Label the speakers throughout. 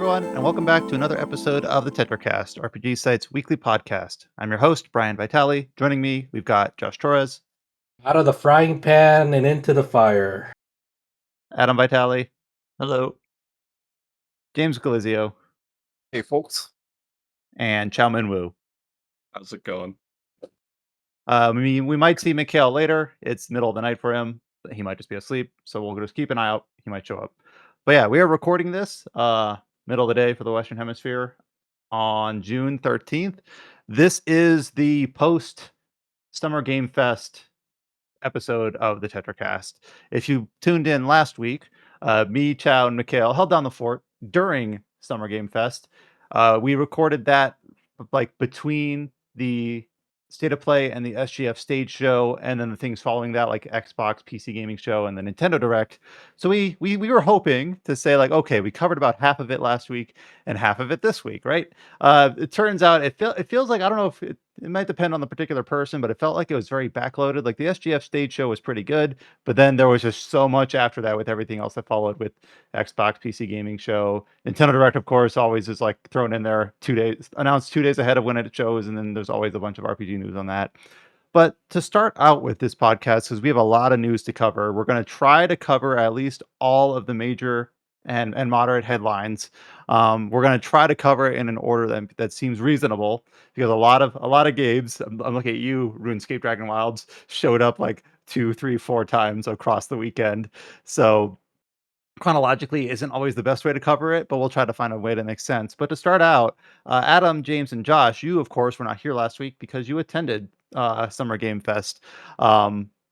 Speaker 1: everyone, and welcome back to another episode of the Tetracast, RPG Site's weekly podcast. I'm your host, Brian Vitale. Joining me, we've got Josh Torres,
Speaker 2: Out of the frying pan and into the fire.
Speaker 1: Adam Vitale,
Speaker 3: Hello.
Speaker 1: James Galizio,
Speaker 3: Hey, folks.
Speaker 1: and Chao Min Wu.
Speaker 3: How's it going?
Speaker 1: We might see Mikhail later. It's middle of the night for him. He might just be asleep, so we'll just keep an eye out. He might show up. But yeah, we are recording this middle of the day for the Western Hemisphere on June 13th. This is the post Summer Game Fest episode of the Tetracast. If you tuned in last week, me, Chow, and Mikhail held down the fort during Summer Game Fest. We recorded that like between the State of Play and the SGF stage show, and then the things following that, like Xbox, PC gaming show, and the Nintendo Direct. So we were hoping to say like, okay, we covered about half of it last week and half of it this week, right? It turns out it feels like, I don't know if it might depend on the particular person, but it felt like it was very backloaded. Like the SGF stage show was pretty good, but then there was just so much after that with everything else that followed with Xbox, PC gaming show. Nintendo Direct, of course, always is like thrown in there 2 days, announced 2 days ahead of when it shows, and then there's always a bunch of RPG news on that. But to start out with this podcast, because we have a lot of news to cover, we're going to try to cover at least all of the major and moderate headlines. We're going to try to cover it in an order that seems reasonable, because a lot of games, I'm looking at you, RuneScape Dragon Wilds, showed up like 2, 3, 4 times across the weekend. So chronologically isn't always the best way to cover it, but we'll try to find a way that makes sense. But to start out, Adam, James, and Josh, you of course were not here last week because you attended Summer Game Fest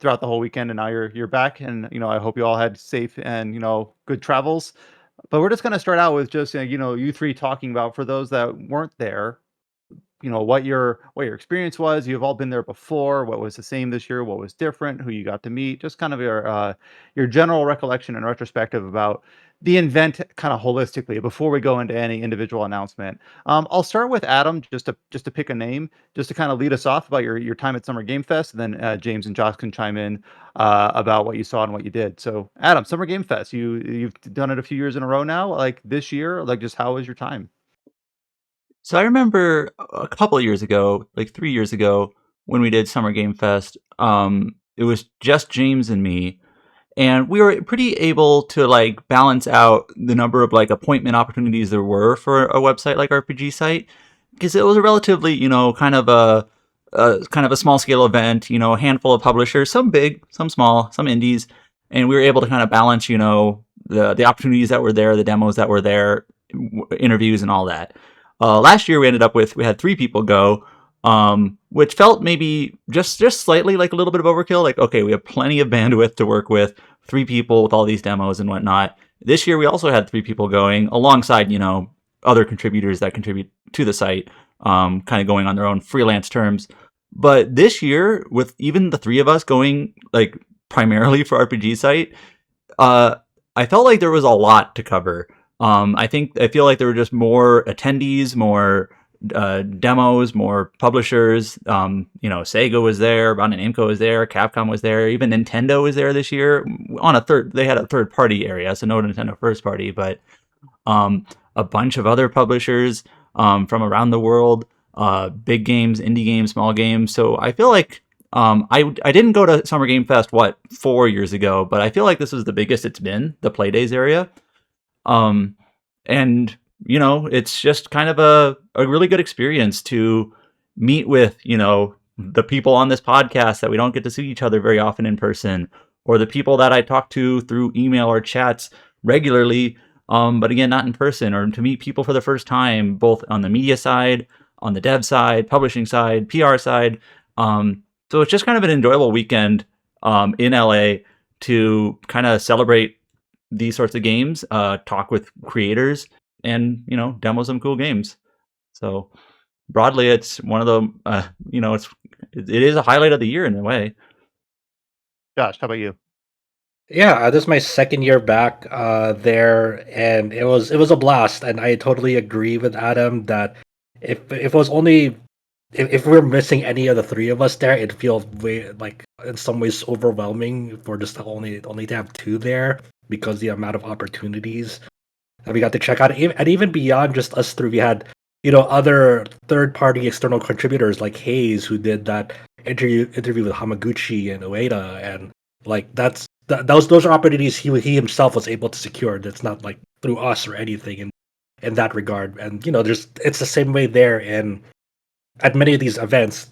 Speaker 1: throughout the whole weekend, and now you're back. And I hope you all had safe and good travels. But we're just going to start out with just you three talking about, for those that weren't there, what your experience was. You've all been there before. What was the same this year? What was different? Who you got to meet? Just kind of your general recollection and retrospective about the event, kind of holistically, before we go into any individual announcement. I'll start with Adam, just to pick a name, just to kind of lead us off about your time at Summer Game Fest, and then James and Josh can chime in about what you saw and what you did. So, Adam, Summer Game Fest, you've done it a few years in a row now. Like this year, like just how was your time?
Speaker 3: So I remember a couple of years ago, like 3 years ago, when we did Summer Game Fest, it was just James and me, and we were pretty able to like balance out the number of like appointment opportunities there were for a website like RPG Site, because it was a relatively, kind of a small scale event, a handful of publishers, some big, some small, some indies, and we were able to kind of balance, the opportunities that were there, the demos that were there, interviews and all that. Last year we had 3 people go, which felt maybe just slightly like a little bit of overkill. Like, okay, we have plenty of bandwidth to work with, 3 people with all these demos and whatnot. This year we also had 3 people going alongside, other contributors that contribute to the site, kind of going on their own freelance terms. But this year, with even the 3 of us going like primarily for RPG Site, I felt like there was a lot to cover. I feel like there were just more attendees, more demos, more publishers. Sega was there, Bandai Namco was there, Capcom was there, even Nintendo was there this year. They had a third party area, so no Nintendo first party, but a bunch of other publishers from around the world, big games, indie games, small games. So I feel like I didn't go to Summer Game Fest 4 years ago, but I feel like this was the biggest it's been, the Playdays area. And it's just kind of a really good experience to meet with, the people on this podcast that we don't get to see each other very often in person, or the people that I talk to through email or chats regularly, but again, not in person, or to meet people for the first time, both on the media side, on the dev side, publishing side, PR side. So it's just kind of an enjoyable weekend, in LA to kind of celebrate these sorts of games, talk with creators, and demo some cool games. So broadly, it's one of the it is a highlight of the year in a way.
Speaker 1: Josh, how about you?
Speaker 2: Yeah, this is my second year back there, and it was a blast. And I totally agree with Adam that if it was only if we're missing any of the 3 of us there, it feels way like in some ways overwhelming for just only to have 2 there because the amount of opportunities that we got to check out. And even beyond just us three, we had other third-party external contributors like Hayes, who did that interview with Hamaguchi and Ueda, and like those are opportunities he himself was able to secure. That's not like through us or anything in that regard. And it's the same way there. And at many of these events,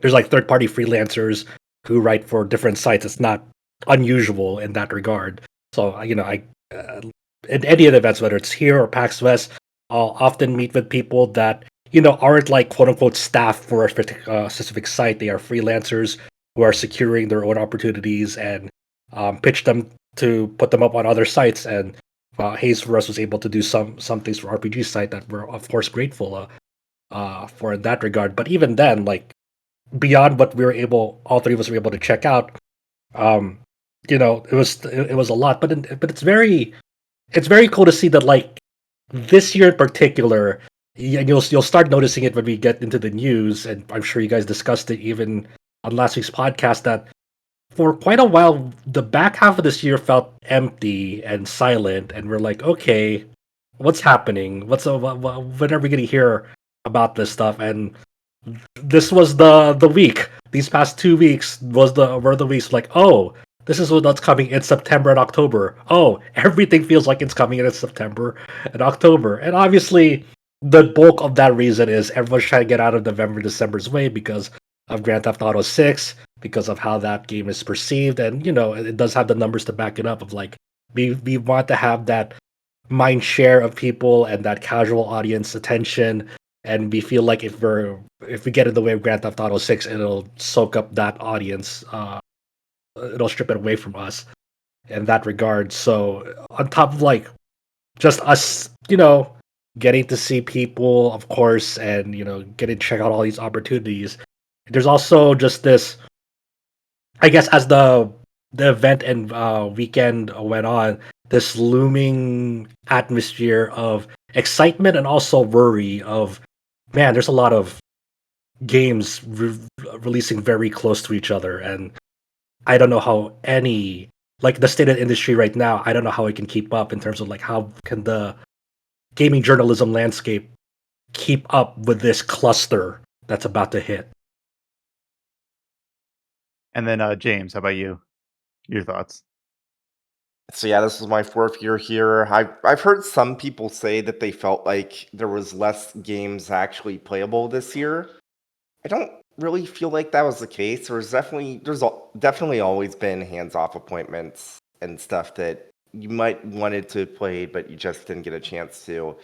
Speaker 2: there's like third-party freelancers who write for different sites. It's not unusual in that regard. So I in any of the events, whether it's here or PAX West, I'll often meet with people that aren't like quote unquote staff for a specific site. They are freelancers who are securing their own opportunities and pitch them to put them up on other sites. And Hayes for us was able to do some things for RPG site that we're of course grateful for in that regard. But even then, like beyond what all three of us were able to check out, it was a lot. But it's very cool to see that like this year in particular, and you'll start noticing it when we get into the news, and I'm sure you guys discussed it even on last week's podcast, that for quite a while the back half of this year felt empty and silent, and we're like, okay, what's happening? When are we going to hear about this stuff? And this was the week. These past 2 weeks were the weeks like, oh, this is what's coming in September and October. Oh, everything feels like it's coming in September and October. And obviously, the bulk of that reason is everyone's trying to get out of November, December's way because of Grand Theft Auto 6, because of how that game is perceived. And, it does have the numbers to back it up of like, we want to have that mind share of people and that casual audience attention. And we feel like if we get in the way of Grand Theft Auto 6, it'll soak up that audience. It'll strip it away from us in that regard. So on top of like just us, getting to see people, of course, and getting to check out all these opportunities, there's also just this, I guess, as the event and weekend went on, this looming atmosphere of excitement and also worry of, man, there's a lot of games releasing very close to each other, and I don't know how the state of the industry right now, I don't know how it can keep up in terms of like how can the gaming journalism landscape keep up with this cluster that's about to hit.
Speaker 1: And then James, how about you? Your thoughts?
Speaker 4: So yeah, this was my 4th year here. I've heard some people say that they felt like there was less games actually playable this year. I don't really feel like that was the case. There's definitely always been hands-off appointments and stuff that you might wanted to play, but you just didn't get a chance to.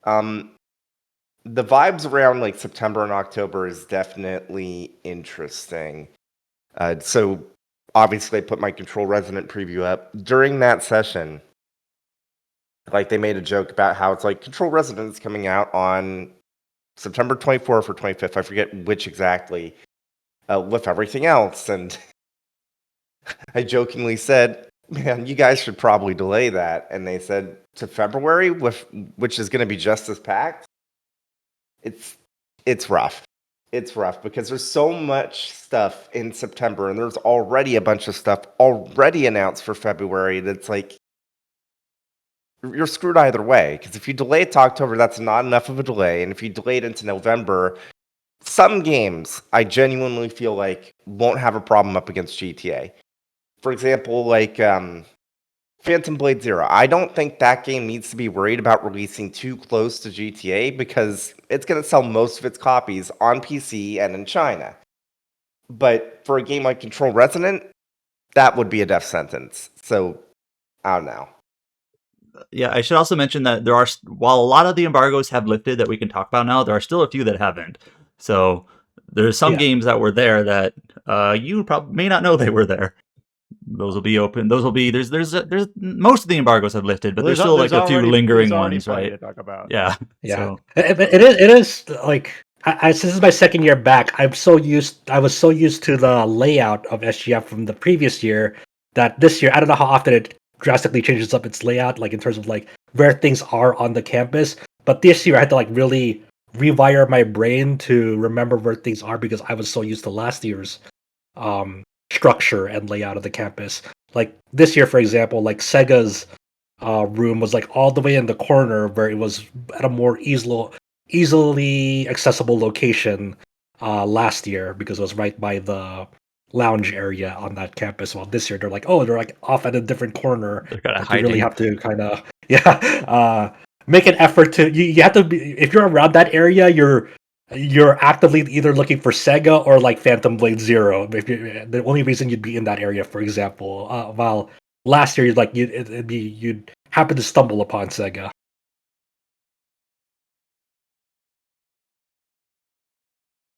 Speaker 4: The vibes around like September and October is definitely interesting. So obviously I put my Control Resonant preview up. During that session, like they made a joke about how it's like Control Resonant is coming out on September 24th or 25th, I forget which exactly, with everything else. And I jokingly said, man, you guys should probably delay that. And they said to February, which is going to be just as packed. It's rough. It's rough because there's so much stuff in September, and there's already a bunch of stuff already announced for February that's like, you're screwed either way. Because if you delay it to October, that's not enough of a delay. And if you delay it into November, some games I genuinely feel like won't have a problem up against GTA. For example, like Phantom Blade Zero. I don't think that game needs to be worried about releasing too close to GTA because it's going to sell most of its copies on PC and in China. But for a game like Control Resonant, that would be a death sentence. So, I don't know.
Speaker 3: Yeah, I should also mention that while a lot of the embargoes have lifted that we can talk about now, there are still a few that haven't. So there's some games that were there that you probably may not know they were there. Those will be open. Those will be there's most of the embargoes have lifted, but there's still like a few lingering ones, right?
Speaker 1: To talk about.
Speaker 3: Yeah.
Speaker 2: So. It is like this is my 2nd year back. I was so used to the layout of SGF from the previous year that this year I don't know how often it drastically changes up its layout, like in terms of like where things are on the campus. But this year I had to like really rewire my brain to remember where things are because I was so used to last year's structure and layout of the campus. Like this year, for example, like Sega's room was like all the way in the corner where it was at a more easily accessible location last year because it was right by the lounge area on that campus. Well, this year they're like off at a different corner
Speaker 3: They're kind of
Speaker 2: that you really
Speaker 3: hiding.
Speaker 2: have to kind of make an effort to. You have to be if you're around that area, you're actively either looking for Sega or like Phantom Blade Zero. If the only reason you'd be in that area, for example, while last year you'd happen to stumble upon Sega.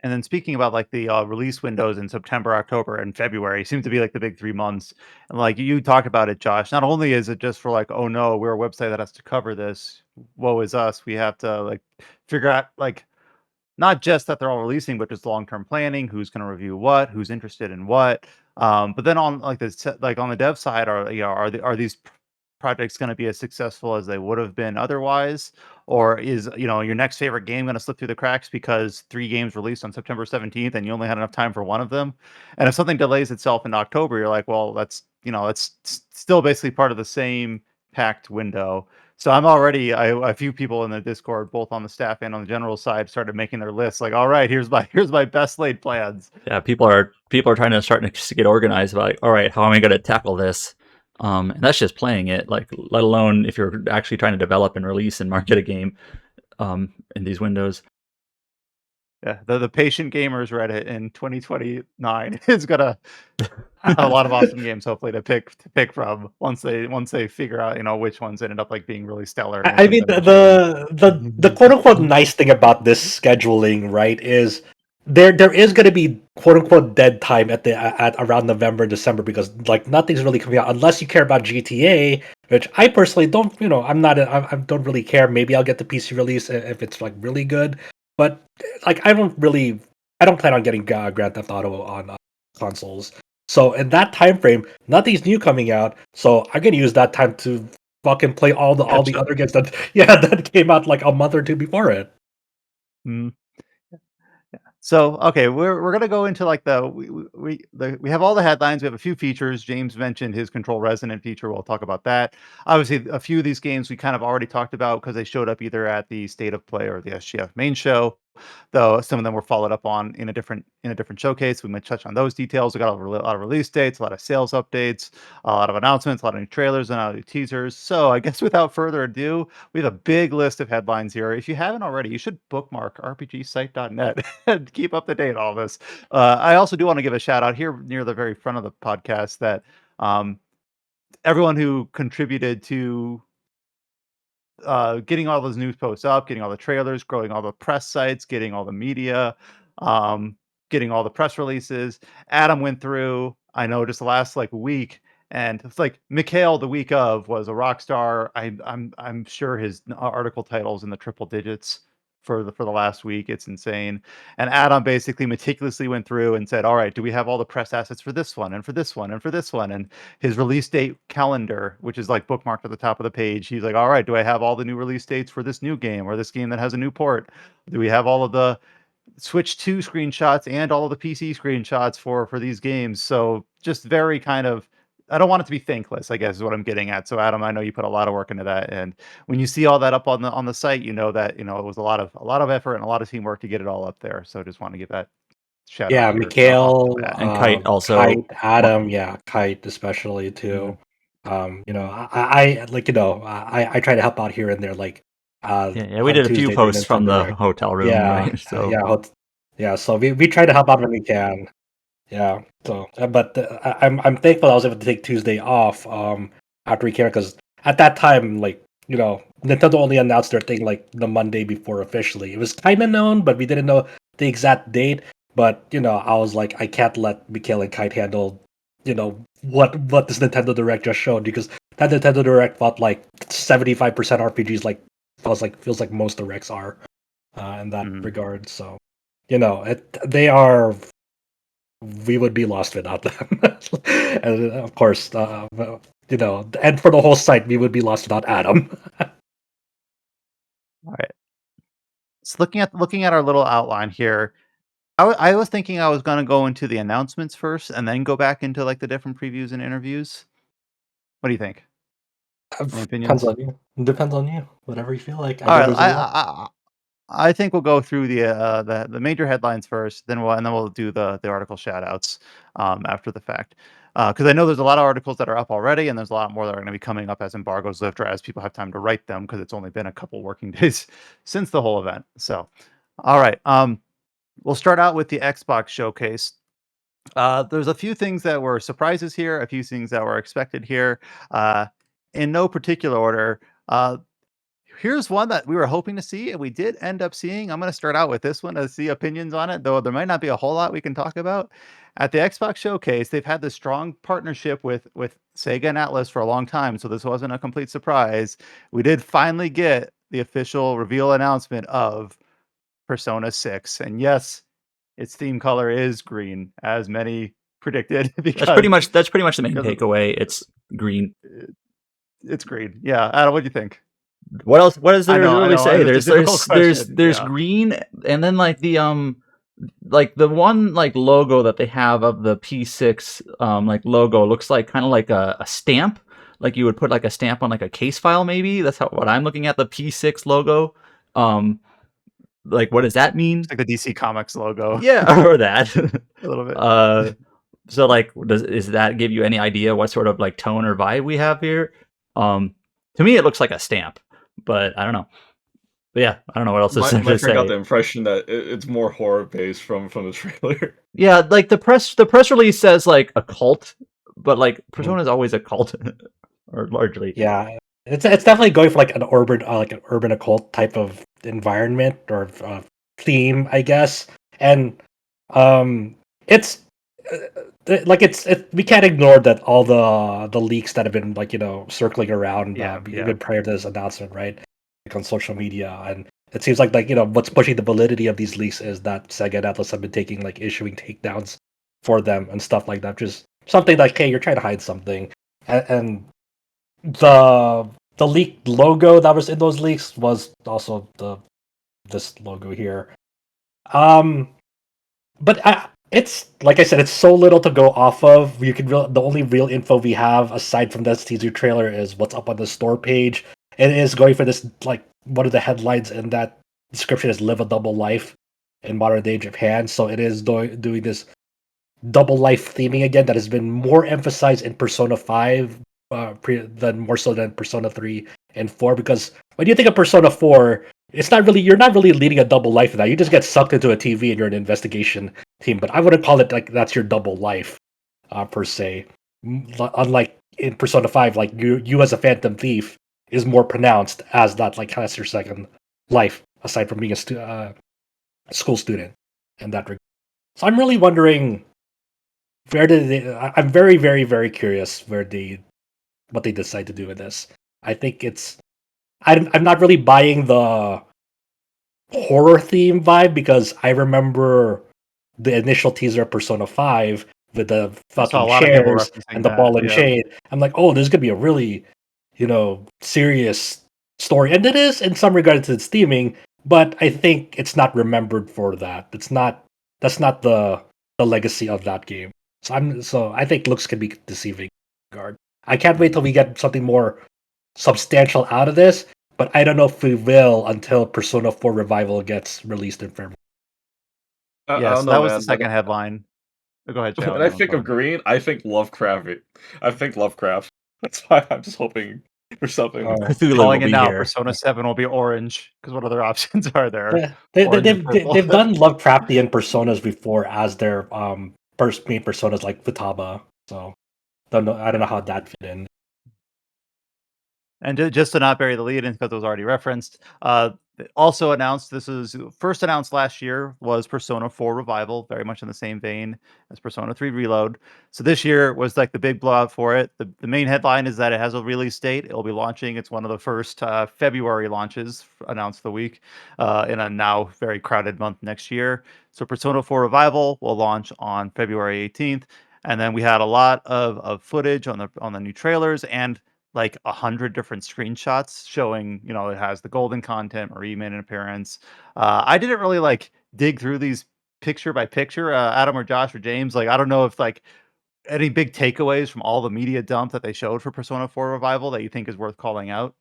Speaker 1: And then speaking about like the release windows in September, October, and February seem to be like the big 3 months. And like you talked about it, Josh. Not only is it just for like, oh no, we're a website that has to cover this. Woe is us. We have to like figure out like not just that they're all releasing, but just long-term planning, who's going to review what, who's interested in what. But then on like like on the dev side, are these projects going to be as successful as they would have been otherwise, or is your next favorite game going to slip through the cracks because 3 games released on September 17th and you only had enough time for one of them? And if something delays itself in October, you're like, well, that's still basically part of the same packed window. So I'm already a few people in the Discord, both on the staff and on the general side, started making their lists. Like, all right, here's my best laid plans.
Speaker 3: Yeah, people are trying to start to get organized about like, all right, how am I going to tackle this? And that's just playing it, like let alone if you're actually trying to develop and release and market a game in these windows.
Speaker 1: Yeah, the patient gamers Reddit in 2029 is gonna a lot of awesome games hopefully to pick from once they figure out which ones ended up like being really stellar and
Speaker 2: I
Speaker 1: which ones
Speaker 2: mean
Speaker 1: ended up being
Speaker 2: the quote unquote nice thing about this scheduling, right, is there is going to be quote unquote dead time at around November, December because like nothing's really coming out unless you care about GTA, which I personally don't. I'm not. I don't really care. Maybe I'll get the PC release if it's like really good, but like I don't plan on getting Grand Theft Auto on consoles. So in that time frame, nothing's new coming out. So I'm gonna use that time to fucking play all
Speaker 3: Catch
Speaker 2: the
Speaker 3: up.
Speaker 2: other games that that came out like a month or two before it.
Speaker 1: Mm. So okay, we're gonna go into like we have all the headlines. We have a few features. James mentioned his Control Resonant feature. We'll talk about that. Obviously, a few of these games we kind of already talked about because they showed up either at the State of Play or the SGF main show. Though some of them were followed up on in a different showcase. We might touch on those details. We got a lot of release dates, a lot of sales updates, a lot of announcements, a lot of new trailers, and a lot of new teasers. So I guess without further ado, we have a big list of headlines here. If you haven't already, you should bookmark rpgsite.net and keep up to date on all this. I also do want to give a shout out here near the very front of the podcast that everyone who contributed to getting all those news posts up, getting all the trailers, growing all the press sites, getting all the media, um, getting all the press releases. Adam went through, I know, just the last like week, and it's like Mikhail the week of was a rock star. I'm sure his article titles in the triple digits for the last week. It's insane. And Adam basically meticulously went through and said, all right, do we have all the press assets for this one and for this one and for this one? And his release date calendar, which is like bookmarked at the top of the page. He's like, all right, do I have all the new release dates for this new game or this game that has a new port? Do we have all of the Switch 2 screenshots and all of the PC screenshots for these games? So just very kind of, I don't want it to be thankless, I guess is what I'm getting at. So Adam, I know you put a lot of work into that, and when you see all that up on the site, you know that it was a lot of effort and a lot lot to get it all up there. So just want to give that shout out
Speaker 2: Yeah,
Speaker 1: here off the
Speaker 2: Mikhail,
Speaker 1: bat.
Speaker 3: And Kite also.
Speaker 2: Kite, Adam, yeah, Kite especially
Speaker 1: Mhm.
Speaker 2: too. I like I try to help out here and there, like
Speaker 3: Yeah, we
Speaker 2: on
Speaker 3: did a few
Speaker 2: Tuesday during
Speaker 3: posts from
Speaker 2: Nintendo
Speaker 3: the
Speaker 2: Direct.
Speaker 3: hotel room,
Speaker 2: Yeah,
Speaker 3: right? So
Speaker 2: yeah. So we try to help out when we can. Yeah. So, but I'm thankful I was able to take Tuesday off after we came because at that time, like Nintendo only announced their thing like the Monday before officially. It was kind of known, but we didn't know the exact date. But I was like, I can't let Mikhail and Kite handle what this Nintendo Direct just showed because that Nintendo Direct felt like 75% RPGs feels like most directs are in that
Speaker 1: Mhm.
Speaker 2: regard. So they are we would be lost without them. And of course, and for the whole site, we would be lost without Adam.
Speaker 1: All right. So looking at our little outline here, I was thinking I was gonna go into the announcements first and then go back into like the different previews and interviews. What do you think? Any
Speaker 2: Depends
Speaker 1: opinions?
Speaker 2: on you. Depends on you. Whatever you feel like. I
Speaker 1: All
Speaker 2: know
Speaker 1: right,
Speaker 2: there's a lot.
Speaker 1: I think we'll go through the major headlines first, then we'll do the article shout outs after the fact. Because I know there's a lot of articles that are up already, and there's a lot more that are going to be coming up as embargoes lift or as people have time to write them, because it's only been a couple working days since the whole event. So, all right, we'll start out with the Xbox showcase. There's a few things that were surprises here, a few things that were expected here. In no particular order. Here's one that we were hoping to see, and we did end up seeing. I'm going to start out with this one to see opinions on it, though there might not be a whole lot we can talk about. At the Xbox Showcase, they've had this strong partnership with Sega and Atlas for a long time, so this wasn't a complete surprise. We did finally get the official reveal announcement of Persona 6, and yes, its theme color is green, as many predicted,
Speaker 3: That's pretty
Speaker 1: because
Speaker 3: much the main takeaway. It's green.
Speaker 1: it's green. Yeah, Adam, what do you think?
Speaker 3: What is there to
Speaker 1: I
Speaker 3: really
Speaker 1: know.
Speaker 3: say?
Speaker 1: It's a difficult question.
Speaker 3: There's
Speaker 1: Yeah.
Speaker 3: green, and then like the one like logo that they have of the P6 like logo looks like kind of like a stamp, like you would put like a stamp on like a case file. Maybe that's what I'm looking at, the P6 logo. um like, what does that mean?
Speaker 1: It's like the DC Comics logo.
Speaker 3: Yeah, or that.
Speaker 1: A little bit.
Speaker 3: So like, does that give you any idea what sort of like tone or vibe we have here? To me it looks like a stamp, but I don't know. But yeah, I don't know what else
Speaker 5: My
Speaker 3: to
Speaker 5: friend got
Speaker 3: say.
Speaker 5: the impression that it's more horror based from the trailer.
Speaker 3: Yeah, like the press release says like a cult, but like Persona is always a cult, or largely.
Speaker 2: Yeah, it's definitely going for like an urban occult type of environment or theme, I guess. And it's we can't ignore that all the leaks that have been like circling around
Speaker 1: Yeah.
Speaker 2: even prior to this announcement, right? Like on social media, and it seems like what's pushing the validity of these leaks is that Sega and Atlas have been taking like issuing takedowns for them and stuff like that. Just something like, hey, you're trying to hide something, and the leaked logo that was in those leaks was also this logo here. But it's like I said, it's so little to go off of. The only real info we have aside from this teaser trailer is what's up on the store page. It is going for this, like, one of the headlines in that description is "Live a Double Life" in modern day Japan. So it is doing this double life theming again that has been more emphasized in Persona 5 than more so than Persona 3 and 4. Because when you think of Persona 4, you're not really leading a double life in that. You just get sucked into a TV and you're an investigation team. But I wouldn't call it like that's your double life per se. Unlike in Persona 5, like you as a phantom thief is more pronounced as that, like, that's your second life aside from being a school student in that regard. So I'm really wondering I'm very, very, very curious what they decide to do with this. I think I'm not really buying the horror theme vibe, because I remember the initial teaser of Persona 5 with the
Speaker 1: I saw a
Speaker 2: fucking
Speaker 1: lot of people
Speaker 2: chairs
Speaker 1: referencing
Speaker 2: and the
Speaker 1: that.
Speaker 2: ball and
Speaker 1: Yeah.
Speaker 2: chain. I'm like, oh, there's gonna be a really, serious story. And it is in some regards to its theming, but I think it's not remembered for that. That's not the legacy of that game. So I think looks can be deceiving in that regard. I can't wait till we get something more substantial out of this, but I don't know if we will until Persona 4 Revival gets released in February.
Speaker 5: I
Speaker 1: Yeah,
Speaker 5: don't
Speaker 1: so that
Speaker 5: know,
Speaker 1: was the
Speaker 5: man.
Speaker 1: second headline. Go ahead, Chow.
Speaker 5: When
Speaker 1: No,
Speaker 5: I
Speaker 1: I'm
Speaker 5: think of
Speaker 1: sorry.
Speaker 5: green, I think Lovecraft. I think Lovecraft. That's why I'm just hoping for something.
Speaker 2: Oh.
Speaker 3: Cthulhu will
Speaker 1: Calling it
Speaker 3: be
Speaker 1: now,
Speaker 3: here.
Speaker 1: Persona 7 will be orange, because what other options are there?
Speaker 2: Yeah,
Speaker 1: Orange and purple.
Speaker 2: they've done Lovecraftian personas before as their main personas, like Futaba. So I don't know how that fit in.
Speaker 1: And just to not bury the lead, and because it was already referenced, also announced, this is first announced last year, was Persona 4 Revival, very much in the same vein as Persona 3 Reload. So this year was like the big blowout for it. The main headline is that it has a release date. It will be launching. It's one of the first February launches announced the week in a now very crowded month next year. So Persona 4 Revival will launch on February 18th. And then we had a lot of footage on the new trailers, and like 100 different screenshots showing, it has the golden content. Marie made an appearance. I didn't really like dig through these picture by picture. Adam or Josh or James, like, I don't know if like any big takeaways from all the media dump that they showed for Persona 4 Revival that you think is worth calling out?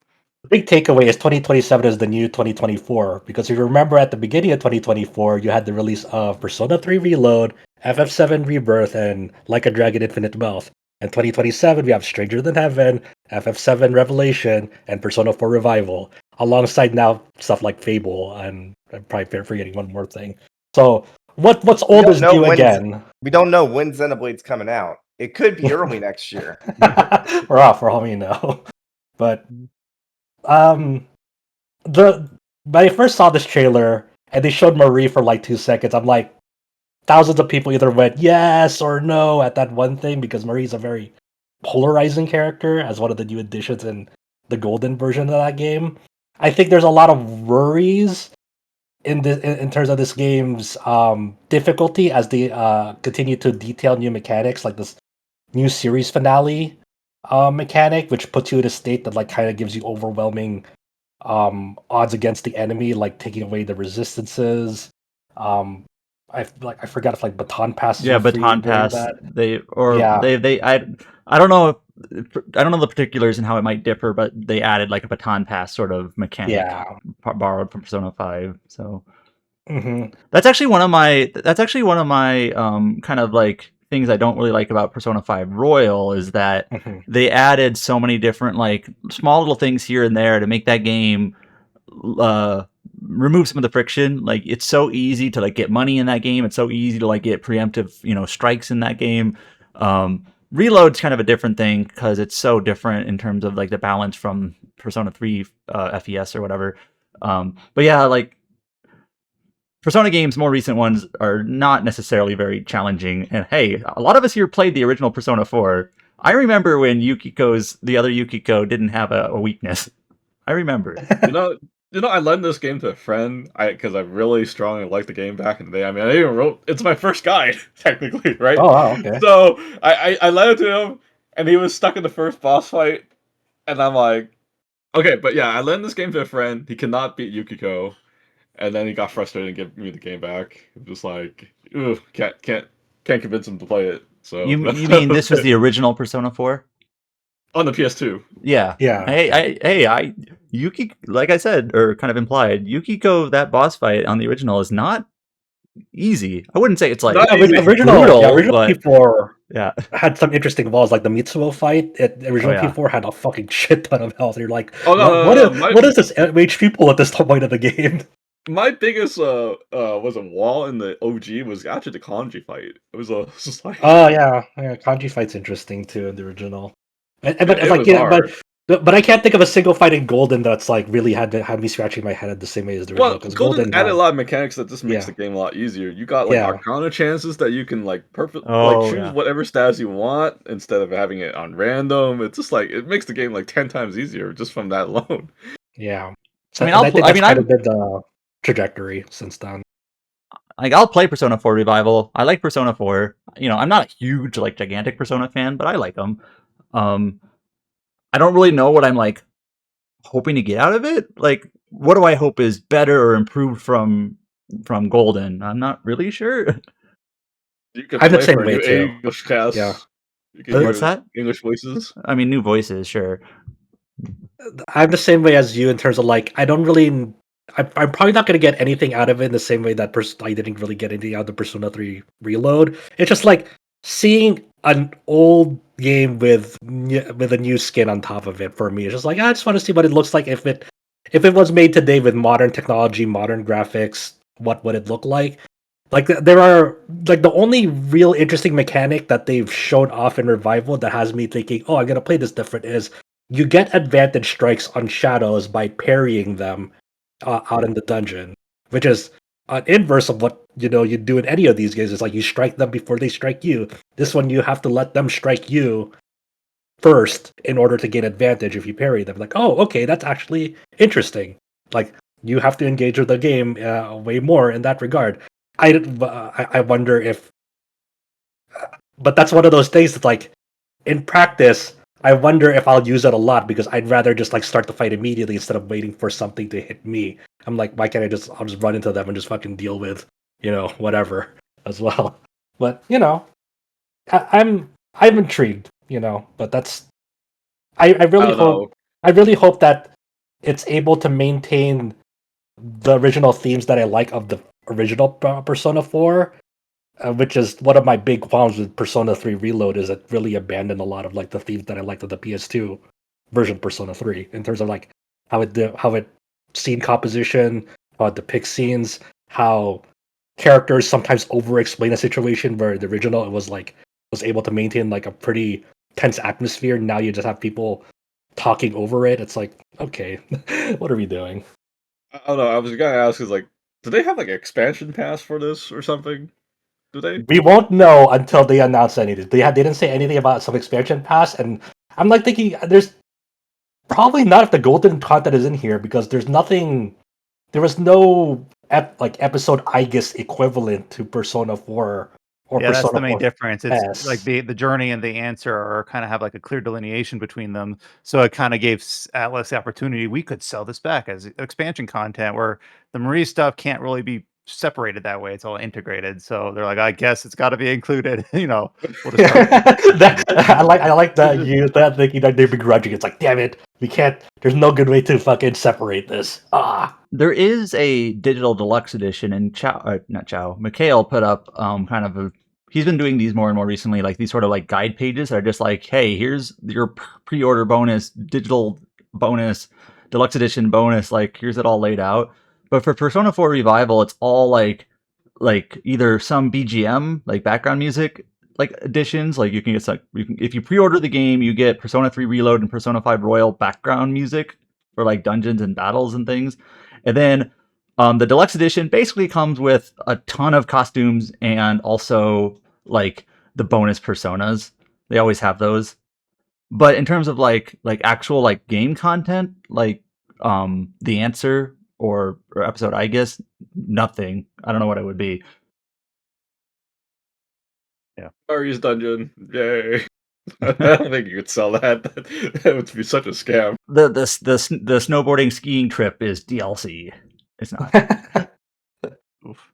Speaker 2: The big takeaway is 2027 is the new 2024, because if you remember at the beginning of 2024, you had the release of Persona 3 Reload, FF7 Rebirth, and Like a Dragon Infinite Wealth. And 2027, we have Stranger Than Heaven, FF7 Revelation, and Persona 4 Revival, alongside now stuff like Fable, and I'm probably forgetting one more thing. So what's
Speaker 4: We
Speaker 2: old
Speaker 4: don't
Speaker 2: is
Speaker 4: know
Speaker 2: new
Speaker 4: when
Speaker 2: again.
Speaker 4: we don't know when Xenoblade's coming out. It could be early next year.
Speaker 2: We're off for all we know. But um the when I first saw this trailer and they showed Marie for like 2 seconds, I'm like, thousands of people either went yes or no at that one thing, because Marie's a very polarizing character as one of the new additions in the golden version of that game. I think there's a lot of worries in terms of this game's difficulty as they continue to detail new mechanics, like this new series finale mechanic, which puts you in a state that like kind of gives you overwhelming odds against the enemy, like taking away the resistances. I forgot if like baton passes
Speaker 3: Yeah,
Speaker 2: are free
Speaker 3: baton
Speaker 2: during
Speaker 3: pass.
Speaker 2: that. Yeah.
Speaker 3: I don't know I don't know the particulars and how it might differ, but they added like a baton pass sort of mechanic
Speaker 2: Yeah.
Speaker 3: borrowed from Persona 5. So
Speaker 2: Hmm.
Speaker 3: that's actually one of my kind of like things I don't really like about Persona 5 Royal is that
Speaker 2: Hmm.
Speaker 3: they added so many different like small little things here and there to make that game uh remove some of the friction. Like it's so easy to like get money in that game. It's so easy to like get preemptive, strikes in that game. Reload's kind of a different thing because it's so different in terms of like the balance from Persona 3 FES or whatever. But yeah, like Persona games, more recent ones, are not necessarily very challenging. And hey, a lot of us here played the original Persona 4. I remember when the other Yukiko didn't have a weakness. I remember.
Speaker 5: You know, I lent this game to a friend because I really strongly liked the game back in the day. I mean, I even wrote it's my first guide technically, right?
Speaker 2: Oh wow, okay.
Speaker 5: So I lent it to him, and he was stuck in the first boss fight, and I'm like, okay, but yeah, I lent this game to a friend. He cannot beat Yukiko, and then he got frustrated and gave me the game back. Just like, ooh, can't convince him to play it. So
Speaker 3: You mean this was the original Persona 4?
Speaker 5: on the PS2.
Speaker 3: Yeah.
Speaker 2: Yeah.
Speaker 3: Yuki, like I said, or kind of implied, Yukiko, that boss fight on the original is not easy. I wouldn't say it's like
Speaker 5: Not easy.
Speaker 2: Original
Speaker 3: but
Speaker 2: P4
Speaker 3: yeah.
Speaker 2: had some interesting balls, like the Mitsuo fight. Original
Speaker 3: yeah.
Speaker 2: P4 had a fucking shit ton of health. You're like,
Speaker 5: Oh no,
Speaker 2: what is this HP pool at this point of the game?
Speaker 5: My biggest was a wall in the OG was actually the Kanji fight. It was just like
Speaker 2: Oh yeah, Kanji fight's interesting too in the original. But
Speaker 5: it
Speaker 2: it's like
Speaker 5: was hard.
Speaker 2: but I can't think of a single fight in Golden that's like really had me scratching my head the same way as the original.
Speaker 5: Well,
Speaker 2: Because
Speaker 5: Golden added a lot of mechanics that just makes
Speaker 2: Yeah.
Speaker 5: the game a lot easier. You got like
Speaker 2: Yeah.
Speaker 5: Arcana chances that you can like
Speaker 3: Oh,
Speaker 5: choose
Speaker 3: yeah.
Speaker 5: whatever stats you want instead of having it on random. It's just like it makes the game like 10 times easier just from that alone.
Speaker 2: Yeah. So,
Speaker 3: I mean,
Speaker 2: and I think that's kind of been the trajectory since then.
Speaker 3: Like I'll play Persona 4 Revival. I like Persona 4. I'm not a huge like gigantic Persona fan, but I like them. I don't really know what I'm like hoping to get out of it. Like, what do I hope is better or improved from Golden? I'm not really sure.
Speaker 5: You can
Speaker 2: I'm the
Speaker 5: play
Speaker 2: same
Speaker 5: for a
Speaker 2: way
Speaker 5: new
Speaker 2: too.
Speaker 5: English cast.
Speaker 2: Yeah.
Speaker 5: You can
Speaker 3: What's
Speaker 5: hear
Speaker 3: that?
Speaker 5: English voices.
Speaker 3: I mean, new voices, sure.
Speaker 2: I'm the same way as you in terms of like I don't really. I'm probably not going to get anything out of it in the same way that I didn't really get anything out of the Persona 3 Reload. It's just like seeing an old game with a new skin on top of it for me. It's just like I just want to see what it looks like if it was made today with modern technology, modern graphics. What would it look like? Like there are like the only real interesting mechanic that they've shown off in Revival that has me thinking, oh, I'm gonna play this different is you get advantage strikes on shadows by parrying them out in the dungeon, which is an inverse of what you do in any of these games. It's like you strike them before they strike you. This one you have to let them strike you first in order to gain advantage if you parry them. Like, oh, okay, that's actually interesting. Like you have to engage with the game way more in that regard. I wonder if, but that's one of those things that's like in practice. I wonder if I'll use it a lot because I'd rather just like start the fight immediately instead of waiting for something to hit me. I'm like, why can't I'll just run into them and just fucking deal with, whatever as well. But I'm I'm intrigued, but that's I really
Speaker 5: don't know.
Speaker 2: really hope that it's able to maintain the original themes that I like of the original Persona 4, which is one of my big qualms with Persona 3 Reload is it really abandoned a lot of like the themes that I liked of the PS2 version of Persona 3 in terms of like how it scene composition, how it depicts scenes, how characters sometimes over explain a situation where the original it was able to maintain like a pretty tense atmosphere. Now you just have people talking over it. It's like, okay, what are we doing?
Speaker 5: I don't know. I was gonna ask, is like, do they have like an expansion pass for this or something? Do they?
Speaker 2: We won't know until they announce anything. They didn't say anything about some expansion pass, and I'm like thinking there's probably not if the golden content is in here because there's nothing. There was no episode I guess equivalent to Persona 4 or
Speaker 1: Yeah, that's the
Speaker 2: Persona
Speaker 1: main
Speaker 2: 4
Speaker 1: difference. It's like
Speaker 2: S.
Speaker 1: the journey and the answer are kind of have like a clear delineation between them. So it kind of gave Atlas the opportunity. We could sell this back as expansion content, where the Marie stuff can't really be separated that way. It's all integrated. So they're like, I guess it's got to be included. We'll just start.
Speaker 2: I like that you that thinking that they're begrudging. It's like, damn it, we can't. There's no good way to fucking separate this.
Speaker 3: There is a digital deluxe edition, and not Chow, Mikhail put up kind of a. He's been doing these more and more recently, like these sort of like guide pages that are just like, hey, here's your pre-order bonus, digital bonus, deluxe edition bonus. Like, here's it all laid out. But for Persona 4 Revival, it's all like either some BGM, like background music, like additions. Like you can get if you pre-order the game, you get Persona 3 Reload and Persona 5 Royal background music for like dungeons and battles and things. And then the deluxe edition basically comes with a ton of costumes and also like the bonus personas. They always have those. But in terms of like actual like game content, like the answer or episode, I guess nothing. I don't know what it would be.
Speaker 5: Ari's Dungeon. Yay. I don't think you could sell that. That would be such a scam.
Speaker 3: The snowboarding skiing trip is DLC. It's not.
Speaker 1: Oof.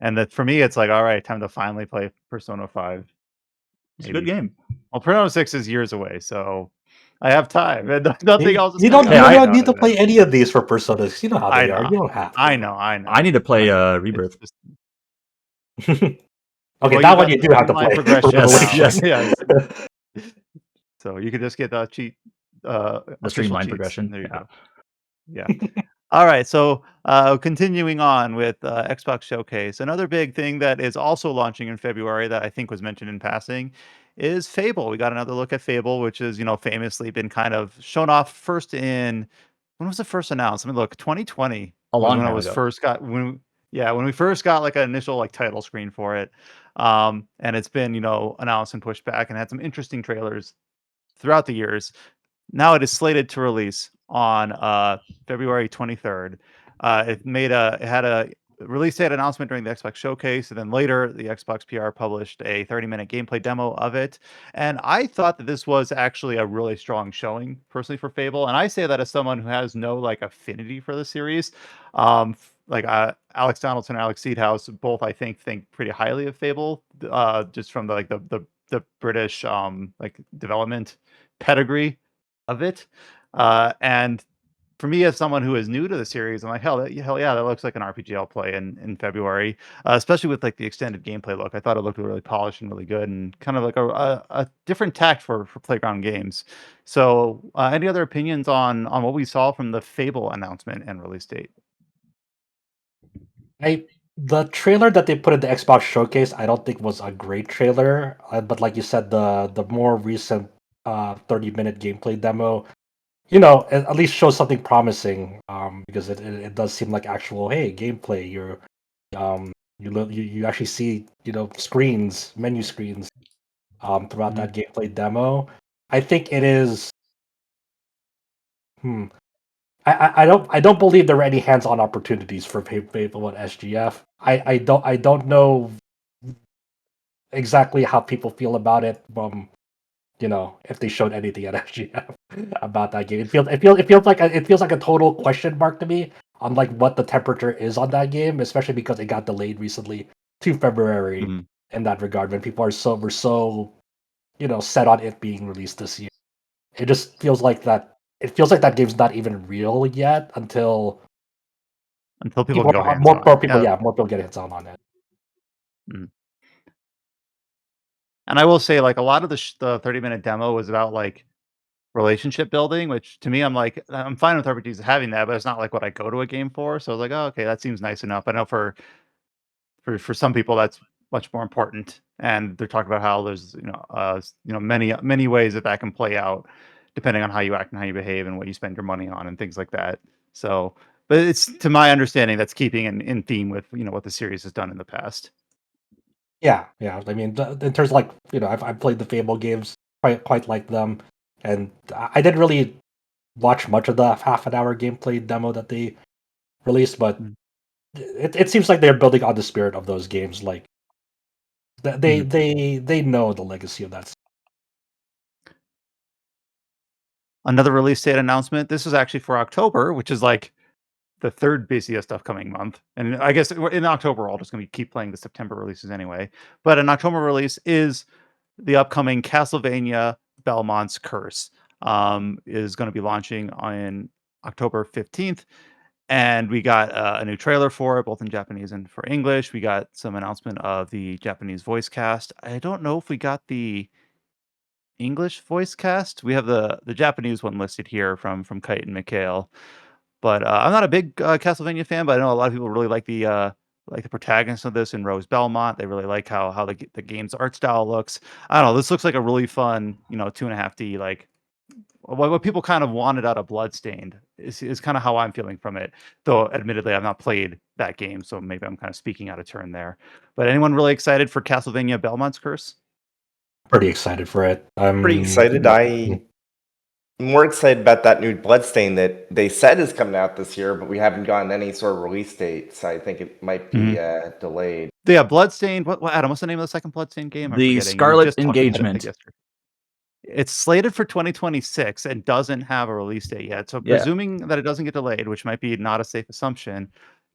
Speaker 1: And that for me, it's like, all right, time to finally play Persona 5.
Speaker 3: It's a good game.
Speaker 1: Well, Persona 6 is years away, so I have time. And nothing else is
Speaker 2: You
Speaker 1: coming
Speaker 2: don't,
Speaker 1: out
Speaker 2: you
Speaker 1: right
Speaker 2: don't
Speaker 1: now
Speaker 2: need to
Speaker 1: to
Speaker 2: play
Speaker 1: this.
Speaker 2: any of these for Personas. You know how
Speaker 1: I
Speaker 2: they are.
Speaker 1: know.
Speaker 2: You don't have to.
Speaker 1: I know.
Speaker 3: I need to play Rebirth.
Speaker 1: It's just,
Speaker 2: Okay,
Speaker 1: well,
Speaker 2: that one
Speaker 1: got
Speaker 2: you
Speaker 1: the
Speaker 2: do have to
Speaker 1: streamlined
Speaker 2: play.
Speaker 1: progression
Speaker 3: Yes,
Speaker 1: now.
Speaker 3: yes.
Speaker 1: Yes. So you can just get the cheat,
Speaker 3: The
Speaker 1: official
Speaker 3: streamlined
Speaker 1: cheats.
Speaker 3: progression.
Speaker 1: There you
Speaker 3: Yeah.
Speaker 1: go. Yeah. All right. So continuing on with Xbox Showcase, another big thing that is also launching in February that I think was mentioned in passing is Fable. We got another look at Fable, which is famously been kind of shown off first in when was it first announced? Let me look. 2020
Speaker 3: A
Speaker 1: was
Speaker 3: long
Speaker 1: when it
Speaker 3: time
Speaker 1: was
Speaker 3: ago.
Speaker 1: first got when when we first got like an initial like title screen for it. And it's been announced and pushed back and had some interesting trailers throughout the years. Now it is slated to release on February 23rd. It had a release date announcement during the Xbox showcase, and then later the Xbox PR published a 30-minute gameplay demo of it. And I thought that this was actually a really strong showing, personally, for Fable. And I say that as someone who has no like affinity for the series. Alex Donaldson and Alex Seedhouse both, I think pretty highly of Fable, just from the British like development pedigree of it. And for me, as someone who is new to the series, I'm like, hell yeah, that looks like an RPG I'll play in February, especially with like the extended gameplay look. I thought it looked really polished and really good, and kind of like a different tact for playground games. So, any other opinions on what we saw from the Fable announcement and release date?
Speaker 2: The trailer that they put in the Xbox showcase, I don't think was a great trailer. But like you said, the more recent 30-minute gameplay demo, at least shows something promising. Because it does seem like actual gameplay. You actually see menu screens throughout that gameplay demo. I think it is. I don't believe there were any hands-on opportunities for Fable and SGF. I don't know exactly how people feel about it. If they showed anything at SGF about that game, it feels like a total question mark to me on like what the temperature is on that game, especially because it got delayed recently to February
Speaker 1: Mhm.
Speaker 2: in that regard when people were so set on it being released this year. It just feels like that. It feels like that game's not even real yet until
Speaker 1: Until people
Speaker 2: people
Speaker 1: can go hands
Speaker 2: more,
Speaker 1: on
Speaker 2: more
Speaker 1: it.
Speaker 2: people
Speaker 1: Yeah.
Speaker 2: more people get hands on it.
Speaker 1: Mhm. And I will say, like, a lot of the 30-minute demo was about, like, relationship building, which to me, I'm like, I'm fine with RPGs having that, but it's not like what I go to a game for. So I was like, "Oh, okay, that seems nice enough." I know for some people that's much more important, and they're talking about how there's many ways that can play out depending on how you act and how you behave and what you spend your money on and things like that. So, but it's to my understanding that's keeping in theme with what the series has done in the past.
Speaker 2: Yeah, yeah. I mean, in terms of like I've played the Fable games, quite like them, and I didn't really watch much of the half an hour gameplay demo that they released, but
Speaker 1: Mm.
Speaker 2: it seems like they're building on the spirit of those games. Like
Speaker 1: Mhm.
Speaker 2: they know the legacy of that.
Speaker 1: Another release date announcement. This is actually for October, which is like the third busiest upcoming month. And I guess in October, we're all just going to keep playing the September releases anyway. But an October release is the upcoming Castlevania Belmont's Curse. Is going to be launching on October 15th. And we got a new trailer for it, both in Japanese and for English. We got some announcement of the Japanese voice cast. I don't know if we got the English voice cast. We have the Japanese one listed here from Kite and Mikhail. But I'm not a big Castlevania fan, but I know a lot of people really like the protagonist of this in Rose Belmont. They really like how the game's art style looks. I don't know. This looks like a really fun, 2.5D like what people kind of wanted out of Bloodstained is kind of how I'm feeling from it. Though admittedly I've not played that game, so maybe I'm kind of speaking out of turn there. But anyone really excited for Castlevania Belmont's Curse?
Speaker 2: Pretty excited for it.
Speaker 4: Pretty excited. I'm more excited about that new Bloodstain that they said is coming out this year, but we haven't gotten any sort of release date, so I think it might be delayed.
Speaker 1: Yeah, Bloodstained. What Adam? What's the name of the second Bloodstained game? I'm
Speaker 3: The
Speaker 1: forgetting. You were
Speaker 3: Scarlet
Speaker 1: just talking about it, I think,
Speaker 3: Engagement.
Speaker 1: yesterday. It's slated for 2026 and doesn't have a release date yet. So
Speaker 3: Yeah.
Speaker 1: presuming that it doesn't get delayed, which might be not a safe assumption,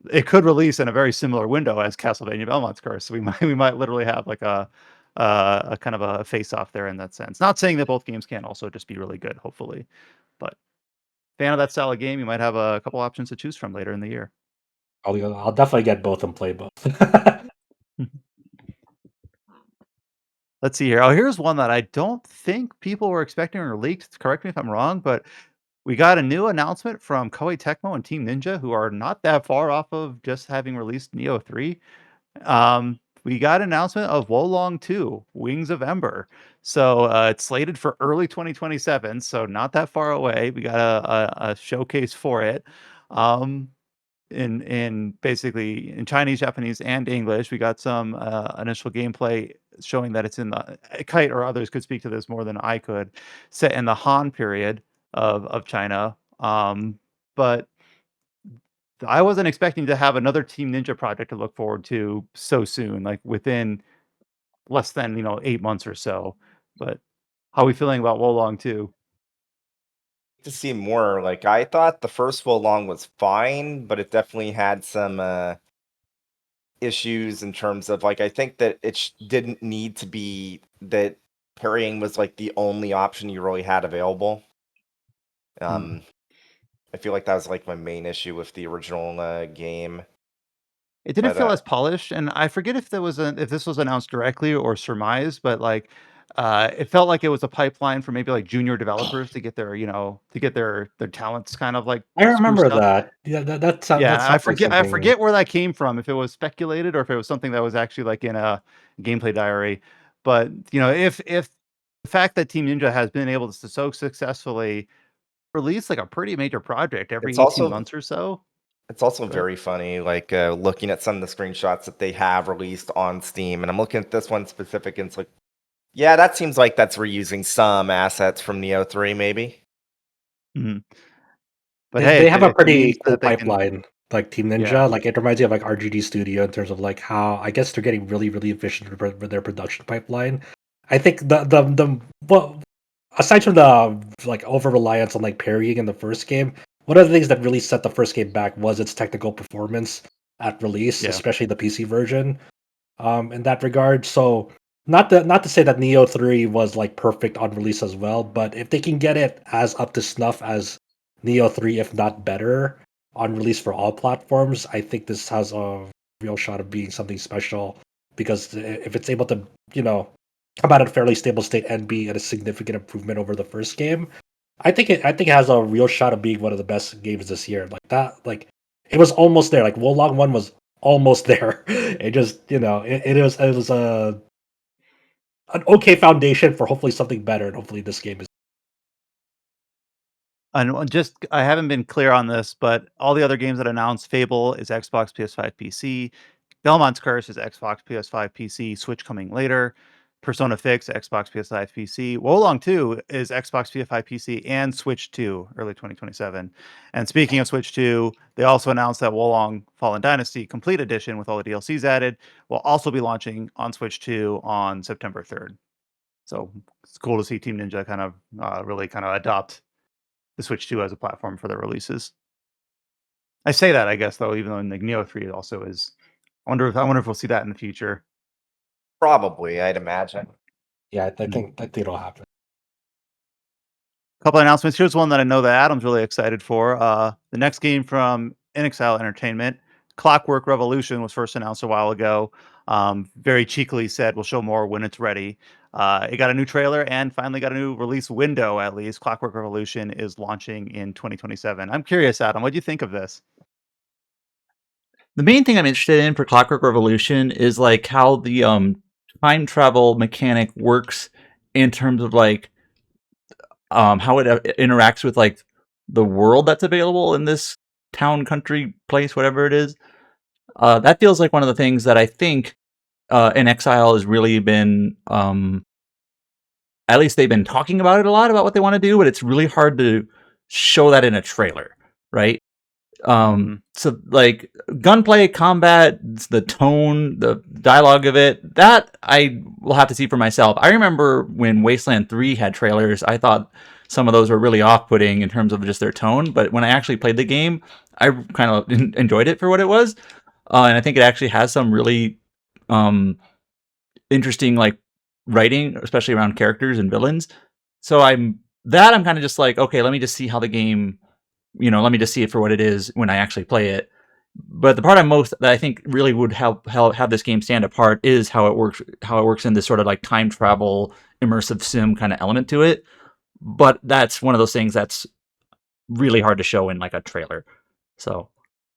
Speaker 1: it could release in a very similar window as Castlevania Belmont's Curse. So we might literally have like a kind of a face off there in that sense. Not saying that both games can also just be really good, hopefully, but fan of that style of game, you might have a couple options to choose from later in the year.
Speaker 2: I'll definitely get both and play both.
Speaker 1: Let's see here. Oh, here's one that I don't think people were expecting or leaked. Correct me if I'm wrong, but we got a new announcement from Koei Tecmo and Team Ninja, who are not that far off of just having released Neo 3. We got an announcement of Wolong 2, Wings of Ember. So it's slated for early 2027, so not that far away. We got a showcase for it. Um, in basically in Chinese, Japanese, and English. We got some initial gameplay showing that it's in the Kite or others could speak to this more than I could, set in the Han period of China. But I wasn't expecting to have another Team Ninja project to look forward to so soon, like within less than 8 months or so. But how are we feeling about Wolong too?
Speaker 4: To see more, like I thought the first Wo Long was fine, but it definitely had some issues in terms of like I think that it didn't need to be that parrying was like the only option you really had available. I feel like that was like my main issue with the original game.
Speaker 1: It didn't
Speaker 4: But
Speaker 1: feel as polished, and I forget if if this was announced directly or surmised, but like it felt like it was a pipeline for maybe like junior developers to get their talents kind of like
Speaker 2: I remember
Speaker 1: spruced up.
Speaker 2: that. Yeah, that
Speaker 1: Yeah, I
Speaker 2: sounds like
Speaker 1: forget I
Speaker 2: something.
Speaker 1: forget where that came from, if it was speculated or if it was something that was actually like in a gameplay diary. But if the fact that Team Ninja has been able to so successfully release like a pretty major project
Speaker 4: it's
Speaker 1: every 18
Speaker 4: also
Speaker 1: months or so.
Speaker 4: it's also
Speaker 1: Go ahead.
Speaker 4: very funny, like looking at some of the screenshots that they have released on Steam, and I'm looking at this one specific, and it's like, yeah, that seems like that's reusing some assets from Neo 3, maybe.
Speaker 1: Mhm. But hey,
Speaker 2: They have a
Speaker 1: if it means
Speaker 2: pretty cool
Speaker 1: that they can,
Speaker 2: pipeline, like Team
Speaker 1: yeah.
Speaker 2: Ninja. Like it reminds me of like RGD Studio in terms of like how I guess they're getting really, really efficient with their production pipeline. I think the well, aside from the like over reliance on like parrying in the first game, one of the things that really set the first game back was its technical performance at release,
Speaker 1: Yeah.
Speaker 2: especially the PC version. in that regard. So not to say that Neo 3 was like perfect on release as well, but if they can get it as up to snuff as Neo 3, if not better, on release for all platforms, I think this has a real shot of being something special. Because if it's able to, come out at a fairly stable state and be at a significant improvement over the first game, I think it has a real shot of being one of the best games this year. Like that, like it was almost there. Like Wolong 1 was almost there. It just, it was a an okay foundation for hopefully something better, and hopefully this game is.
Speaker 1: And I haven't been clear on this, but all the other games that announced, Fable is Xbox, PS5, PC. Belmont's Curse is Xbox, PS5, PC, Switch coming later. Persona Fix, Xbox, PS5, PC. Wolong 2 is Xbox, PS5, PC, and Switch 2, early 2027. And speaking of Switch 2, they also announced that Wolong Fallen Dynasty Complete Edition with all the DLCs added will also be launching on Switch 2 on September 3rd. So it's cool to see Team Ninja kind of really kind of adopt the Switch 2 as a platform for their releases. I say that, I guess, though, even though the Neo 3 also is. I wonder if we'll see that in the future.
Speaker 4: Probably, I'd imagine.
Speaker 2: Yeah, I think it'll happen.
Speaker 1: Couple announcements. Here's one that I know that Adam's really excited for. The next game from InXile Entertainment, Clockwork Revolution, was first announced a while ago. Very cheekily said we'll show more when it's ready. It got a new trailer and finally got a new release window, at least. Clockwork Revolution is launching in 2027. I'm curious, Adam, what do you think of this?
Speaker 3: The main thing I'm interested in for Clockwork Revolution is like how the time travel mechanic works in terms of like how it interacts with like the world that's available in this town, country, place, whatever it is. That feels like one of the things that I think in Exile has really been, at least they've been talking about it a lot about what they want to do, but it's really hard to show that in a trailer, right? So like gunplay, combat, the tone, the dialogue of it, that I will have to see for myself. I remember when Wasteland 3 had trailers, I thought some of those were really off-putting in terms of just their tone, but when I actually played the game, I kind of enjoyed it for what it was. And I think it actually has some really interesting like writing, especially around characters and villains. So I'm kind of just like, okay, let me just see how the game, let me just see it for what it is when I actually play it. But the part that I think really would help have this game stand apart is how it works in this sort of like time travel immersive sim kind of element to it. But that's one of those things that's really hard to show in like a trailer. So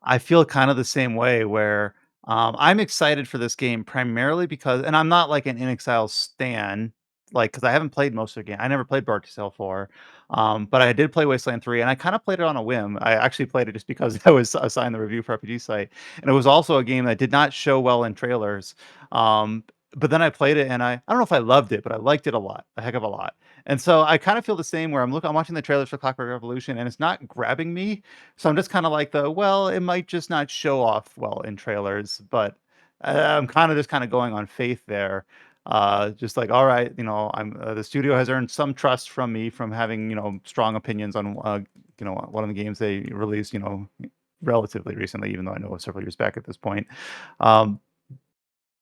Speaker 1: I feel kind of the same way where I'm excited for this game primarily because, and I'm not like an InXile stan, like because I haven't played most of the game. I never played Dark Tale 4, but I did play Wasteland 3, and I kind of played it on a whim. I actually played it just because I was assigned the review for RPG site, and it was also a game that did not show well in trailers. Um, but then I played it, and I don't know if I loved it, but I liked it a lot, a heck of a lot. And so I kind of feel the same where I'm watching the trailers for Clockwork Revolution, and it's not grabbing me, so I'm just kind of like well, it might just not show off well in trailers, but I'm kind of just kind of going on faith there. Just like, all right, I'm the studio has earned some trust from me from having strong opinions on one of the games they released relatively recently, even though I know it was several years back at this point. Um,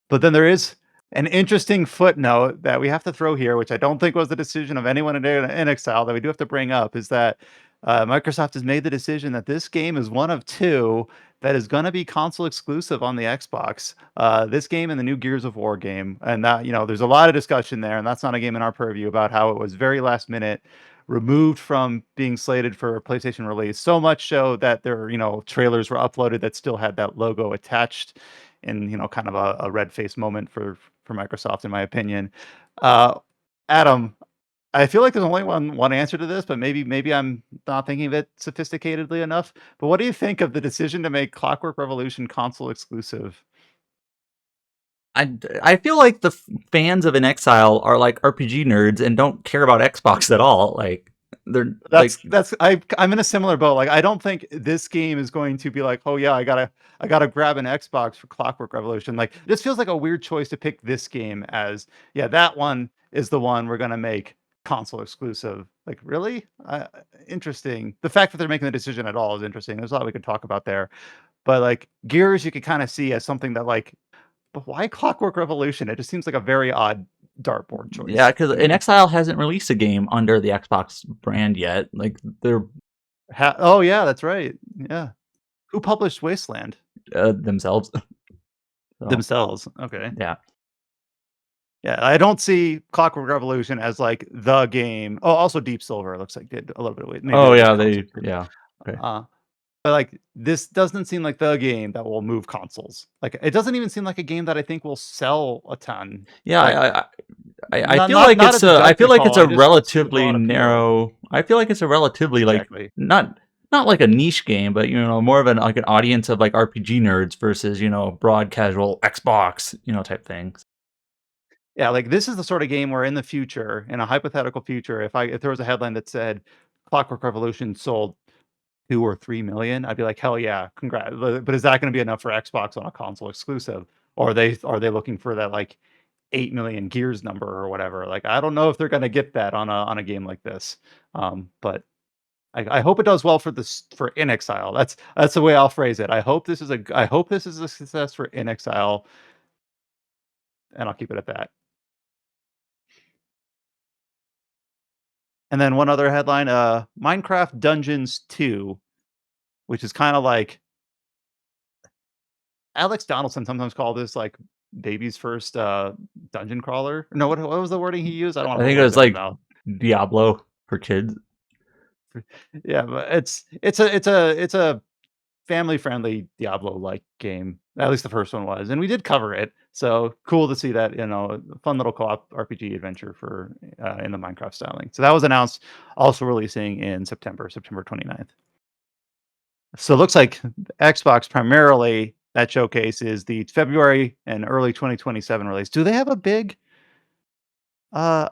Speaker 1: but then there is an interesting footnote that we have to throw here, which I don't think was the decision of anyone in Exile, that we do have to bring up, is that Microsoft has made the decision that this game is one of two that is going to be console exclusive on the Xbox. This game and the new Gears of War game. And that, there's a lot of discussion there, and that's not a game in our purview, about how it was very last minute, removed from being slated for PlayStation release. So much so that there, trailers were uploaded that still had that logo attached in, kind of a red face moment for Microsoft, in my opinion. Adam, I feel like there's only one answer to this, but maybe I'm not thinking of it sophisticatedly enough. But what do you think of the decision to make Clockwork Revolution console exclusive?
Speaker 3: I feel like the fans of In Exile are like RPG nerds and don't care about Xbox at all. Like they're
Speaker 1: I'm in a similar boat. Like I don't think this game is going to be like, oh yeah, I gotta grab an Xbox for Clockwork Revolution. Like this feels like a weird choice to pick this game as, yeah, that one is the one we're gonna make console exclusive. Like really, interesting. The fact that they're making the decision at all is interesting. There's a lot we could talk about there. But like Gears, you could kind of see as something that like but why Clockwork Revolution? It just seems like a very odd dartboard choice.
Speaker 3: Yeah, because
Speaker 1: to me.
Speaker 3: Exile hasn't released a game under the Xbox brand yet. Like they're
Speaker 1: Oh yeah, that's right. Yeah, who published Wasteland?
Speaker 3: themselves. So,
Speaker 1: Themselves. Okay.
Speaker 3: yeah.
Speaker 1: Yeah, I don't see Clockwork Revolution as like the game. Oh, also Deep Silver looks like did a little bit of it. Maybe
Speaker 3: Oh
Speaker 1: they did
Speaker 3: yeah,
Speaker 1: console too.
Speaker 3: yeah. Okay.
Speaker 1: But like this doesn't seem like the game that will move consoles. Like it doesn't even seem like a game that I think will sell a ton.
Speaker 3: Yeah,
Speaker 1: Like,
Speaker 3: I feel like it's
Speaker 1: as a
Speaker 3: I feel
Speaker 1: judgment
Speaker 3: like it's
Speaker 1: call,
Speaker 3: a
Speaker 1: I just don't see the
Speaker 3: relatively
Speaker 1: broad appeal.
Speaker 3: narrow. I feel like it's a relatively like
Speaker 1: Exactly.
Speaker 3: not like a niche game, but more of an like an audience of like RPG nerds versus broad casual Xbox type things.
Speaker 1: Yeah, like this is the sort of game where in the future, in a hypothetical future, if there was a headline that said Clockwork Revolution sold 2 or 3 million, I'd be like, hell yeah, congrats. But is that going to be enough for Xbox on a console exclusive? Or are they looking for that like 8 million Gears number or whatever? Like I don't know if they're going to get that on a game like this. But I hope it does well for In Exile. That's the way I'll phrase it. I hope this is a success for In Exile, and I'll keep it at that. And then one other headline, Minecraft Dungeons 2, which is kind of like Alex Donaldson sometimes called this like baby's first dungeon crawler. No, what was the wording he used? I don't want
Speaker 3: I
Speaker 1: to put
Speaker 3: think it
Speaker 1: words
Speaker 3: was
Speaker 1: in his
Speaker 3: like
Speaker 1: mouth.
Speaker 3: Diablo for kids.
Speaker 1: Yeah, but it's a family friendly Diablo like game. At least the first one was, and we did cover it. So cool to see that a fun little co-op RPG adventure for in the Minecraft styling. So that was announced, also releasing in September 29th. So it looks like Xbox primarily that showcase is the February and early 2027 release. Do they have a big uh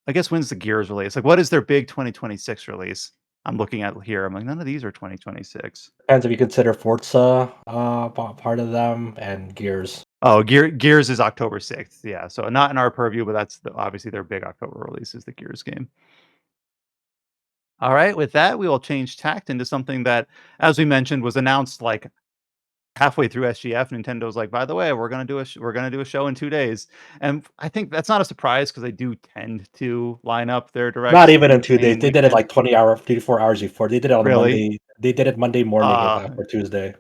Speaker 1: I guess when's the Gears release? Like what is their big 2026 release? I'm looking at here. I'm like none of these are 2026.
Speaker 2: Depends if you consider Forza part of them and Gears.
Speaker 1: Oh, Gears is October 6th. Yeah, so not in our purview, but that's obviously their big October release is the Gears game. All right, with that, we will change tact into something that, as we mentioned, was announced like halfway through SGF. Nintendo's like, by the way, we're gonna do a show in 2 days, and I think that's not a surprise because they do tend to line up their
Speaker 2: Not
Speaker 1: directs
Speaker 2: even
Speaker 1: in
Speaker 2: in
Speaker 1: the
Speaker 2: 2 days.
Speaker 1: same
Speaker 2: They did it
Speaker 1: weekend.
Speaker 2: like 24 hours before. They did it on a
Speaker 1: Really?
Speaker 2: Monday. They did it Monday morning
Speaker 1: Uh,
Speaker 2: for Tuesday.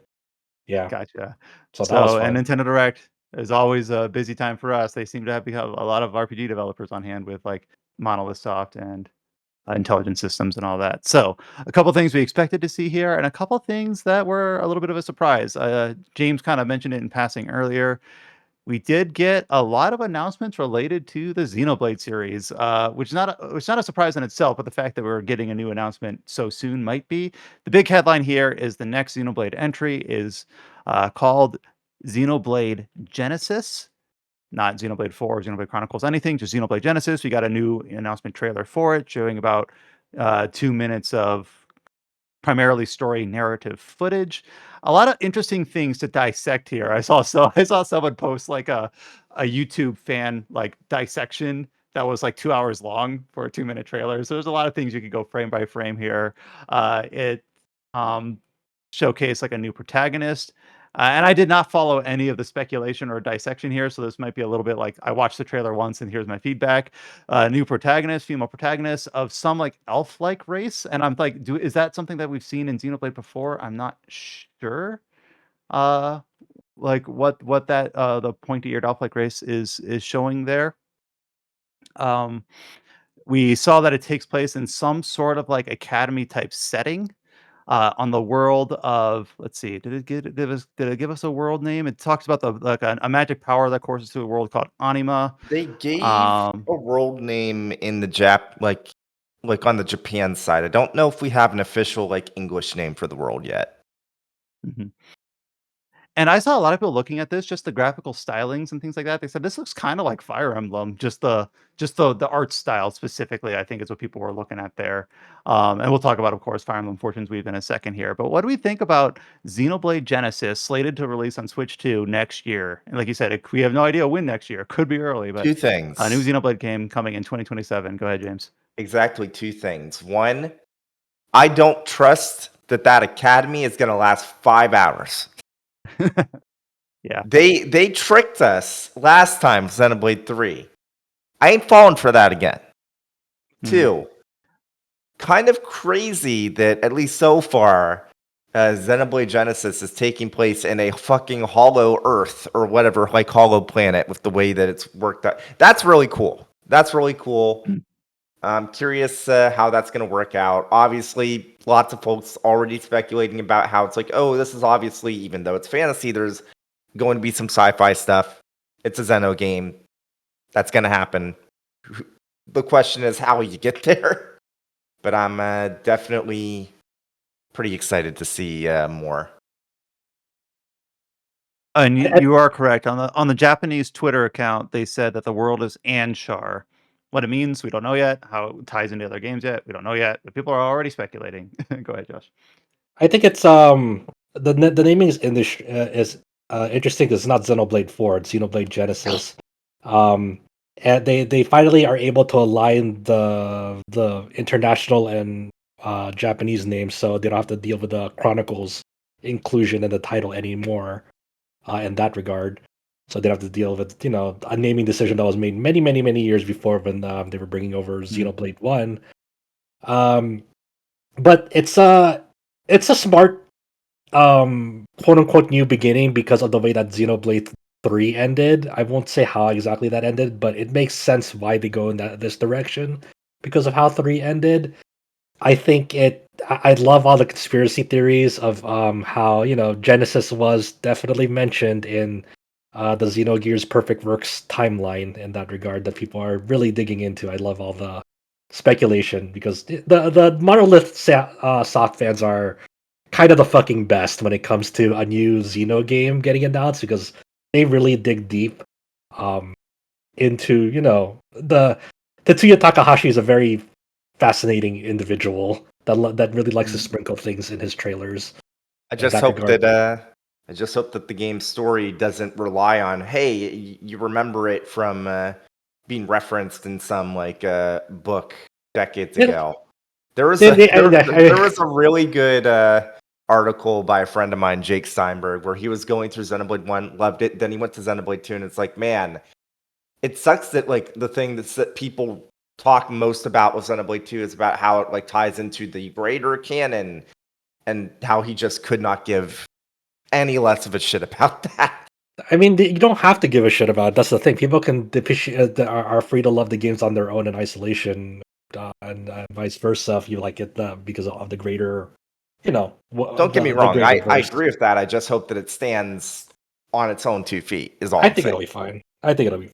Speaker 2: Yeah,
Speaker 1: Gotcha.
Speaker 2: so that was
Speaker 1: So, and
Speaker 2: fun.
Speaker 1: Nintendo Direct is always a busy time for us. They seem to have a lot of RPG developers on hand with like Monolith Soft and Intelligent Systems and all that. So, a couple things we expected to see here, and a couple things that were a little bit of a surprise. James kind of mentioned it in passing earlier. We did get a lot of announcements related to the Xenoblade series, which is not a surprise in itself, but the fact that we're getting a new announcement so soon might be. The big headline here is the next Xenoblade entry is called Xenoblade Genesis, not Xenoblade 4 or Xenoblade Chronicles, anything, just Xenoblade Genesis. We got a new announcement trailer for it, showing about 2 minutes of primarily story narrative footage. A lot of interesting things to dissect here. I saw someone post like a YouTube fan like dissection that was like 2 hours long for a 2 minute trailer. So there's a lot of things you could go frame by frame here. It showcased like a new protagonist. And I did not follow any of the speculation or dissection here, so this might be a little bit like I watched the trailer once and here's my feedback. New protagonist, female protagonist of some like elf-like race, and I'm like, is that something that we've seen in Xenoblade before? I'm not sure. Uh, like what that the pointy-eared elf-like race is showing there. Um, we saw that it takes place in some sort of like academy type setting on the world of, let's see, did it give us a world name? It talks about the like a magic power that courses through a world called Anima.
Speaker 4: They gave
Speaker 1: Um,
Speaker 4: a world name in the like on the Japan side. I don't know if we have an official like English name for the world yet.
Speaker 1: mhm. And I saw a lot of people looking at this, just the graphical stylings and things like that. They said this looks kind of like Fire Emblem, just the art style specifically. I think is what people were looking at there. And we'll talk about, of course, Fire Emblem Fortune's Weave in a second here. But what do we think about Xenoblade Genesis, slated to release on Switch 2 next year? And like you said, we have no idea when next year. It could be early, but
Speaker 4: Two
Speaker 1: a new
Speaker 4: things.
Speaker 1: Xenoblade game coming in 2027. Go ahead, James.
Speaker 4: Exactly two things. One, I don't trust that academy is going to last 5 hours.
Speaker 1: Yeah.
Speaker 4: They tricked us last time, Xenoblade 3. I ain't falling for that again.
Speaker 1: Mhm.
Speaker 4: 2, kind of crazy that, at least so far, Xenoblade Genesis is taking place in a fucking hollow Earth or whatever, like hollow planet, with the way that it's worked out. That's really cool. That's really cool.
Speaker 1: Mm.
Speaker 4: I'm curious how that's going to work out. Obviously, lots of folks already speculating about how it's like, oh, this is obviously, even though it's fantasy, there's going to be some sci-fi stuff. It's a Xeno game. That's going to happen. The question is how you get there. But I'm definitely pretty excited to see more.
Speaker 1: And you are correct. On the Japanese Twitter account, they said that the world is Anshar. What it means, we don't know yet. How it ties into other games yet, we don't know yet. But people are already speculating. Go ahead, Josh.
Speaker 2: I think it's the naming is interesting because it's not Xenoblade 4, it's Xenoblade Genesis. And they finally are able to align the international and Japanese names, so they don't have to deal with the Chronicles inclusion in the title anymore. In that regard, so they don't have to deal with a naming decision that was made many years before when they were bringing over Xenoblade 1. But it's a smart quote unquote new beginning because of the way that Xenoblade 3 ended. I won't say how exactly that ended, but it makes sense why they go in this direction because of how 3 ended. I think I love all the conspiracy theories of how Genesis was definitely mentioned in the Xenogears Perfect Works timeline in that regard that people are really digging into. I love all the speculation because the Monolith soft fans are kind of the fucking best when it comes to a new Xeno game getting announced because they really dig deep um, into the Tetsuya Takahashi is a very fascinating individual that really likes to sprinkle things in his trailers.
Speaker 4: I
Speaker 2: In
Speaker 4: just
Speaker 2: that
Speaker 4: hope
Speaker 2: regard,
Speaker 4: that the game's story doesn't rely on, hey, you remember it from being referenced in some book decades
Speaker 2: Yeah.
Speaker 4: ago. There was
Speaker 2: They-
Speaker 4: a
Speaker 2: they-
Speaker 4: there,
Speaker 2: I-
Speaker 4: there was a really good article by a friend of mine, Jake Steinberg, where he was going through Xenoblade 1, loved it, then he went to Xenoblade 2, and it's like, man, it sucks that the thing that people talk most about with Xenoblade 2 is about how it ties into the greater canon, and how he just could not give any less of a shit about that.
Speaker 2: I mean, you don't have to give a shit about it. That's the thing. People can are free to love the games on their own in isolation, and vice versa. If you like it because of the greater,
Speaker 4: Don't get me
Speaker 2: the
Speaker 4: wrong,
Speaker 2: greater
Speaker 4: I
Speaker 2: verse.
Speaker 4: agree with that. I just hope that it stands on its own 2 feet, is all
Speaker 2: I
Speaker 4: I'm
Speaker 2: think
Speaker 4: saying.
Speaker 2: it'll be fine. I think it'll be.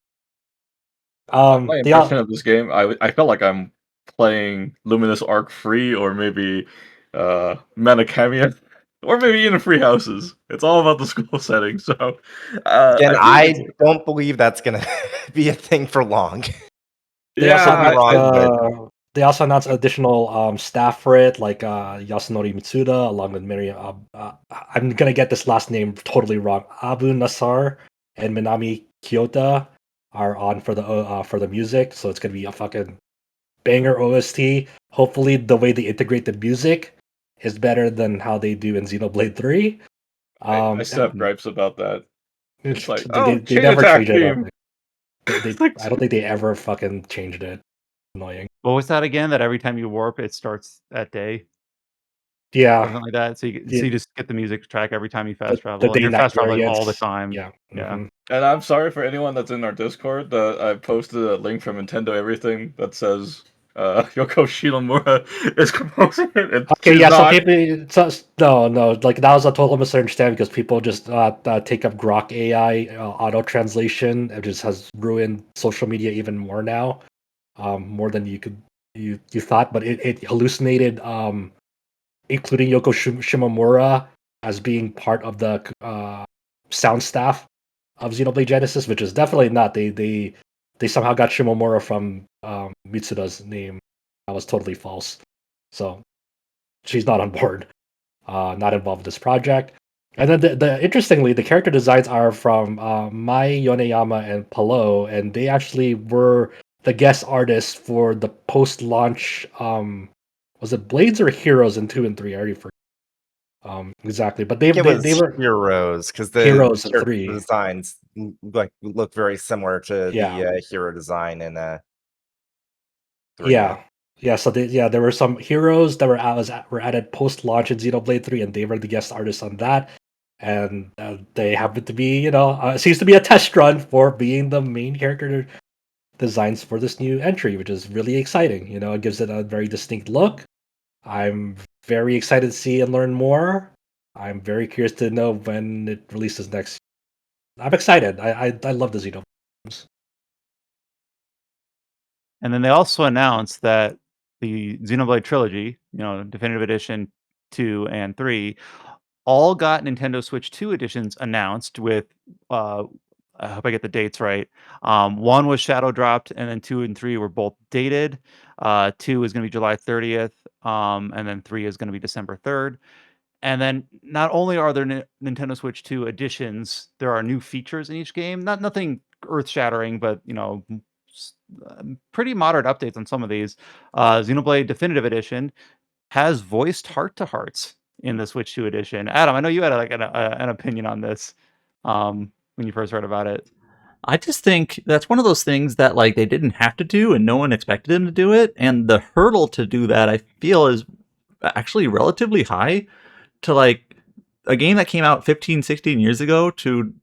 Speaker 5: My
Speaker 2: The
Speaker 5: impression of this game, I felt like I'm playing Luminous Arc free, or maybe Manacamia, or maybe even Free Houses. It's all about the school setting, so
Speaker 4: Again,
Speaker 5: I feel
Speaker 4: I
Speaker 5: it's
Speaker 4: don't believe that's gonna be a thing for long.
Speaker 2: They
Speaker 5: yeah.
Speaker 2: also
Speaker 4: Could be
Speaker 2: announced
Speaker 4: wrong, but
Speaker 2: additional staff for it, like Yasunori Mitsuda, along with Miriam. I'm gonna get this last name totally wrong. Abu Nassar and Minami Kyoto are on for the music, so it's gonna be a fucking banger OST. Hopefully, the way they integrate the music is better than how they do in Xenoblade 3.
Speaker 5: I still have gripes about that. It's like, oh,
Speaker 2: They
Speaker 5: chain
Speaker 2: never
Speaker 5: attack
Speaker 2: change it up.
Speaker 5: team.
Speaker 2: They
Speaker 5: It's like,
Speaker 2: I don't think they ever fucking changed it. Annoying.
Speaker 1: What was that again? That every time you warp, it starts at day,
Speaker 2: Yeah,
Speaker 1: something like that. So you just get the music track every time you fast
Speaker 2: the
Speaker 1: travel, and
Speaker 2: day
Speaker 1: you're
Speaker 2: night
Speaker 1: fast traveling all the
Speaker 2: variants.
Speaker 1: time.
Speaker 2: Yeah.
Speaker 1: Yeah.
Speaker 5: and I'm sorry for anyone that's in our Discord that I posted a link from Nintendo Everything that says Yoko Shinomura is composing it, and
Speaker 2: Okay,
Speaker 5: she's
Speaker 2: yeah. So
Speaker 5: not.
Speaker 2: people, no, like that was a total misunderstanding because people just take up Grok AI auto translation. It just has ruined social media even more now, more than you thought. But it hallucinated, including Yoko Shimomura as being part of the sound staff of Xenoblade Genesis, which is definitely not. They somehow got Shimomura from Mitsuda's name. That was totally false. So she's not on board, not involved with this project. And then interestingly, the character designs are from Mai Yoneyama and Palo, and they actually were the guest artists for the post-launch. Was it Blades or Heroes in 2 and 3? I already forgot. Exactly, but
Speaker 4: I think it was
Speaker 2: they were
Speaker 4: Heroes because the
Speaker 2: Heroes in
Speaker 4: character
Speaker 2: 3.
Speaker 4: designs look very similar to
Speaker 2: Yeah.
Speaker 4: the hero design in 3.
Speaker 2: Yeah. So there were some heroes that were added post-launch in Xenoblade 3, and they were the guest artists on that. And they happen to be, it seems to be a test run for being the main character designs for this new entry, which is really exciting. It gives it a very distinct look. I'm very excited to see and learn more. I'm very curious to know when it releases next. I'm excited. I love the Xenoblade games.
Speaker 1: And then they also announced that the Xenoblade trilogy, Definitive Edition 2 and 3, all got Nintendo Switch 2 editions announced with, uh, I hope I get the dates right. One was shadow dropped, and then 2 and 3 were both dated. 2 is going to be July 30th, and then 3 is going to be December 3rd. And then not only are there Nintendo Switch 2 editions, there are new features in each game. Nothing earth-shattering, but pretty moderate updates on some of these. Xenoblade Definitive Edition has voiced heart-to-hearts in the Switch 2 edition. Adam, I know you had an opinion on this when you first read about it.
Speaker 3: I just think that's one of those things that like they didn't have to do and no one expected them to do it. And the hurdle to do that, I feel, is actually relatively high to like a game that came out 15, 16 years ago to,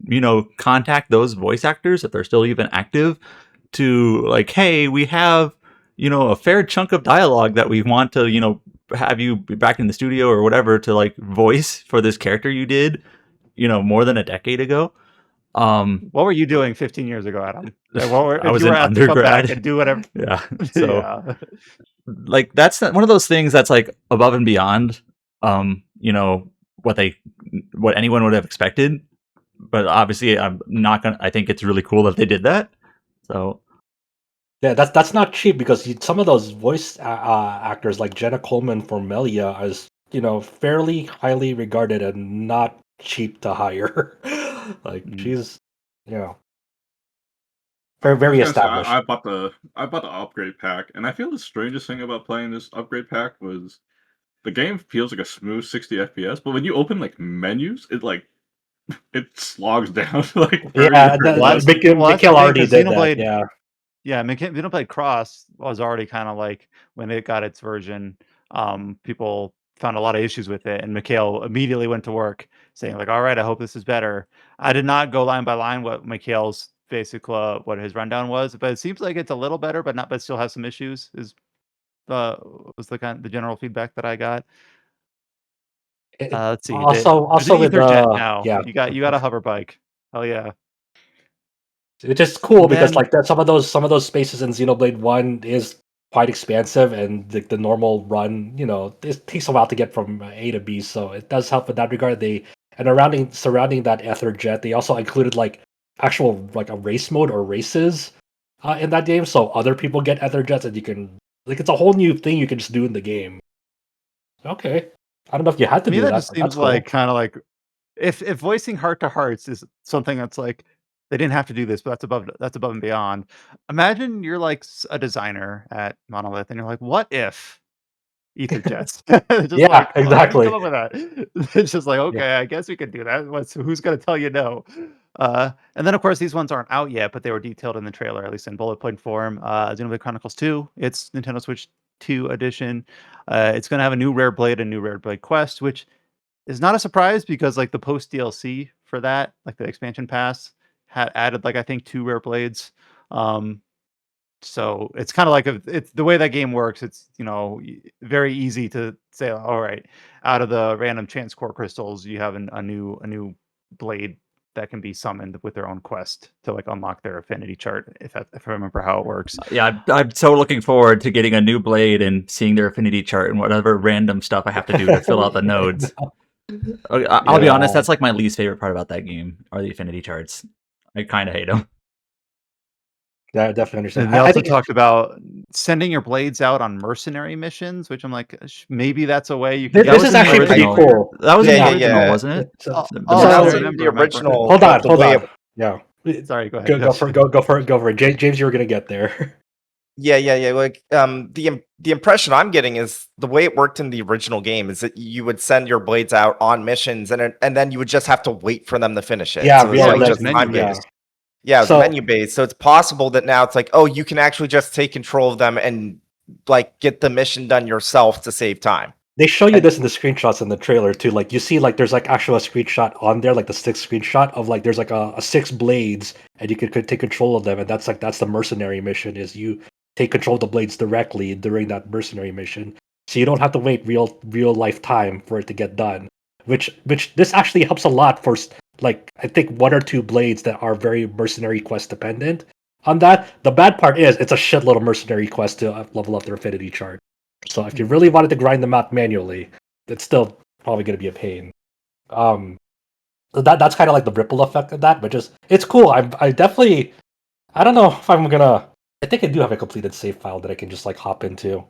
Speaker 3: contact those voice actors if they're still even active to like, hey, we have, a fair chunk of dialogue that we want to, have you be back in the studio or whatever to like voice for this character you did, more than a decade ago.
Speaker 1: What were you doing 15 years ago, Adam?
Speaker 3: I was in
Speaker 1: asked to come back
Speaker 3: undergrad.
Speaker 1: and do whatever.
Speaker 3: Yeah. So
Speaker 1: Yeah.
Speaker 3: like that's one of those things that's like above and beyond what anyone would have expected. But obviously I think it's really cool that they did that. So
Speaker 2: Yeah, that's not cheap because some of those voice actors like Jenna Coleman for Melia is fairly highly regarded and not cheap to hire. Like she's very very
Speaker 5: I was gonna say,
Speaker 2: established.
Speaker 5: I bought the upgrade pack, and I feel the strangest thing about playing this upgrade pack was the game feels like a smooth 60 FPS, but when you open like menus, it slogs down like very
Speaker 2: Yeah,
Speaker 5: very
Speaker 1: Well, that's-
Speaker 5: quickly.
Speaker 1: well, that's
Speaker 2: Mikhail
Speaker 1: the thing,
Speaker 2: already
Speaker 1: 'cause
Speaker 2: did that.
Speaker 1: Xenoblade-
Speaker 2: Yeah.
Speaker 1: Yeah, Xenoblade Cross was already kind of like when it got its version, people found a lot of issues with it, and Mikhail immediately went to work saying like, "All right, I hope this is better." I did not go line by line what Mikhail's basic what his rundown was, but it seems like it's a little better, but still has some issues. Was the general feedback that I got. Let's see. There's
Speaker 2: Also
Speaker 1: an
Speaker 2: with
Speaker 1: EtherJet now.
Speaker 2: yeah,
Speaker 1: You got a hover bike. Hell yeah.
Speaker 2: it's just cool
Speaker 1: And
Speaker 2: because
Speaker 1: then-
Speaker 2: like that some of those spaces in Xenoblade 1 is quite expansive, and the normal run, it takes a while to get from A to B, so it does help in that regard. Surrounding that ether jet, they also included like actual like a race mode or races in that game, so other people get ether jets, and you can like it's a whole new thing you can just do in the game. Okay, I don't know if you had to
Speaker 1: To me,
Speaker 2: do
Speaker 1: that
Speaker 2: that.
Speaker 1: just
Speaker 2: but
Speaker 1: seems
Speaker 2: that's cool.
Speaker 1: like kind of like if voicing heart to hearts is something that's like they didn't have to do this, but that's above and beyond. Imagine you're like a designer at Monolith, and you're like, what if ether jets? Just
Speaker 2: Yeah,
Speaker 1: like, how do you
Speaker 2: exactly.
Speaker 1: come up with that? It's just like,
Speaker 2: Yeah.
Speaker 1: okay, I guess we could do that. Who's gonna tell you no? And then of course these ones aren't out yet, but they were detailed in the trailer, at least in bullet point form. Xenoblade Chronicles 2, it's Nintendo Switch 2 edition. It's gonna have a new rare blade and new rare blade quest, which is not a surprise because like the post DLC for that, like the expansion pass, had added like I think 2 rare blades. So it's kind of like it's the way that game works. It's very easy to say, all right, out of the random chance core crystals, you have a new blade that can be summoned with their own quest to like unlock their affinity chart. If I remember how it works.
Speaker 3: yeah, I'm so looking forward to getting a new blade and seeing their affinity chart and whatever random stuff I have to do to fill out the nodes. Okay, I'll be honest, that's like my least favorite part about that game are the affinity charts. I kind of hate them.
Speaker 2: Yeah, I definitely understand.
Speaker 1: And they
Speaker 2: I
Speaker 1: also
Speaker 2: think
Speaker 1: talked about sending your blades out on mercenary missions, which I'm like, maybe that's a way you can.
Speaker 2: this is actually pretty
Speaker 3: original.
Speaker 2: cool.
Speaker 3: That was in
Speaker 4: Yeah,
Speaker 3: the
Speaker 4: yeah,
Speaker 3: original,
Speaker 4: yeah.
Speaker 3: wasn't it?
Speaker 2: So-
Speaker 3: The
Speaker 1: Oh,
Speaker 2: so-
Speaker 1: I
Speaker 4: That's
Speaker 1: don't
Speaker 4: in
Speaker 1: remember.
Speaker 4: the original.
Speaker 2: Hold on,
Speaker 4: the
Speaker 2: hold
Speaker 4: way
Speaker 2: on.
Speaker 4: of-
Speaker 2: Yeah.
Speaker 1: Sorry, go ahead.
Speaker 2: Go for it. Go for it. James, you were gonna get there.
Speaker 4: Yeah. Like, the impression I'm getting is the way it worked in the original game is that you would send your blades out on missions, and then you would just have to wait for them to finish it.
Speaker 2: Yeah,
Speaker 4: So it's
Speaker 1: Yeah, it
Speaker 2: real
Speaker 1: was
Speaker 4: like
Speaker 1: just
Speaker 4: just
Speaker 2: legend.
Speaker 1: menu
Speaker 4: time
Speaker 2: Yeah.
Speaker 4: based.
Speaker 1: based.
Speaker 4: Yeah, it was
Speaker 2: So
Speaker 4: menu based. So it's possible that now it's like, oh, you can actually just take control of them and like get the mission done yourself to save time.
Speaker 2: they show you
Speaker 4: And
Speaker 2: this in the screenshots in the trailer too. Like you see, like there's like actual a screenshot on there, like the stick screenshot of like there's like a 6 blades, and you could take control of them, and that's the mercenary mission. Is you take control of the blades directly during that mercenary mission, so you don't have to wait real life time for it to get done. Which this actually helps a lot for like I think 1 or 2 blades that are very mercenary quest dependent. On that, the bad part is it's a shitload of mercenary quests to level up their affinity chart. So if you really wanted to grind them out manually, it's still probably going to be a pain. Um, so that's kind of like the ripple effect of that, but just it's cool. I definitely I don't know if I'm gonna. I think I do have a completed save file that I can just like hop into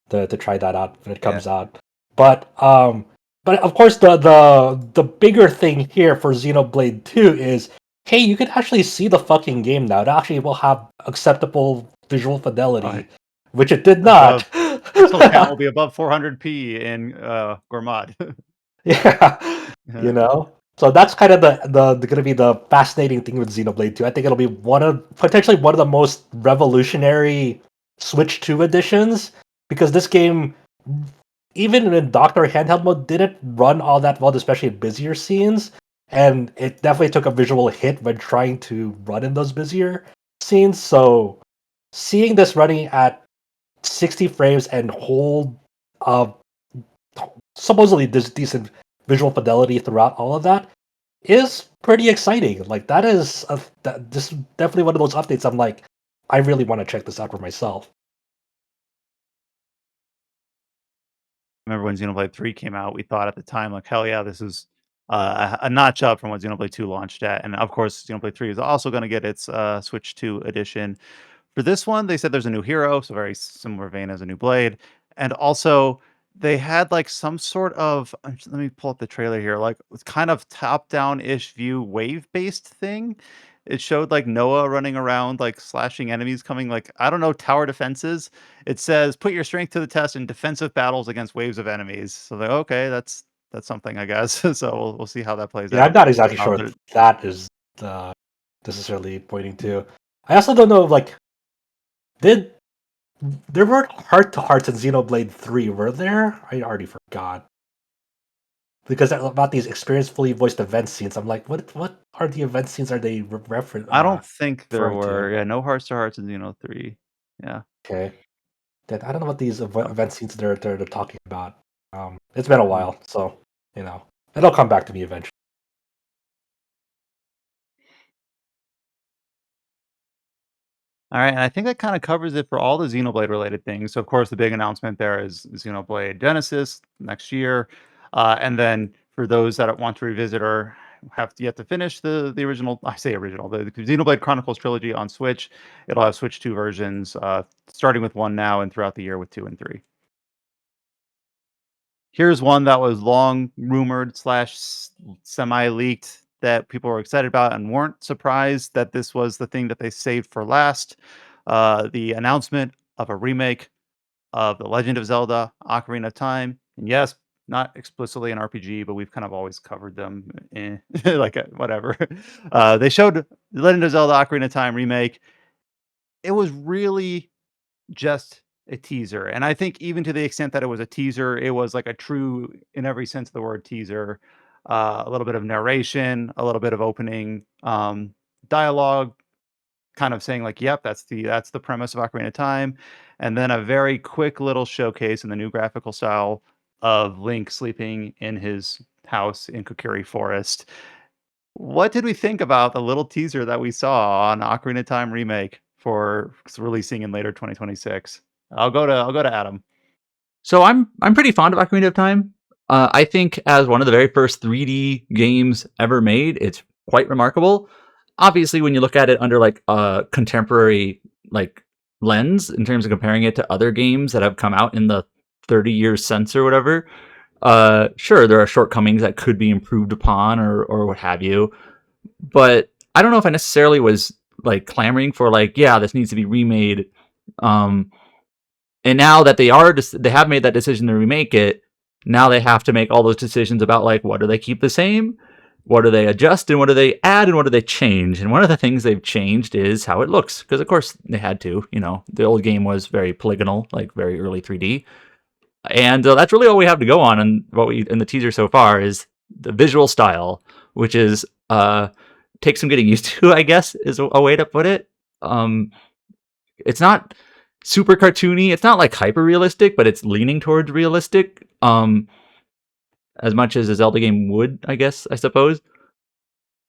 Speaker 2: to try that out when it
Speaker 4: Yeah.
Speaker 2: comes out. But of course the bigger thing here for Xenoblade 2 is hey, you can actually see the fucking game now. It actually will have acceptable visual fidelity,
Speaker 1: Right.
Speaker 2: which it did
Speaker 1: Above
Speaker 2: not.
Speaker 1: pixel count will be above 400p in Gourmand.
Speaker 2: Yeah, you know. So that's kind of the going to be the fascinating thing with Xenoblade 2. I think it'll be potentially one of the most revolutionary Switch 2 editions because this game, even in Doctor handheld mode, didn't run all that well, especially in busier scenes, and it definitely took a visual hit when trying to run in those busier scenes. So seeing this running at 60 frames and hold uh supposedly this decent visual fidelity throughout all of that is pretty exciting. Like this is definitely one of those updates. I'm like, I really want to check this out for myself.
Speaker 1: Remember when Xenoblade 3 came out, we thought at the time, like, hell yeah, this is a notch up from what Xenoblade 2 launched at. And of course, Xenoblade 3 is also going to get its Switch 2 edition. For this one, they said there's a new hero, so very similar vein as a new Blade. And also, they had like some sort of, let me pull up the trailer here, like it's kind of top down ish view wave based thing. It showed like Noah running around, like slashing enemies coming, like, I don't know, tower defenses. It says, "Put your strength to the test in defensive battles against waves of enemies." So like, okay, that's something, I guess. So we'll see how that plays
Speaker 2: Yeah, I'm
Speaker 1: out.
Speaker 2: not exactly sure
Speaker 1: But
Speaker 2: what that is necessarily pointing to. I also don't know, like, did there weren't heart to hearts in Xenoblade 3, were there? I already forgot. Because about these experience fully voiced event scenes, I'm like, what are the event scenes are they
Speaker 1: I don't think there
Speaker 2: referring
Speaker 1: were.
Speaker 2: to?
Speaker 1: Yeah, no hearts to hearts in Xeno 3. Yeah.
Speaker 2: Okay. Then I don't know what these event scenes they're talking about. It's been a while, so you know it'll come back to me eventually.
Speaker 1: All right, and I think that kind of covers it for all the Xenoblade related things. So, of course, the big announcement there is Xenoblade Genesis next year, and then for those that want to revisit or have yet to finish the original, I say original, the Xenoblade Chronicles trilogy on Switch, it'll have Switch 2 versions, starting with 1 now and throughout the year with 2 and 3. Here's one that was long rumored slash semi leaked that people were excited about and weren't surprised that this was the thing that they saved for last. The announcement of a remake of The Legend of Zelda: Ocarina of Time. And yes, not explicitly an RPG, but we've kind of always covered them, like whatever. They showed The Legend of Zelda: Ocarina of Time remake. It was really just a teaser. And I think even to the extent that it was a teaser, it was like a true, in every sense of the word, teaser. A little bit of narration, a little bit of opening dialogue, kind of saying like, "Yep, that's the premise of Ocarina of Time," and then a very quick little showcase in the new graphical style of Link sleeping in his house in Kokiri Forest. What did we think about the little teaser that we saw on Ocarina of Time remake for releasing in later 2026? I'll go to Adam.
Speaker 3: So I'm pretty fond of Ocarina of Time. I think as one of the very first 3D games ever made, it's quite remarkable. Obviously, when you look at it under like a contemporary like lens in terms of comparing it to other games that have come out in the 30 years since or whatever, sure there are shortcomings that could be improved upon or what have you. But I don't know if I necessarily was like clamoring for like, yeah, this needs to be remade And now that they have made that decision to remake it, now they have to make all those decisions about like what do they keep the same, what do they adjust, and what do they add, and what do they change. And one of the things they've changed is how it looks, because of course they had to. The old game was very polygonal, like very early 3D, and that's really all we have to go on. And what we in the teaser so far is the visual style, which is takes some getting used to, I guess, is a way to put it. It's not super cartoony. It's not like hyper realistic, but it's leaning towards realistic. As much as a Zelda game would, I guess, I suppose.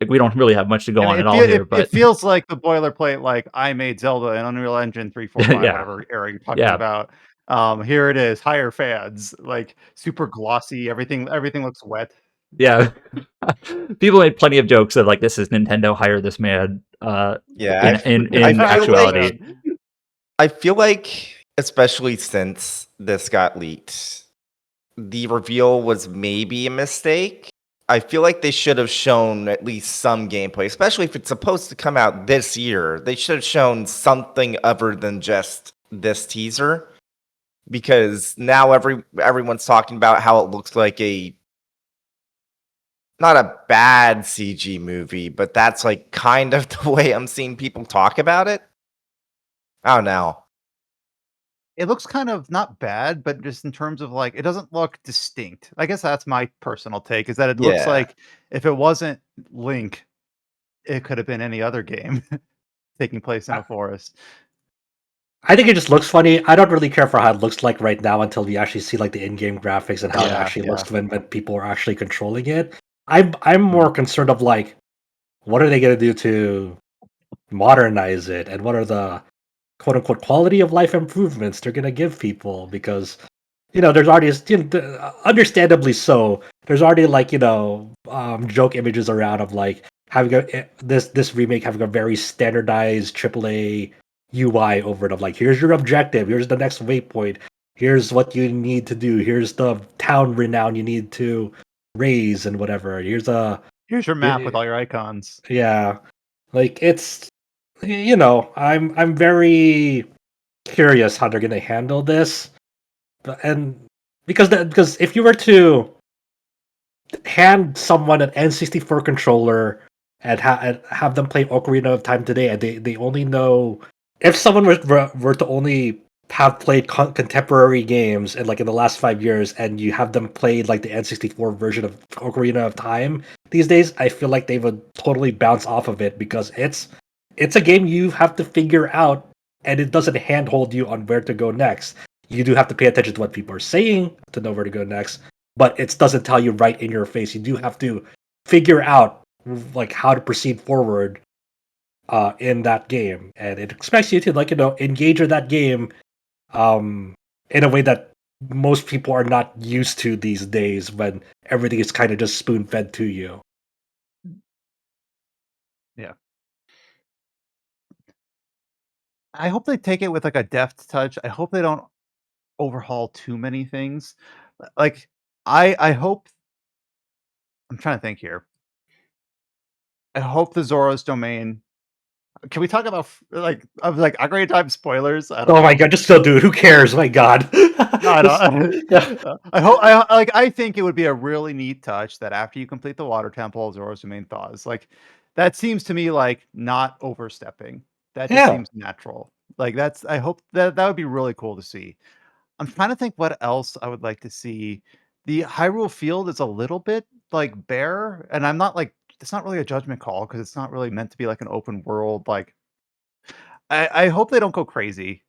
Speaker 3: Like we don't really have much to go on at all here, but
Speaker 1: it feels like the boilerplate, like I made Zelda in Unreal Engine 345,
Speaker 3: Yeah.
Speaker 1: whatever era you're talking
Speaker 3: Yeah.
Speaker 1: about. Here it is, higher fads, like super glossy. Everything looks wet.
Speaker 3: Yeah. People made plenty of jokes of like, this is Nintendo, hire this man.
Speaker 4: Yeah,
Speaker 3: In
Speaker 4: I feel
Speaker 3: actuality.
Speaker 4: I feel like, especially since this got leaked, the reveal was maybe a mistake. I feel like they should have shown at least some gameplay, especially if it's supposed to come out this year. They should have shown something other than just this teaser, because now everyone's talking about how it looks like not a bad CG movie, but that's like kind of the way I'm seeing people talk about it. I don't know.
Speaker 1: It looks kind of not bad, but just in terms of like, it doesn't look distinct. I guess that's my personal take, is that it looks
Speaker 4: Yeah.
Speaker 1: like if it wasn't Link, it could have been any other game taking place in a forest.
Speaker 2: I think it just looks funny. I don't really care for how it looks like right now until we actually see like the in-game graphics and how it
Speaker 1: Yeah,
Speaker 2: actually
Speaker 1: yeah.
Speaker 2: looks when people are actually controlling it. I'm more concerned of like, what are they going to do to modernize it, and what are the quote unquote quality of life improvements they're going to give people? Because there's already, understandably so, there's already like joke images around of like having this remake having a very standardized AAA UI over it of like, here's your objective, here's the next waypoint, here's what you need to do, here's the town renown you need to raise and whatever.
Speaker 1: Here's your map with all your icons.
Speaker 2: Yeah, like it's I'm very curious how they're gonna handle this, and because if you were to hand someone an N64 controller and have them play Ocarina of Time today, and they only know, if someone were to only have played contemporary games in the last 5 years, and you have them play like the N64 version of Ocarina of Time these days, I feel like they would totally bounce off of it, because it's a game you have to figure out, and it doesn't handhold you on where to go next. You do have to pay attention to what people are saying to know where to go next, but it doesn't tell you right in your face. You do have to figure out like how to proceed forward in that game, and it expects you to engage with that game in a way that most people are not used to these days, when everything is kind of just spoon fed to you.
Speaker 1: Yeah. I hope they take it with like a deft touch. I hope they don't overhaul too many things. Like I hope, I'm trying to think here. I hope the Zoro's domain. Can we talk about Ocarina of Time spoilers? I don't
Speaker 2: Oh
Speaker 1: know.
Speaker 2: my god, just still do it. Who cares? My god.
Speaker 1: No, I don't.
Speaker 2: Yeah.
Speaker 1: I hope. I think it would be a really neat touch that after you complete the water temple, Zoro's domain thaws. Like that seems to me like not overstepping. That just
Speaker 2: Yeah.
Speaker 1: seems natural. Like that's. I hope that would be really cool to see. I'm trying to think what else I would like to see. The Hyrule Field is a little bit like bare, and I'm not like, it's not really a judgment call because it's not really meant to be like an open world. Like I hope they don't go crazy.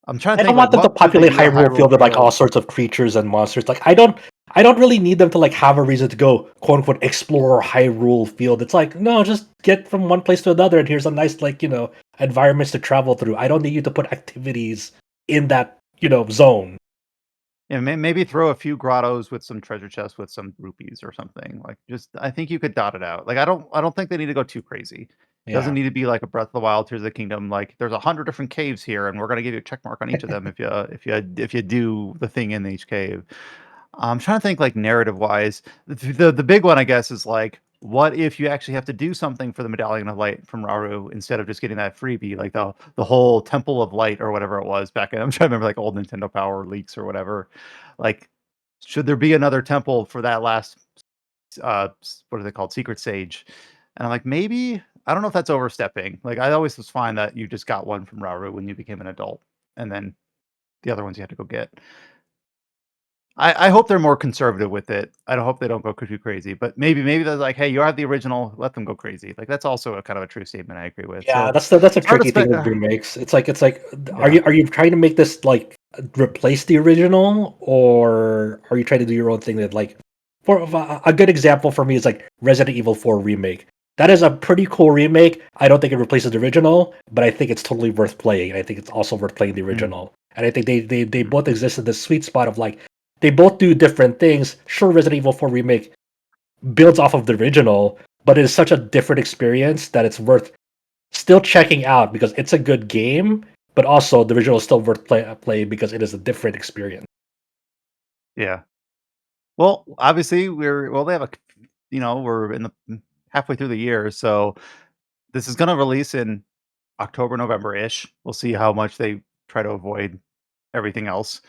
Speaker 1: I'm trying to
Speaker 2: I don't
Speaker 1: think
Speaker 2: want
Speaker 1: like
Speaker 2: them to
Speaker 1: what could they
Speaker 2: populate
Speaker 1: do with
Speaker 2: Hyrule Field with like all
Speaker 1: Field?
Speaker 2: sorts of creatures and monsters. Like I don't really need them to like have a reason to go quote unquote explore Hyrule Field. It's like, no, just get from one place to another, and here's a nice environments to travel through. I don't need you to put activities in that zone.
Speaker 1: Yeah, maybe throw a few grottos with some treasure chests with some rupees or something. Like just I think you could dot it out. Like I don't think they need to go too crazy. It doesn't
Speaker 2: Yeah.
Speaker 1: need to be like a Breath of the Wild, Tears of the Kingdom. Like there's 100 different caves here, and we're gonna give you a check mark on each of them if you do the thing in each cave. I'm trying to think like narrative wise. The big one I guess is like what if you actually have to do something for the Medallion of Light from Rauru instead of just getting that freebie, like the whole Temple of Light or whatever it was back in? I'm trying to remember like old Nintendo Power leaks or whatever. Like, should there be another temple for that last what are they called? Secret Sage? And I'm like, maybe I don't know if that's overstepping. Like, I always was fine that you just got one from Rauru when you became an adult, and then the other ones you had to go get. I hope they're more conservative with it. I don't hope they don't go too crazy, but maybe they're like, hey, you have the original, let them go crazy. Like that's also a kind of a true statement I agree with.
Speaker 2: Yeah,
Speaker 1: So
Speaker 2: that's a
Speaker 1: it's hard to
Speaker 2: tricky thing
Speaker 1: spe-
Speaker 2: with remakes. It's like are
Speaker 1: yeah.
Speaker 2: you trying to make this like replace the original, or are you trying to do your own thing? That like, for a good example for me is like Resident Evil 4 remake. That is a pretty cool remake. I don't think it replaces the original, but I think it's totally worth playing, and I think it's also worth playing the original. And I think they both exist in the sweet spot of like they both do different things. Sure, Resident Evil 4 remake builds off of the original, but it is such a different experience that it's worth still checking out because it's a good game, but also the original is still worth playing because it is a different experience.
Speaker 1: Yeah. Well, obviously they have we're in the halfway through the year, so this is going to release in October, November-ish. We'll see how much they try to avoid everything else.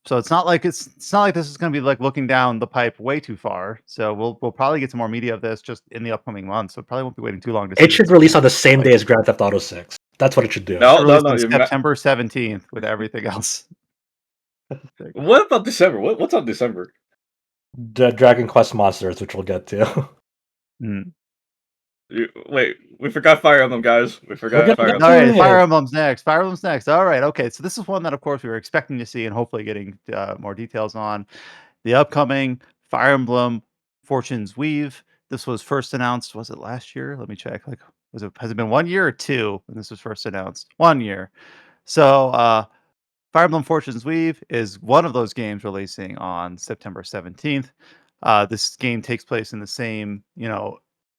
Speaker 1: So it's not like this is going to be like looking down the pipe way too far. So we'll probably get some more media of this just in the upcoming months. So probably won't be waiting too long to see
Speaker 2: It should
Speaker 1: this.
Speaker 2: release on the same day as Grand Theft Auto 6. That's what it should do.
Speaker 1: It should
Speaker 5: No,
Speaker 1: release
Speaker 5: no,
Speaker 1: on
Speaker 5: no.
Speaker 1: September 17th with everything else.
Speaker 5: What about December? What's on December?
Speaker 2: The Dragon Quest monsters, which we'll get to.
Speaker 5: Wait, we forgot Fire Emblem, guys. We forgot Fire
Speaker 2: get
Speaker 5: Emblem.
Speaker 1: All right,
Speaker 2: to
Speaker 1: Fire
Speaker 2: it.
Speaker 1: Emblem's next. Fire Emblem's next. All right, okay. So this is one that, of course, we were expecting to see and hopefully getting more details on. The upcoming Fire Emblem Fortune's Weave. This was first announced. Was it last year? Let me check. Like, has it been 1 year or two when this was first announced? 1 year. So Fire Emblem Fortune's Weave is one of those games releasing on September 17th. This game takes place in the same,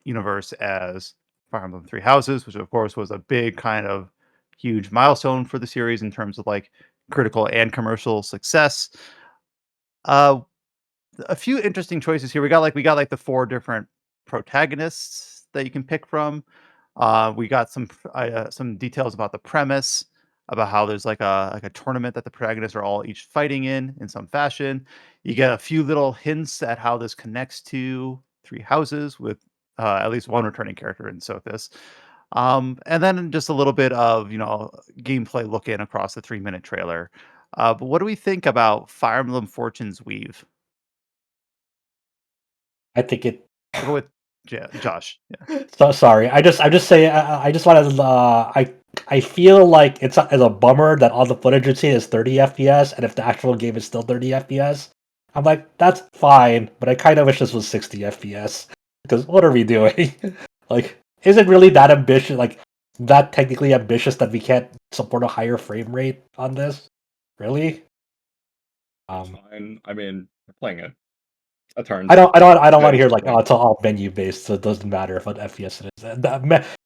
Speaker 1: universe as Fire Emblem Three Houses, which of course was a big kind of huge milestone for the series in terms of like critical and commercial success. Uh, a few interesting choices here. We got like the four different protagonists that you can pick from. We got some details about the premise, about how there's like a tournament that the protagonists are all each fighting in some fashion. You get a few little hints at how this connects to Three Houses with at least one returning character in Sothis. And then just a little bit of gameplay look in across the 3-minute trailer. But what do we think about Fire Emblem Fortune's Weave?
Speaker 2: I think it.
Speaker 1: We'll go with Josh. Yeah.
Speaker 2: So sorry. I'm just saying. I just wanted. I feel like it's a bummer that all the footage you're seeing is 30 FPS, and if the actual game is still 30 FPS, I'm like, that's fine. But I kind of wish this was 60 FPS because what are we doing? Like, is it really that ambitious? Like, that technically ambitious that we can't support a higher frame rate on this? Really?
Speaker 5: Fine. I mean, we're playing a turn.
Speaker 2: I don't want to hear like,
Speaker 5: Yeah.
Speaker 2: oh, it's all menu based, so it doesn't matter what FPS it is.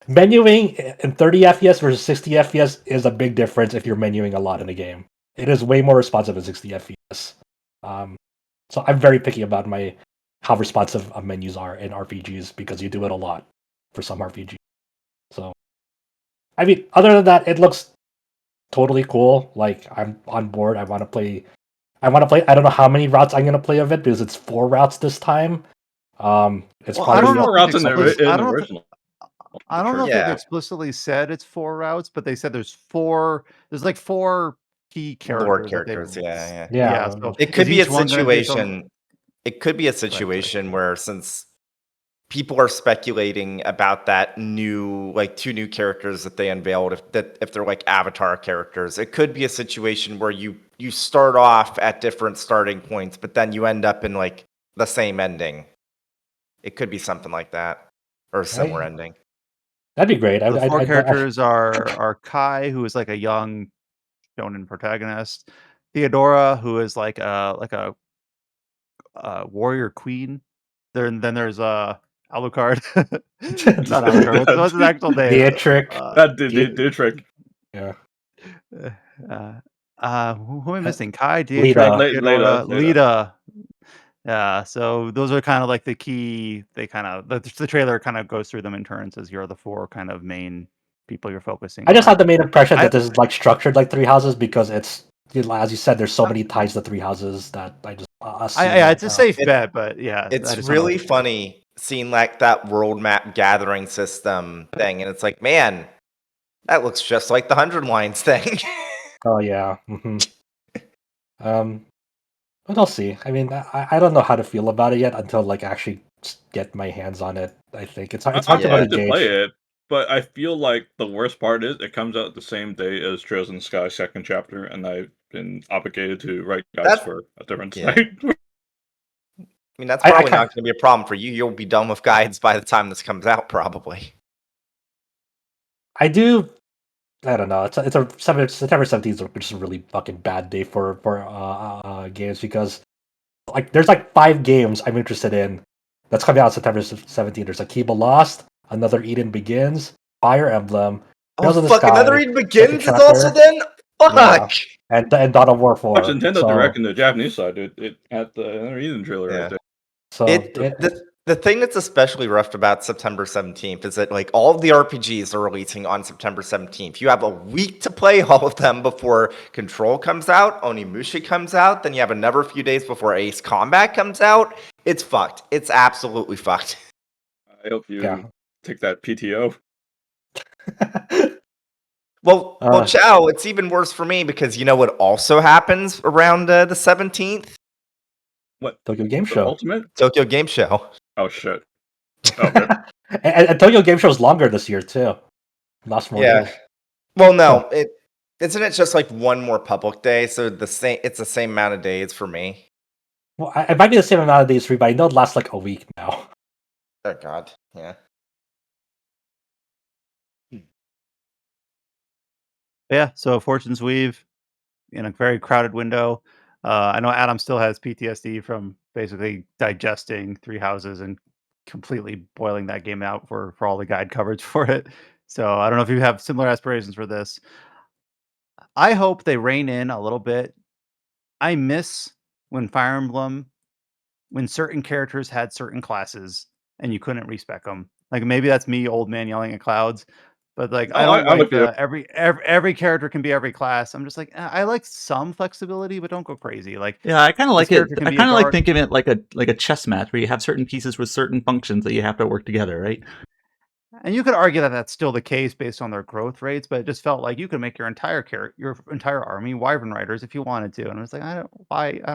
Speaker 2: Menuing in 30 FPS versus 60 FPS is a big difference if you're menuing a lot in a game. It is way more responsive at 60 FPS. So I'm very picky about how responsive menus are in RPGs because you do it a lot for some RPGs. So, I mean, other than that, it looks totally cool. Like, I'm on board. I want to play. I don't know how many routes I'm going to play of it because it's 4 routes this time. It's
Speaker 1: Well,
Speaker 2: probably
Speaker 1: I don't know
Speaker 5: Four
Speaker 1: if
Speaker 5: routes in
Speaker 1: they've
Speaker 5: the
Speaker 1: I don't know if
Speaker 5: original.
Speaker 1: I don't know if
Speaker 5: Sure.
Speaker 1: they've
Speaker 4: Yeah.
Speaker 1: explicitly said it's 4 routes, but they said there's like 4 key
Speaker 4: Lord
Speaker 1: characters that they
Speaker 4: characters, yeah.
Speaker 1: yeah,
Speaker 2: yeah.
Speaker 1: so
Speaker 4: It
Speaker 1: is
Speaker 4: could be a
Speaker 1: each one gonna be its own
Speaker 4: situation. It could be a
Speaker 1: Go ahead, sorry.
Speaker 4: situation where since people are speculating about that new, like 2 new characters that they unveiled, if they're like avatar characters, it could be a situation where you start off at different starting points, but then you end up in like the same ending. It could be something like that or a similar ending.
Speaker 2: That'd be great.
Speaker 1: The 4 characters are Kai, who is like a young shonen protagonist, Theodora, who is like a warrior queen. Then there's Alucard. Not Alucard. What's his actual name?
Speaker 2: Dietrich.
Speaker 5: That did trick.
Speaker 2: Yeah.
Speaker 1: Who am I missing? Kai,
Speaker 2: Lita.
Speaker 1: Dietrich, Theodora,
Speaker 5: Leda.
Speaker 1: Lita. Yeah, so those are kind of like the key. They kind of the trailer kind of goes through them in turns as here are the four kind of main people you're focusing
Speaker 2: I just
Speaker 1: on.
Speaker 2: had the main impression
Speaker 1: I
Speaker 2: that this is like structured like Three Houses because it's as you said, there's so many ties to Three Houses that I just assume
Speaker 1: yeah,
Speaker 2: that.
Speaker 1: it's a safe
Speaker 4: It-
Speaker 1: bet, but yeah, I
Speaker 4: It's
Speaker 1: just don't know.
Speaker 4: really funny seeing like that world map gathering system thing, and it's like, man, that looks just like the 100 Lines thing.
Speaker 2: Oh yeah. But I'll see. I mean, I don't know how to feel about it yet until like actually get my hands on it. I think it's hard
Speaker 5: I'm
Speaker 2: to really
Speaker 5: excited to
Speaker 2: gauge.
Speaker 5: play it, but I feel like the worst part is it comes out the same day as Trails in the Sky second chapter, and I've been obligated to write guides
Speaker 4: That's-
Speaker 5: for a different
Speaker 4: yeah.
Speaker 5: site.
Speaker 4: I mean, that's
Speaker 2: I
Speaker 4: probably
Speaker 2: can't-
Speaker 4: not going to be a problem for you. You'll be done with guides by the time this comes out, probably.
Speaker 2: I do. I don't know. It's a September 17th is just a really fucking bad day for games because like there's like 5 games I'm interested in that's coming out September 17th. There's Akiba Lost, Another Eden Begins, Fire Emblem, Trails of the
Speaker 4: Fuck,
Speaker 2: Sky,
Speaker 4: Another Eden Begins is
Speaker 2: chapter.
Speaker 4: also then? Fuck!
Speaker 2: Yeah. and Dawn of War 4.
Speaker 5: Watch Nintendo
Speaker 2: so,
Speaker 5: Direct in the Japanese side. It had the Another Eden trailer
Speaker 4: Yeah.
Speaker 5: right there.
Speaker 2: So
Speaker 4: The thing that's especially rough about September 17th is that like all of the RPGs are releasing on September 17th. You have a week to play all of them before Control comes out, Onimusha comes out, then you have another few days before Ace Combat comes out. It's fucked. It's absolutely fucked.
Speaker 5: I hope you take that PTO.
Speaker 4: Well, Chow, it's even worse for me because you know what also happens around the 17th?
Speaker 5: What?
Speaker 2: Tokyo Game
Speaker 5: The
Speaker 2: Show.
Speaker 5: Ultimate?
Speaker 4: Tokyo Game Show.
Speaker 5: Oh shit. Okay.
Speaker 2: and Tokyo Game Show is longer this year too. Lots more days.
Speaker 4: Well, no, isn't it just like one more public day? So it's the same amount of days for me.
Speaker 2: Well, it might be the same amount of days for you, but I know it lasts like a week now.
Speaker 4: Oh god, yeah.
Speaker 1: Yeah, so Fortune's Weave in a very crowded window. I know Adam still has PTSD from basically digesting Three Houses and completely boiling that game out for all the guide coverage for it. So I don't know if you have similar aspirations for this. I hope they rein in a little bit. I miss when Fire Emblem, when certain characters had certain classes and you couldn't respec them. Like maybe that's me, old man yelling at clouds, but like I don't
Speaker 5: I'm
Speaker 1: like
Speaker 5: with you.
Speaker 1: every character can be every class. I'm just like I like some flexibility, but don't go crazy. Like
Speaker 3: Yeah, I kind of like it.
Speaker 1: character can
Speaker 3: I
Speaker 1: be a
Speaker 3: kind of like
Speaker 1: guard.
Speaker 3: thinking of it like a chess match where you have certain pieces with certain functions that you have to work together, right?
Speaker 1: And you could argue that that's still the case based on their growth rates, but it just felt like you could make your entire army Wyvern Riders if you wanted to. And I was like, I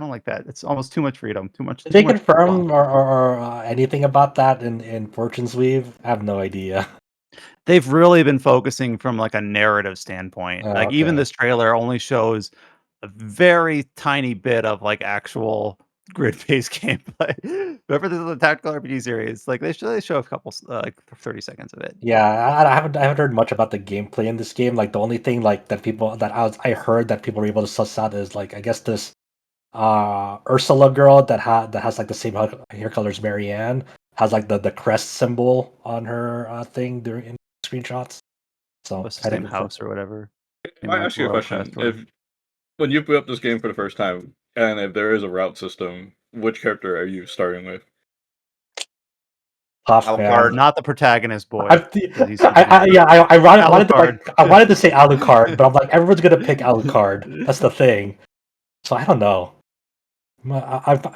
Speaker 1: don't like that. It's almost too much freedom, too much.
Speaker 2: Did they
Speaker 1: too much
Speaker 2: confirm
Speaker 1: fun.
Speaker 2: or anything about that in Fortune's Weave? I have no idea.
Speaker 1: They've really been focusing from like a narrative standpoint.
Speaker 2: Oh,
Speaker 1: Like even
Speaker 2: okay.
Speaker 1: this trailer only shows a very tiny bit of like actual grid-based gameplay. Remember this is a tactical RPG series. Like they show a couple like 30 seconds of it.
Speaker 2: Yeah, I haven't heard much about the gameplay in this game. Like the only thing like that I heard that people were able to suss out is like I guess this Ursula girl that has like the same hair color as Marianne has like the crest symbol on her thing during screenshots. So
Speaker 1: What's the same house or whatever.
Speaker 5: If I ask you a question, if when you boot up this game for the first time, and if there is a route system, which character are you starting with?
Speaker 2: Tough,
Speaker 4: Alucard.
Speaker 2: man.
Speaker 1: Not the protagonist boy.
Speaker 2: I wanted to say Alucard, but I'm like everyone's gonna pick Alucard. That's the thing. So I don't know.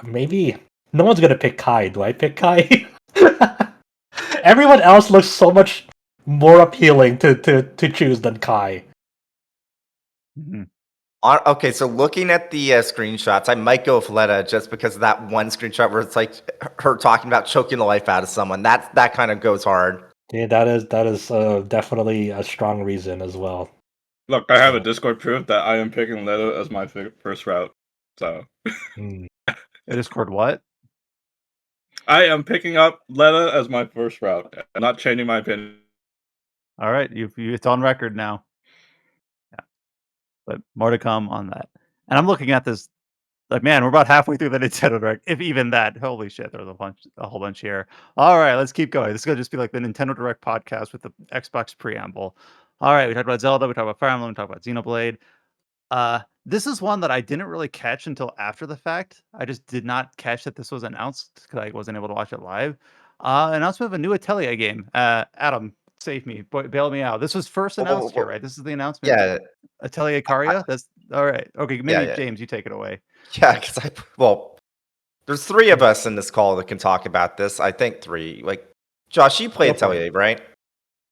Speaker 2: Maybe no one's gonna pick Kai. Do I pick Kai? Everyone else looks so much more appealing to choose than Kai.
Speaker 1: Mhm.
Speaker 4: Okay, so looking at the screenshots, I might go with Letta just because of that one screenshot where it's like her talking about choking the life out of someone. That kind of goes hard.
Speaker 2: Yeah, that is definitely a strong reason as well.
Speaker 5: Look, I have a Discord proof that I am picking Leto as my first route. So
Speaker 1: A Discord what?
Speaker 5: I am picking up Letta as my first route. I'm not changing my opinion.
Speaker 1: All right, it's on record now. Yeah, but more to come on that. And I'm looking at this, like, man, we're about halfway through the Nintendo Direct, if even that. Holy shit, there's a whole bunch here. All right, let's keep going. This is gonna just be like the Nintendo Direct podcast with the Xbox preamble. All right, we talked about Zelda, we talked about Fire Emblem, we talked about Xenoblade. This is one that I didn't really catch until after the fact. I just did not catch that this was announced because I wasn't able to watch it live. Announcement of a new Atelier game. Adam, save me, bail me out. This was first announced here, right? This is the announcement.
Speaker 4: Yeah,
Speaker 1: Atelier Karia. That's all right. Okay, maybe
Speaker 4: yeah.
Speaker 1: James, you take it away.
Speaker 4: Yeah, because there's 3 of us in this call that can talk about this. I think 3. Like, Josh, you play
Speaker 2: Go for
Speaker 4: Atelier, right?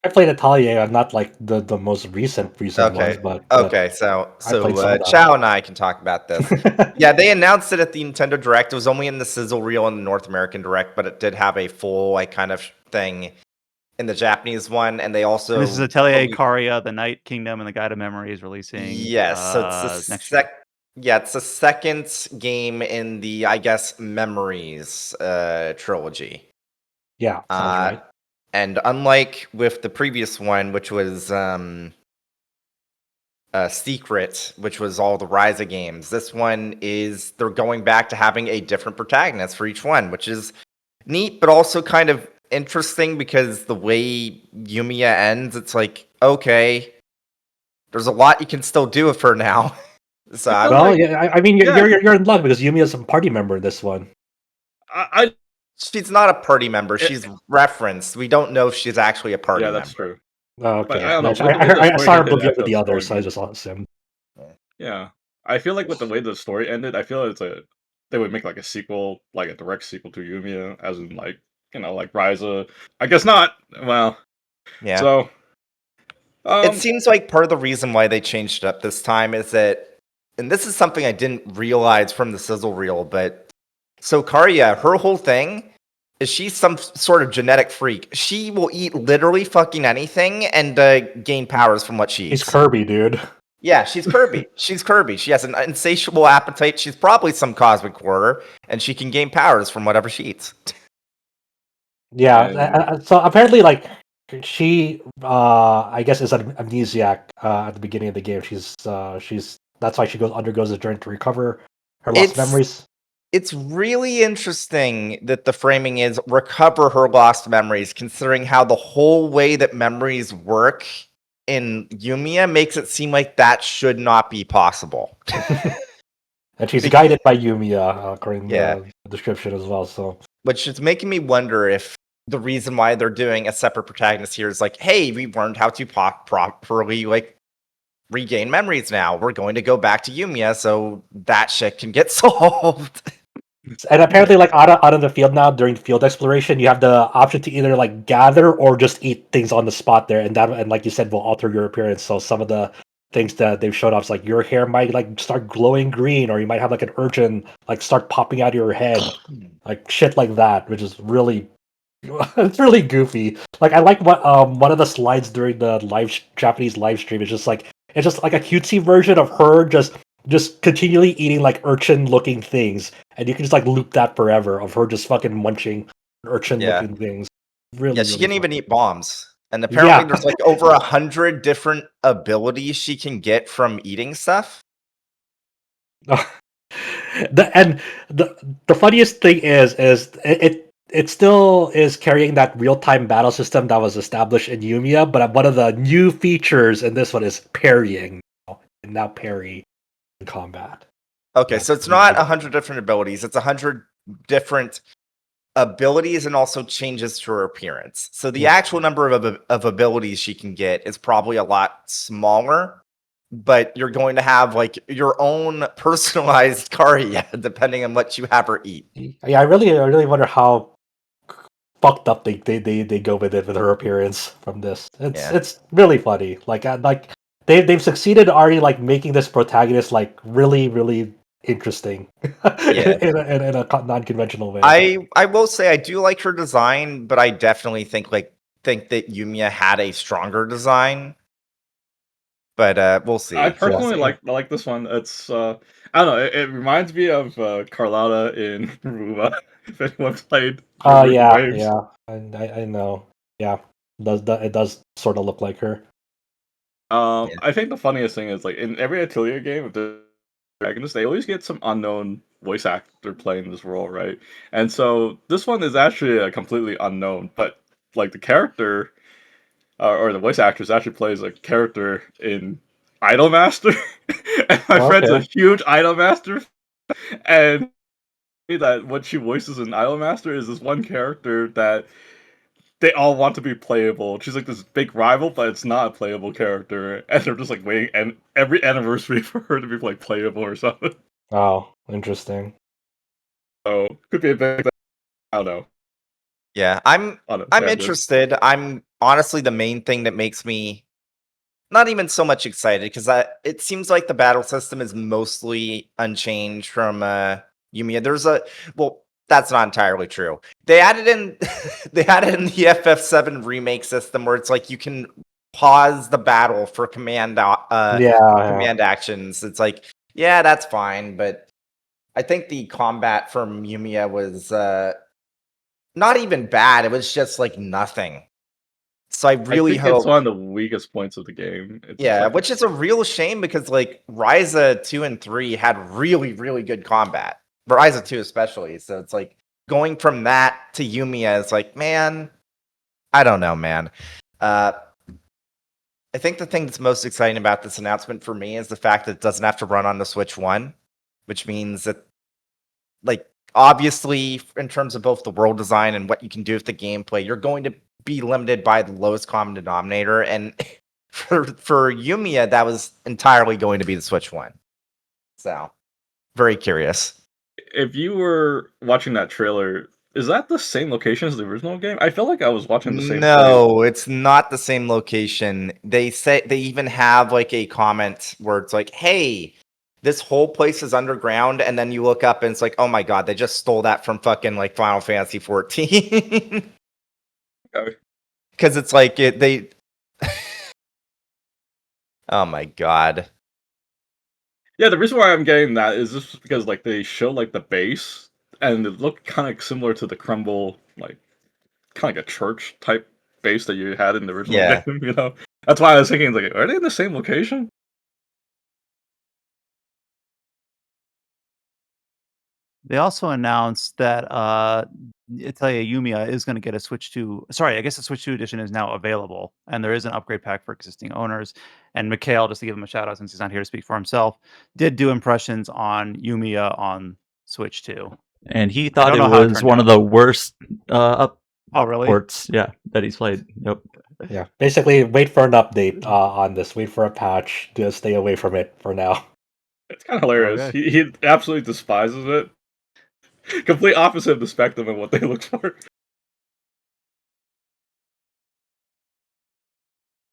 Speaker 2: I played Atelier. I'm not like the most recent
Speaker 4: Okay.
Speaker 2: ones, but
Speaker 4: Okay, so
Speaker 2: I played some of that.
Speaker 4: Chow and I can talk about this. Yeah, they announced it at the Nintendo Direct. It was only in the sizzle reel in the North American Direct, but it did have a full like kind of thing in the Japanese one, and they also
Speaker 1: And this is Atelier Karia, the Night Kingdom, and the Guide of Memories releasing.
Speaker 4: Yes, so it's the
Speaker 1: next year.
Speaker 4: Yeah, it's the second game in the I guess Memories trilogy.
Speaker 2: Yeah, sounds right.
Speaker 4: And unlike with the previous one, which was Secret, which was all the Ryza games, this one is they're going back to having a different protagonist for each one, which is neat, but also kind of interesting because the way Yumia ends, it's like, okay, there's a lot you can still do with her now. So
Speaker 2: I mean, you're in luck because Yumia's a party member in this one.
Speaker 4: She's not a party member. She's referenced. We don't know if she's actually a party member.
Speaker 5: Yeah, that's true.
Speaker 2: Oh, okay.
Speaker 5: But I don't know.
Speaker 2: I saw her movie with the others, so I just assumed.
Speaker 5: Yeah, I feel like with the way the story ended, I feel they would make like a sequel, like a direct sequel to Yumia, as in like like Ryza. I guess not. Well,
Speaker 4: yeah.
Speaker 5: So
Speaker 4: it seems like part of the reason why they changed it up this time is that, and this is something I didn't realize from the sizzle reel, but so Karia, her whole thing is she's some sort of genetic freak. She will eat literally fucking anything and gain powers from what she eats.
Speaker 2: She's Kirby, dude.
Speaker 4: Yeah, she's Kirby. She's Kirby. She has an insatiable appetite. She's probably some cosmic horror, and she can gain powers from whatever she eats.
Speaker 2: Yeah, so apparently, like, she, I guess, is an amnesiac at the beginning of the game. She's that's why she undergoes a journey to recover her lost memories.
Speaker 4: It's really interesting that the framing is recover her lost memories, considering how the whole way that memories work in Yumia makes it seem like that should not be possible.
Speaker 2: And she's guided by Yumia, according to the description as well. So,
Speaker 4: which is making me wonder if the reason why they're doing a separate protagonist here is like, hey, we learned how to properly like regain memories now. We're going to go back to Yumia so that shit can get solved.
Speaker 2: And apparently, like out of the field now during field exploration, you have the option to either like gather or just eat things on the spot there, and like you said, will alter your appearance. So some of the things that they've shown off is like your hair might like start glowing green, or you might have like an urchin like start popping out of your head, like shit like that, which is really it's really goofy. Like I like what one of the slides during the Japanese live stream is just like it's just like a cutesy version of her just continually eating like urchin looking things, and you can just like loop that forever of her just fucking munching urchin looking things. Really,
Speaker 4: she
Speaker 2: really
Speaker 4: can even eat bombs, and apparently there's like over 100 different abilities she can get from eating stuff.
Speaker 2: The funniest thing is it still is carrying that real-time battle system that was established in Yumia, but one of the new features in this one is parrying. And now parry in combat.
Speaker 4: Okay, so it's not 100 different abilities. It's 100 different abilities and also changes to her appearance. So the actual number of abilities she can get is probably a lot smaller, but you're going to have like your own personalized Karia depending on what you have her eat.
Speaker 2: Yeah, I really wonder how fucked up they go with it with her appearance from this. It's really funny. Like they've succeeded already like making this protagonist like really interesting in a non-conventional way.
Speaker 4: I will say I do like her design, but I definitely think that Yumia had a stronger design. But we'll see.
Speaker 5: I personally like this one. It's I don't know. It reminds me of Carlotta in Ruba. If anyone played.
Speaker 2: Yeah. I know. Yeah, it does sort of look like her.
Speaker 5: I think the funniest thing is like in every Atelier game of the Dragons, they always get some unknown voice actor playing this role, right? And so this one is actually a completely unknown, but like the character or the voice actress actually plays a character in Idolmaster, And my friend's a
Speaker 2: Okay.
Speaker 5: huge Idolmaster, and that what she voices in Idolmaster is this one character that they all want to be playable. She's like this big rival, but it's not a playable character, and they're just like waiting and every anniversary for her to be like playable or something.
Speaker 2: Oh, interesting.
Speaker 5: So could be a big thing. I don't know.
Speaker 4: Yeah, I'm
Speaker 5: Tangent.
Speaker 4: interested. I'm honestly the main thing that makes me not even so much excited because it seems like the battle system is mostly unchanged from Yumia. That's not entirely true. They added in they added in the FF7 remake system where it's like you can pause the battle for command actions. It's like, yeah, that's fine, but I think the combat from Yumia was not even bad. It was just like nothing. So I really
Speaker 5: think
Speaker 4: hope
Speaker 5: it's one of the weakest points of the game. It's
Speaker 4: yeah,
Speaker 5: like,
Speaker 4: which is a real shame because like Ryza 2 and 3 had really, really good combat. But Ryza 2 especially. So it's like going from that to Yumia is like, man, I don't know, man. I think the thing that's most exciting about this announcement for me is the fact that it doesn't have to run on the Switch 1, which means that like obviously in terms of both the world design and what you can do with the gameplay, you're going to be limited by the lowest common denominator. And for Yumia, that was entirely going to be the Switch One. So, very curious.
Speaker 5: if you were watching that trailer, is that the same location as the original game? I feel like I was watching the same place.
Speaker 4: No, it's not the same location. They say they even have like a comment where it's like, "Hey, this whole place is underground," and then you look up and it's like, "Oh my god, they just stole that from fucking like Final Fantasy 14."
Speaker 5: Okay.
Speaker 4: Because it's like they. Oh my god.
Speaker 5: Yeah, the reason why I'm getting that is just because like they show like the base and it looked kind of similar to the Crumble, like kind of like a church type base that you had in the original
Speaker 4: Yeah.
Speaker 5: game. You know, that's why I was thinking like, are they in the same location?
Speaker 1: They also announced that Atelier Yumia is going to get a Switch 2. Sorry, I guess the Switch 2 edition is now available, and there is an upgrade pack for existing owners. And Mikhail, just to give him a shout out since he's not here to speak for himself, did do impressions on Yumia on Switch 2.
Speaker 3: And he
Speaker 1: I
Speaker 3: thought
Speaker 1: don't
Speaker 3: it
Speaker 1: know how it
Speaker 3: was
Speaker 1: turned
Speaker 3: one of
Speaker 1: out.
Speaker 3: the worst up
Speaker 1: Oh, really?
Speaker 3: ports, yeah, that he's played. Yep.
Speaker 2: Yeah. Basically, wait for an update on this. Wait for a patch. Just stay away from it for now.
Speaker 5: It's kind of hilarious.
Speaker 1: Okay.
Speaker 5: He absolutely despises it. Complete opposite of the spectrum of what they look for.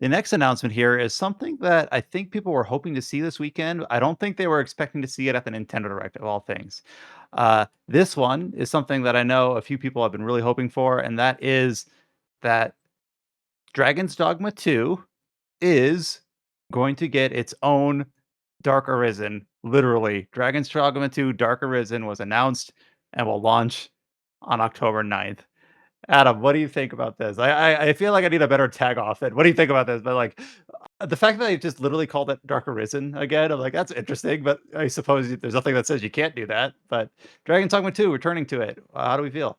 Speaker 1: The next announcement here is something that I think people were hoping to see this weekend. I don't think they were expecting to see it at the Nintendo Direct of all things. This one is something that I know a few people have been really hoping for, and that is that Dragon's Dogma 2 is going to get its own Dark Arisen. Literally, Dragon's Dogma 2 Dark Arisen was announced and will launch on October 9th. Adam, what do you think about this? I feel like I need a better tag off it. What do you think about this? But like the fact that they just literally called it Dark Arisen again, I'm like, that's interesting. But I suppose there's nothing that says you can't do that. But Dragon's Dogma 2, returning to it. How do we feel?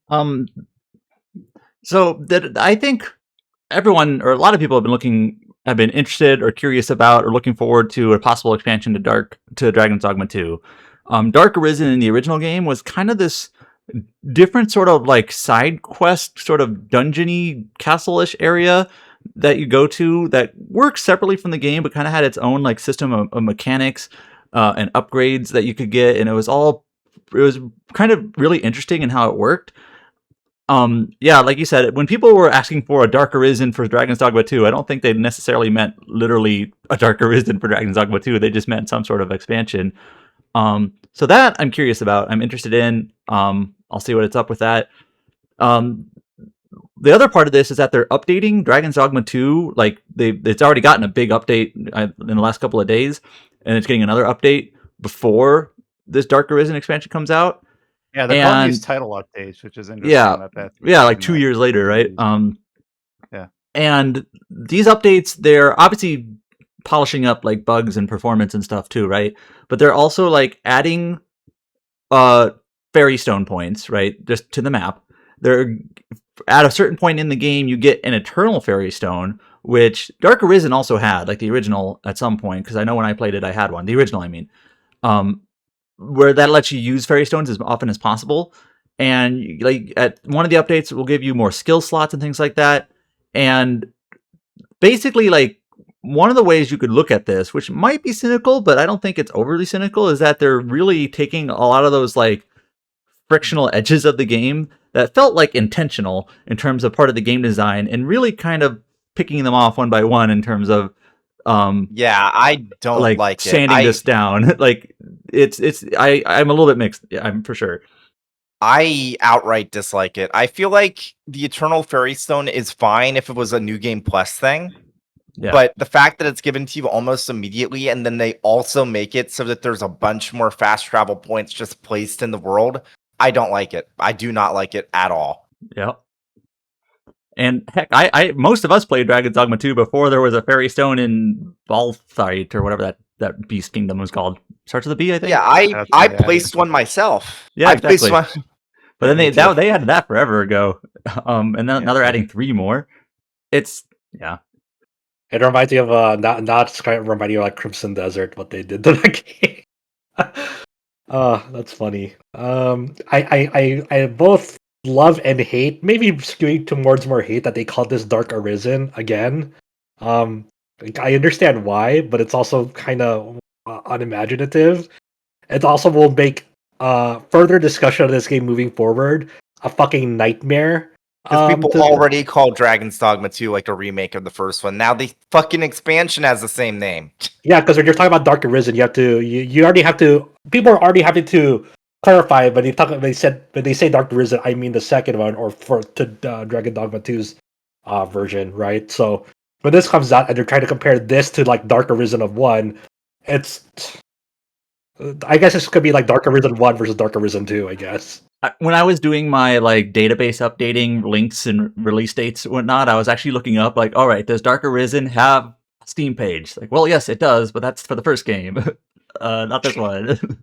Speaker 3: Um, so that I think everyone or a lot of people have been interested or curious about or looking forward to a possible expansion to Dragon's Dogma 2. Dark Arisen in the original game was kind of this different sort of like side quest, sort of dungeony castle-ish area that you go to that works separately from the game, but kind of had its own like system of mechanics and upgrades that you could get, and it was kind of really interesting in how it worked. Yeah, like you said, when people were asking for a Dark Arisen for Dragon's Dogma 2, I don't think they necessarily meant literally a Dark Arisen for Dragon's Dogma 2. They just meant some sort of expansion. So that I'm curious about. I'm interested in. I'll see what it's up with that. The other part of this is that they're updating Dragon's Dogma 2. Like it's already gotten a big update in the last couple of days, and it's getting another update before this Dark Arisen expansion comes out.
Speaker 1: Yeah, they're calling these title updates, which is interesting.
Speaker 3: Yeah, like 2 years later, right?
Speaker 1: Yeah.
Speaker 3: And these updates, they're obviously polishing up like bugs and performance and stuff too, right? But they're also like adding fairy stone points, right? Just to the map. They're at a certain point in the game, you get an eternal fairy stone, which Dark Arisen also had, like the original at some point, because I know when I played it, I had one. The original, I mean. Where that lets you use fairy stones as often as possible. And like at one of the updates, it will give you more skill slots and things like that. And basically, like one of the ways you could look at this, which might be cynical, but I don't think it's overly cynical, is that they're really taking a lot of those like frictional edges of the game that felt like intentional in terms of part of the game design and really kind of picking them off one by one in terms of
Speaker 4: Yeah, I don't
Speaker 3: like
Speaker 4: like it.
Speaker 3: sanding this down. Like I'm a little bit mixed. Yeah, I'm for sure.
Speaker 4: I outright dislike it. I feel like the Eternal Fairy Stone is fine if it was a New Game Plus thing.
Speaker 3: Yeah.
Speaker 4: But the fact that it's given to you almost immediately, and then they also make it so that there's a bunch more fast travel points just placed in the world, I don't like it. I do not like it at all.
Speaker 3: Yeah. And heck, I most of us played Dragon's Dogma 2 before there was a fairy stone in Balthite or whatever that beast kingdom was called. Starts with a B, I think.
Speaker 4: Yeah, I placed one myself.
Speaker 3: Yeah,
Speaker 4: I placed
Speaker 3: exactly.
Speaker 4: one.
Speaker 3: But then
Speaker 4: Me
Speaker 3: they
Speaker 4: too.
Speaker 3: they had that forever ago. And then now they're adding 3 more. It's yeah.
Speaker 2: It reminds me of not remind you of like Crimson Desert, what they did to that game. That's funny. I both love and hate, maybe skewing towards more hate that they call this Dark Arisen again. I understand why, but it's also kind of unimaginative. It also will make further discussion of this game moving forward a fucking nightmare.
Speaker 4: Because people already call Dragon's Dogma 2 like a remake of the first one. Now the fucking expansion has the same name.
Speaker 2: Yeah, because when you're talking about Dark Arisen, you already have to. People are already having to clarify when they say Dark Arisen, I mean the second one, or Dragon Dogma 2's version, right? So when this comes out and they're trying to compare this to like Dark Arisen of 1, it's. I guess this could be like Dark Arisen 1 versus Dark Arisen 2, I guess.
Speaker 3: When I was doing my like database updating links and release dates and whatnot, I was actually looking up like, all right, does Dark Arisen have a Steam page? Like, well, yes, it does, but that's for the first game, not this one.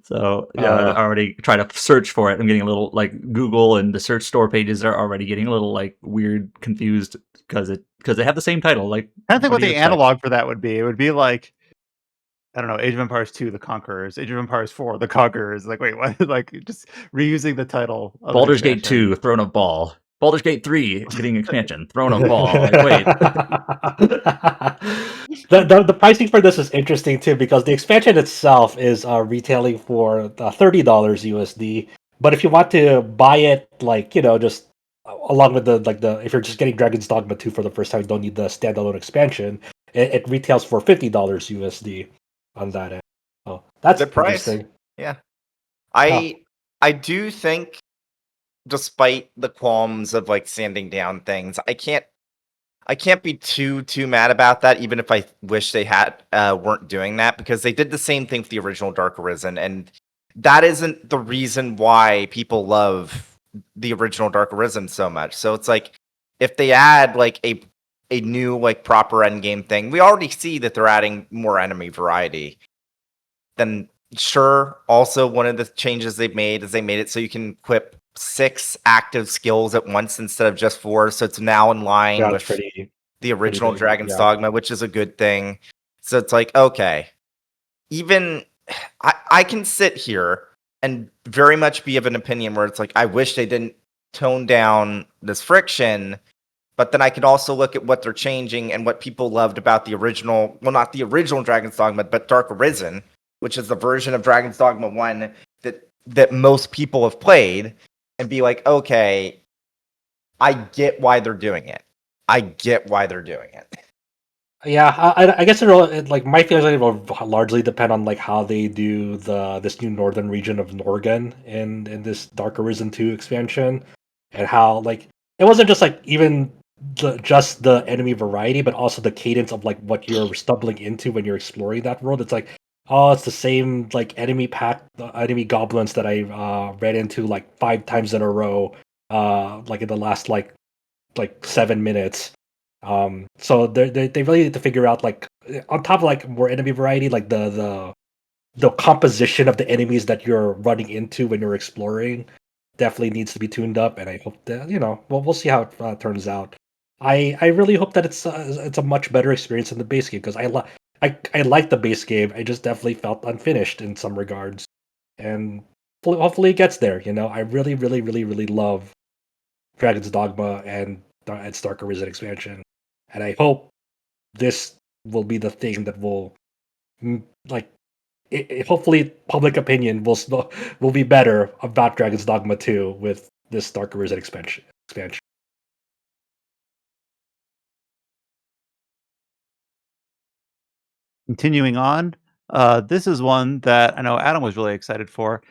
Speaker 3: So yeah, I already try to search for it. I'm getting a little like Google and the search store pages are already getting a little like weird, confused because they have the same title. Like,
Speaker 1: I think what the analog for that would be. It would be like, I don't know, Age of Empires 2, The Conquerors, Age of Empires 4, The Conquerors. Like, wait, what? Like, just reusing the title of
Speaker 3: Baldur's Gate 2, Throne of Ball. Baldur's Gate 3, getting expansion, Throne of Ball. Like, wait.
Speaker 2: The pricing for this is interesting too, because the expansion itself is retailing for $30 USD. But if you want to buy it, like, just along with the if you're just getting Dragon's Dogma 2 for the first time, you don't need the standalone expansion. It retails for $50 USD on that end. Oh, that's
Speaker 4: the price.
Speaker 2: Interesting.
Speaker 4: Yeah, I do think, despite the qualms of like sanding down things, I can't be too mad about that. Even if I wish they weren't doing that, because they did the same thing with the original Dark Arisen, and that isn't the reason why people love the original Dark Arisen so much. So it's like if they add like a new like proper endgame thing, we already see that they're adding more enemy variety. Then sure. Also, one of the changes they've made is they made it so you can equip 6 active skills at once instead of just 4. So it's now in line with the original Dragon's Dogma, which is a good thing. So it's like, okay, even I can sit here and very much be of an opinion where it's like, I wish they didn't tone down this friction. But then I can also look at what they're changing and what people loved about the original, well, not the original Dragon's Dogma, but Dark Arisen, which is the version of Dragon's Dogma 1 that most people have played, and be like, okay, I get why they're doing it.
Speaker 2: Yeah, I guess it like my feelings will largely depend on like how they do this new northern region of Norgan in this Dark Arisen 2 expansion, and how like it wasn't just like even just the enemy variety, but also the cadence of like what you're stumbling into when you're exploring that world. It's like, oh, it's the same like enemy goblins that I ran into like 5 times in a row, like in the last like 7 minutes. So they really need to figure out like on top of like more enemy variety, like the composition of the enemies that you're running into when you're exploring definitely needs to be tuned up, and I hope that we'll see how it turns out. I really hope that it's a much better experience than the base game, because I like the base game. I just definitely felt unfinished in some regards, and hopefully it gets there. I really, really, really, really love Dragon's Dogma and Stark Arisen expansion, and I hope this will be the thing that will like hopefully public opinion will be better about Dragon's Dogma 2 with this Stark Arisen expansion.
Speaker 1: Continuing on, this is one that I know Adam was really excited for.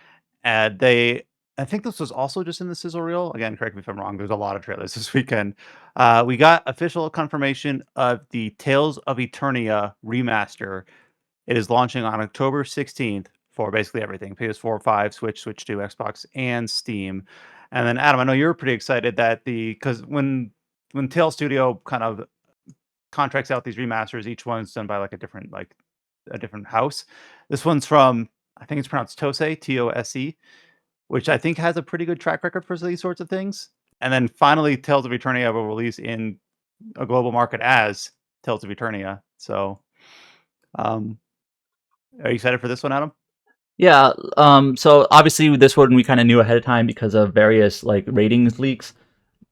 Speaker 1: And I think this was also just in the sizzle reel. Again, correct me if I'm wrong. There's a lot of trailers this weekend. We got official confirmation of the Tales of Eternia remaster. It is launching on October 16th for basically everything: PS4, 5, Switch, Switch 2, Xbox, and Steam. And then Adam, I know you're pretty excited that because when Tales Studio kind of contracts out these remasters, each one's done by a different house. This one's from, I think it's pronounced Tose, Tose, which I think has a pretty good track record for these sorts of things. And then finally, Tales of Eternia will release in a global market as Tales of Eternia. So, are you excited for this one, Adam?
Speaker 3: Yeah, so obviously this one we kind of knew ahead of time because of various like ratings leaks.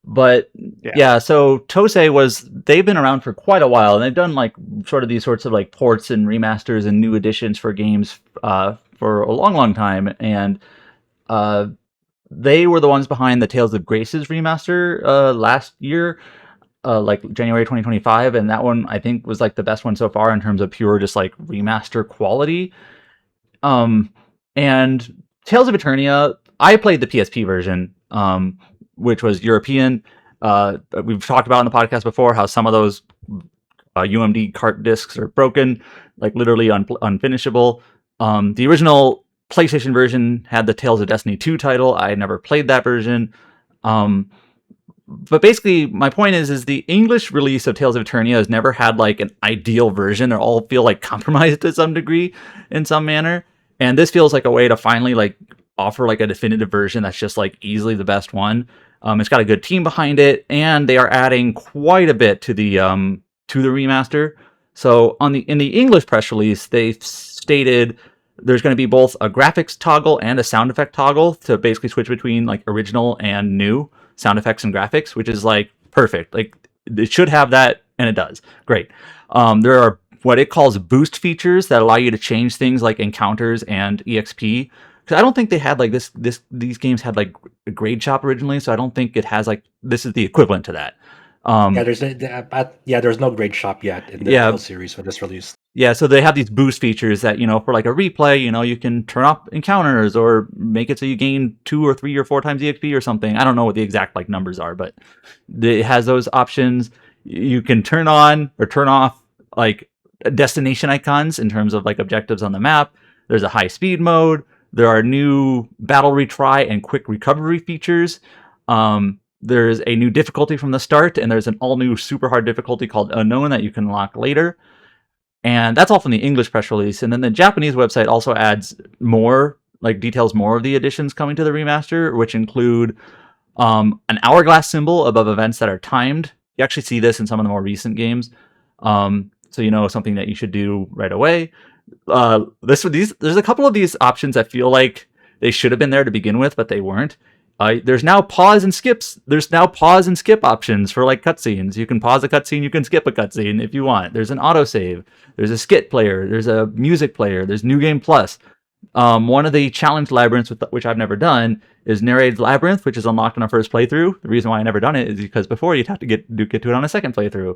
Speaker 3: But yeah, so they've been around for quite a while, and they've done like sort of these sorts of like ports and remasters and new additions for games for a long, long time. And they were the ones behind the Tales of Graces remaster last year, like January 2025, and that one I think was like the best one so far in terms of pure just like remaster quality. And Tales of Eternia, I played the PSP version, which was European. We've talked about in the podcast before how some of those UMD cart discs are broken, like literally unfinishable. The original PlayStation version had the Tales of Destiny 2 title. I never played that version. But basically, my point is the English release of Tales of Eternia has never had like an ideal version. They all feel like compromised to some degree, in some manner. And this feels like a way to finally like offer like a definitive version that's just like easily the best one. It's got a good team behind it, and they are adding quite a bit to the remaster. So in the English press release, they stated there's going to be both a graphics toggle and a sound effect toggle to basically switch between like original and new sound effects and graphics, which is like perfect. Like it should have that, and it does. Great. There are what it calls boost features that allow you to change things like encounters and EXP. Because I don't think they had like these games had like a grade shop originally, so I don't think it has like this is the equivalent to that.
Speaker 2: There's no grade shop yet in the series for this release.
Speaker 3: Yeah, so they have these boost features that, for like a replay, you can turn off encounters or make it so you gain 2 or 3 or 4 times EXP or something. I don't know what the exact like numbers are, but it has those options. You can turn on or turn off like destination icons in terms of like objectives on the map. There's a high speed mode. There are new battle retry and quick recovery features. There's a new difficulty from the start, and there's an all new super hard difficulty called Unknown that you can unlock later. And that's all from the English press release. And then the Japanese website also adds more, like details more of the additions coming to the remaster, which include an hourglass symbol above events that are timed. You actually see this in some of the more recent games. So something that you should do right away. There's a couple of these options that feel like they should have been there to begin with, but they weren't. There's now pause and skips. There's now pause and skip options for like cutscenes. You can pause a cutscene, you can skip a cutscene if you want. There's an autosave. There's a skit player. There's a music player. There's New Game Plus. One of the challenge labyrinths, which I've never done, is Narrated Labyrinth, which is unlocked on a first playthrough. The reason why I never done it is because before you'd have to get to it on a second playthrough.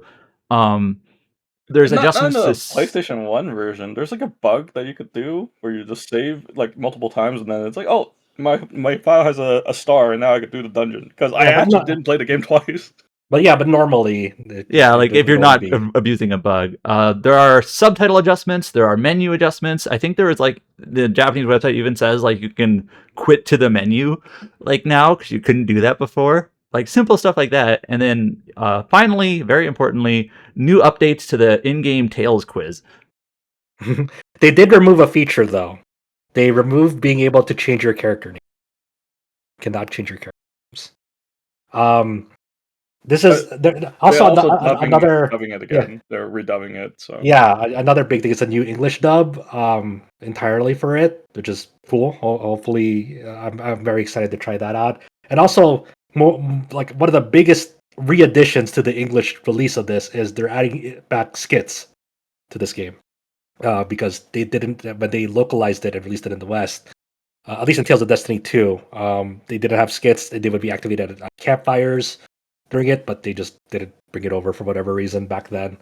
Speaker 3: There's adjustments
Speaker 5: not in the
Speaker 3: to
Speaker 5: PlayStation 1 version. There's like a bug that you could do where you just save like multiple times, and then it's like, oh, my file has a star, and now I could do the dungeon because I actually didn't play the game twice.
Speaker 2: But normally,
Speaker 3: if you're not abusing a bug, there are subtitle adjustments, there are menu adjustments. I think there is like the Japanese website even says like you can quit to the menu like now because you couldn't do that before. Like simple stuff like that. And then finally, very importantly, new updates to the in-game Tales quiz.
Speaker 2: They did remove a feature though. They removed being able to change your character name. You cannot change your character names. This is also
Speaker 5: They're also
Speaker 2: another.
Speaker 5: dubbing it
Speaker 2: Yeah,
Speaker 5: again. They're redubbing it. So
Speaker 2: yeah, another big thing is a new English dub entirely for it, which is cool. Hopefully, I'm very excited to try that out. And also, more like one of the biggest re-additions to the English release of this is they're adding back skits to this game because they didn't when they localized it and released it in the West. At least in Tales of Destiny 2, they didn't have skits. They would be activated at campfires during it, but they just didn't bring it over for whatever reason back then.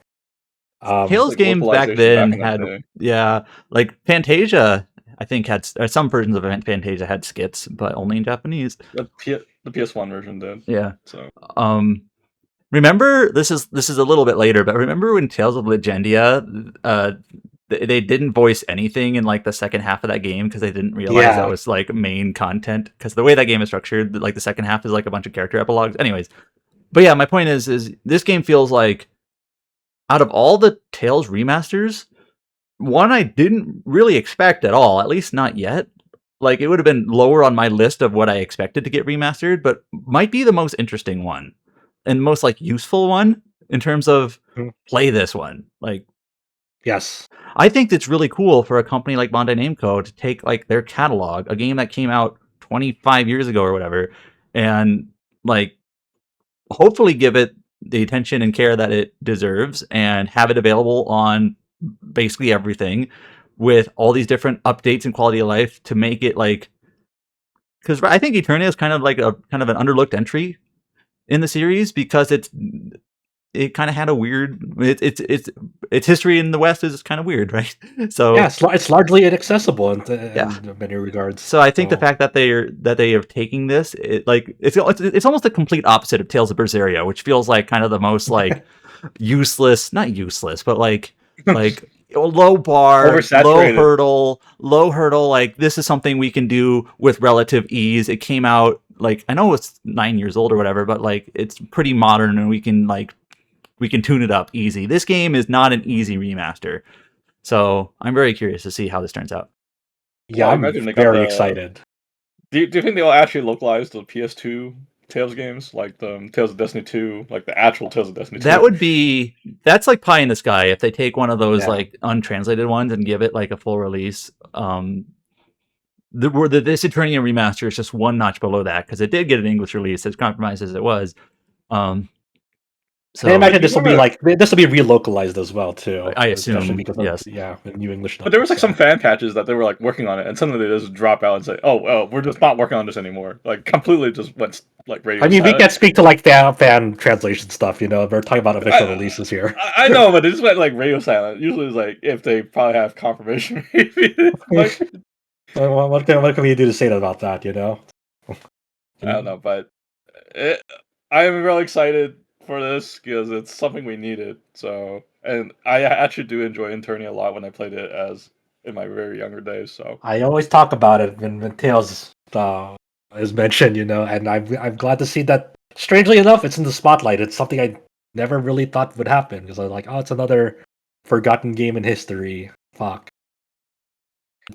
Speaker 3: Tales
Speaker 5: like
Speaker 3: games back
Speaker 5: localization
Speaker 3: then
Speaker 5: in the
Speaker 3: had,
Speaker 5: day.
Speaker 3: yeah, like Fantasia, I think had some versions of Fantasia had skits, but only in Japanese.
Speaker 5: The PS1 version did.
Speaker 3: Yeah.
Speaker 5: So
Speaker 3: Remember, this is a little bit later, but remember when Tales of Legendia, they didn't voice anything in like the second half of that game because they didn't realize that was like main content. Because the way that game is structured, like the second half is like a bunch of character epilogues. Anyways, but yeah, my point is this game feels like out of all the Tales remasters, one I didn't really expect at all, at least not yet. Like it would have been lower on my list of what I expected to get remastered, but might be the most interesting one and most like useful one in terms of play this one. Like,
Speaker 2: yes,
Speaker 3: I think it's really cool for a company like Bandai Namco to take like their catalog, a game that came out 25 years ago or whatever, and like hopefully give it the attention and care that it deserves and have it available on basically everything with all these different updates and quality of life to make it like, because I think Eternia is kind of like a kind of an underlooked entry in the series because it kind of had a weird its history in the West is kind of weird, right? So
Speaker 2: yeah, it's largely inaccessible in many regards.
Speaker 3: So I think the fact that they are taking this, it's almost the complete opposite of Tales of Berseria, which feels like kind of the most like useless, not useless, but like low bar, low hurdle. Like this is something we can do with relative ease. It came out like I know it's 9 years old or whatever, but like it's pretty modern and we can tune it up easy. This game is not an easy remaster. So I'm very curious to see how this turns out.
Speaker 2: Yeah, I'm very excited.
Speaker 5: Do you think they'll actually localize the PS2 Tales games, like the Tales of Destiny 2, like the actual Tales of Destiny 2?
Speaker 3: That's like pie in the sky if they take one of those like untranslated ones and give it like a full release. This Eternia remaster is just one notch below that because it did get an English release, as compromised as it was.
Speaker 2: So I imagine this will be relocalized as well too.
Speaker 3: I assume
Speaker 2: because
Speaker 3: yes,
Speaker 2: new English.
Speaker 5: But there was like some fan patches that they were like working on it, and suddenly they just drop out and say, "Oh, we're just not working on this anymore." Like completely just went like radio.
Speaker 2: I mean, we can't speak to like fan translation stuff. You know, we're talking about official releases here.
Speaker 5: I know, but it just went like radio silent. Usually, it's like if they probably have confirmation. Like,
Speaker 2: what can we do to say about that? You know,
Speaker 5: I don't know, but I am really excited for this because it's something we needed. So, and I actually do enjoy Eternia a lot when I played it as in my very younger days. So
Speaker 2: I always talk about it when Tales is mentioned, you know, and I'm glad to see that. Strangely enough, it's in the spotlight. It's something I never really thought would happen because I was like, oh, it's another forgotten game in history. Fuck.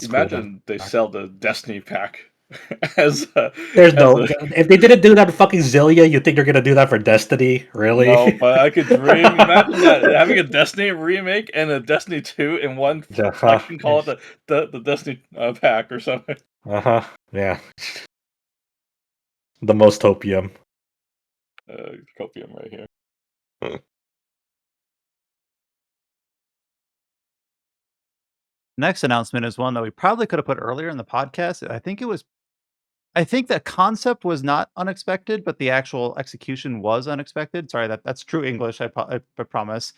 Speaker 5: Imagine they sell the Destiny pack. There's
Speaker 2: if they didn't do that for fucking Zillia, you think they're gonna do that for Destiny? Really?
Speaker 5: No, but I could dream. Imagine that having a Destiny remake and a Destiny 2 in one. I can call it the Destiny pack or something.
Speaker 2: Yeah. The most hopium.
Speaker 5: Copium right here.
Speaker 1: Next announcement is one that we probably could have put earlier in the podcast. I think the concept was not unexpected, but the actual execution was unexpected. Sorry, that's true English, I promise.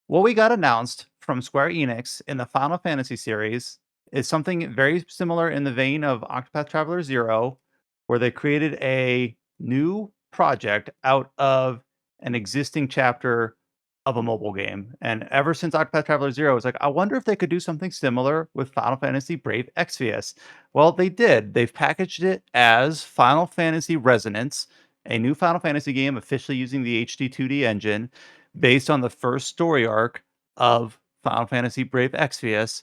Speaker 1: What we got announced from Square Enix in the Final Fantasy series is something very similar in the vein of Octopath Traveler 0, where they created a new project out of an existing chapter of a mobile game. And ever since Octopath Traveler 0, it's like, I wonder if they could do something similar with Final Fantasy Brave Exvius. Well, they did. They've packaged it as Final Fantasy Resonance, a new Final Fantasy game officially using the HD 2D engine based on the first story arc of Final Fantasy Brave Exvius.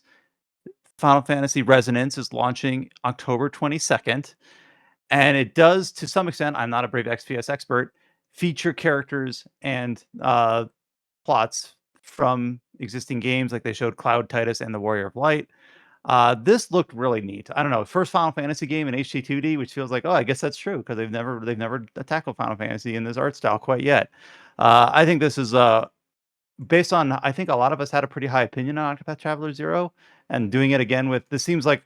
Speaker 1: Final Fantasy Resonance is launching October 22nd. And it does, to some extent, I'm not a Brave Exvius expert, feature characters and plots from existing games, like they showed Cloud Titus and the Warrior of Light. This looked really neat. I don't know, first Final Fantasy game in HD 2D, which feels like, oh, I guess that's true because they've never tackled Final Fantasy in this art style quite yet. I think this is based on, I think a lot of us had a pretty high opinion on Octopath Traveler 0, and doing it again with this seems like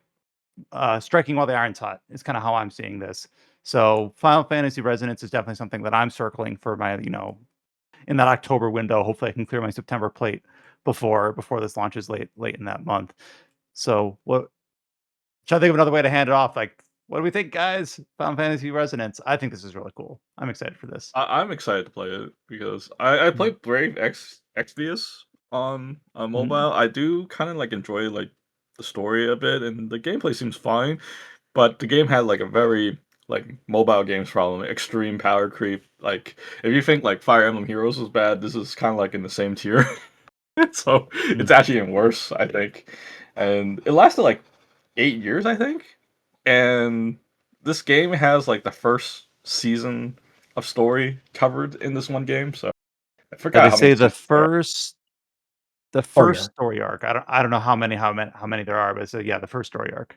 Speaker 1: striking while the iron's hot is kind of how I'm seeing this. So Final Fantasy Resonance is definitely something that I'm circling for my, in that October window. Hopefully I can clear my September plate before this launches late in that month. So what should I think of another way to hand it off? Like, what do we think, guys? Final Fantasy Resonance. I think this is really cool. I'm excited for this.
Speaker 5: I'm excited to play it because I played Brave Exvius on mobile. I do kind of like enjoy like the story a bit, and the gameplay seems fine. But the game had like a very like mobile games problem, extreme power creep. Like if you think like Fire Emblem Heroes was bad, this is kind of like in the same tier. So it's actually even worse, I think. And it lasted like 8 years, I think. And this game has like the first season of story covered in this one game. So I
Speaker 1: Yeah,
Speaker 5: forgot
Speaker 1: they
Speaker 5: how
Speaker 1: say
Speaker 5: many
Speaker 1: the
Speaker 5: seasons there are.
Speaker 1: first story arc. I don't know how many there are, but so yeah, the first story arc.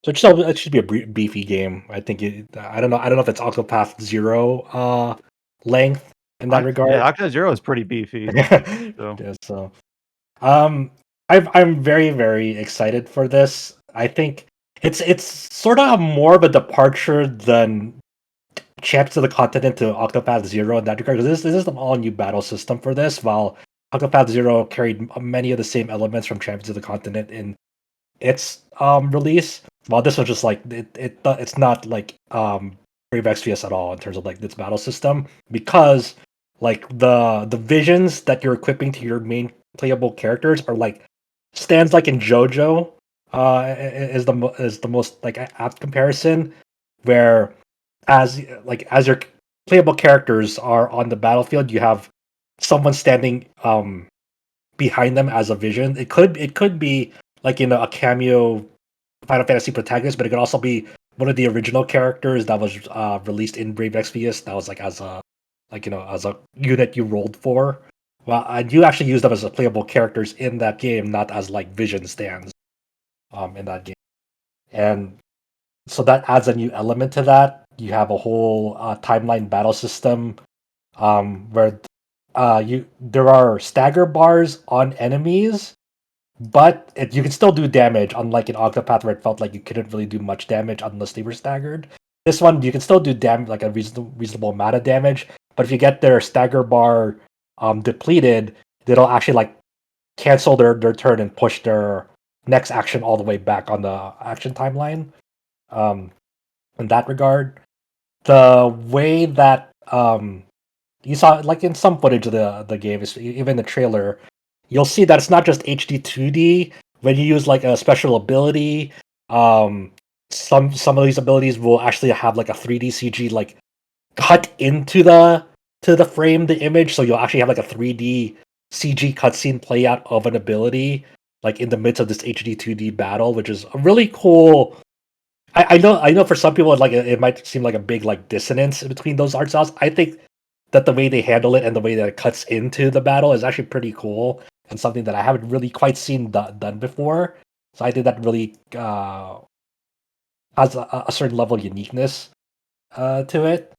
Speaker 2: So it should be a beefy game. I think I don't know if it's Octopath Zero length in that regard.
Speaker 1: Yeah, Octopath Zero is pretty beefy. So.
Speaker 2: Yeah, so I'm very, very excited for this. I think it's sort of more of a departure than Champs of the Continent to Octopath Zero in that regard, because this is an all new battle system for this, while Octopath Zero carried many of the same elements from Champions of the Continent in its release. While this was just like it's not like Brave Exvius at all in terms of like its battle system, because like the visions that you're equipping to your main playable characters are like stands like in JoJo is the most like apt comparison, where as your playable characters are on the battlefield, you have someone standing behind them as a vision. It could be like a cameo Final Fantasy protagonist, but it could also be one of the original characters that was released in Brave Exvius. That was like as a as a unit you rolled for. Well, and you actually use them as playable characters in that game, not as like vision stands in that game. And so that adds a new element to that. You have a whole timeline battle system where there are stagger bars on enemies, but you can still do damage, unlike in Octopath where it felt like you couldn't really do much damage unless they were staggered. This one, you can still do damage, like a reasonable amount of damage, but if you get their stagger bar depleted, it'll actually like cancel their turn and push their next action all the way back on the action timeline. In that regard, the way that you saw, like in some footage of the game, even the trailer, you'll see that it's not just HD 2D. When you use like a special ability, some of these abilities will actually have like a 3D CG like cut into the frame, the image, so you'll actually have like a 3D CG cutscene play out of an ability like in the midst of this HD 2D battle, which is a really cool. I know for some people it might seem like a big like dissonance between those art styles. I think that the way they handle it and the way that it cuts into the battle is actually pretty cool and something that I haven't really quite seen done before. So I think that really has a certain level of uniqueness to it.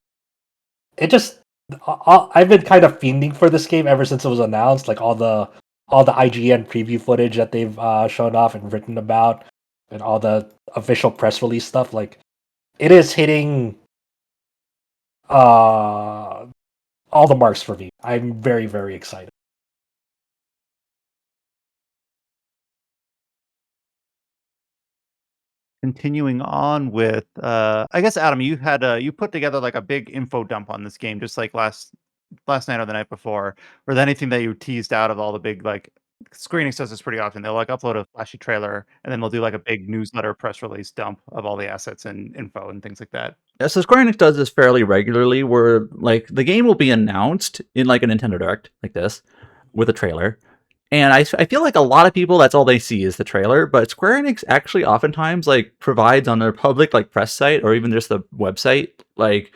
Speaker 2: It just I've been kind of fiending for this game ever since it was announced. Like all the IGN preview footage that they've shown off and written about, and all the official press release stuff. Like it is hitting all the marks for me. I'm very, very excited.
Speaker 1: Continuing on with, I guess Adam, you put together like a big info dump on this game, just like last night or the night before. Or anything that you teased out of all the big like Screening does this pretty often. They'll like upload a flashy trailer and then they'll do like a big newsletter press release dump of all the assets and info and things like that.
Speaker 3: Yeah, so Square Enix does this fairly regularly, where like the game will be announced in like a Nintendo Direct like this with a trailer. And I feel like a lot of people, that's all they see is the trailer, but Square Enix actually oftentimes like provides on their public like press site or even just the website like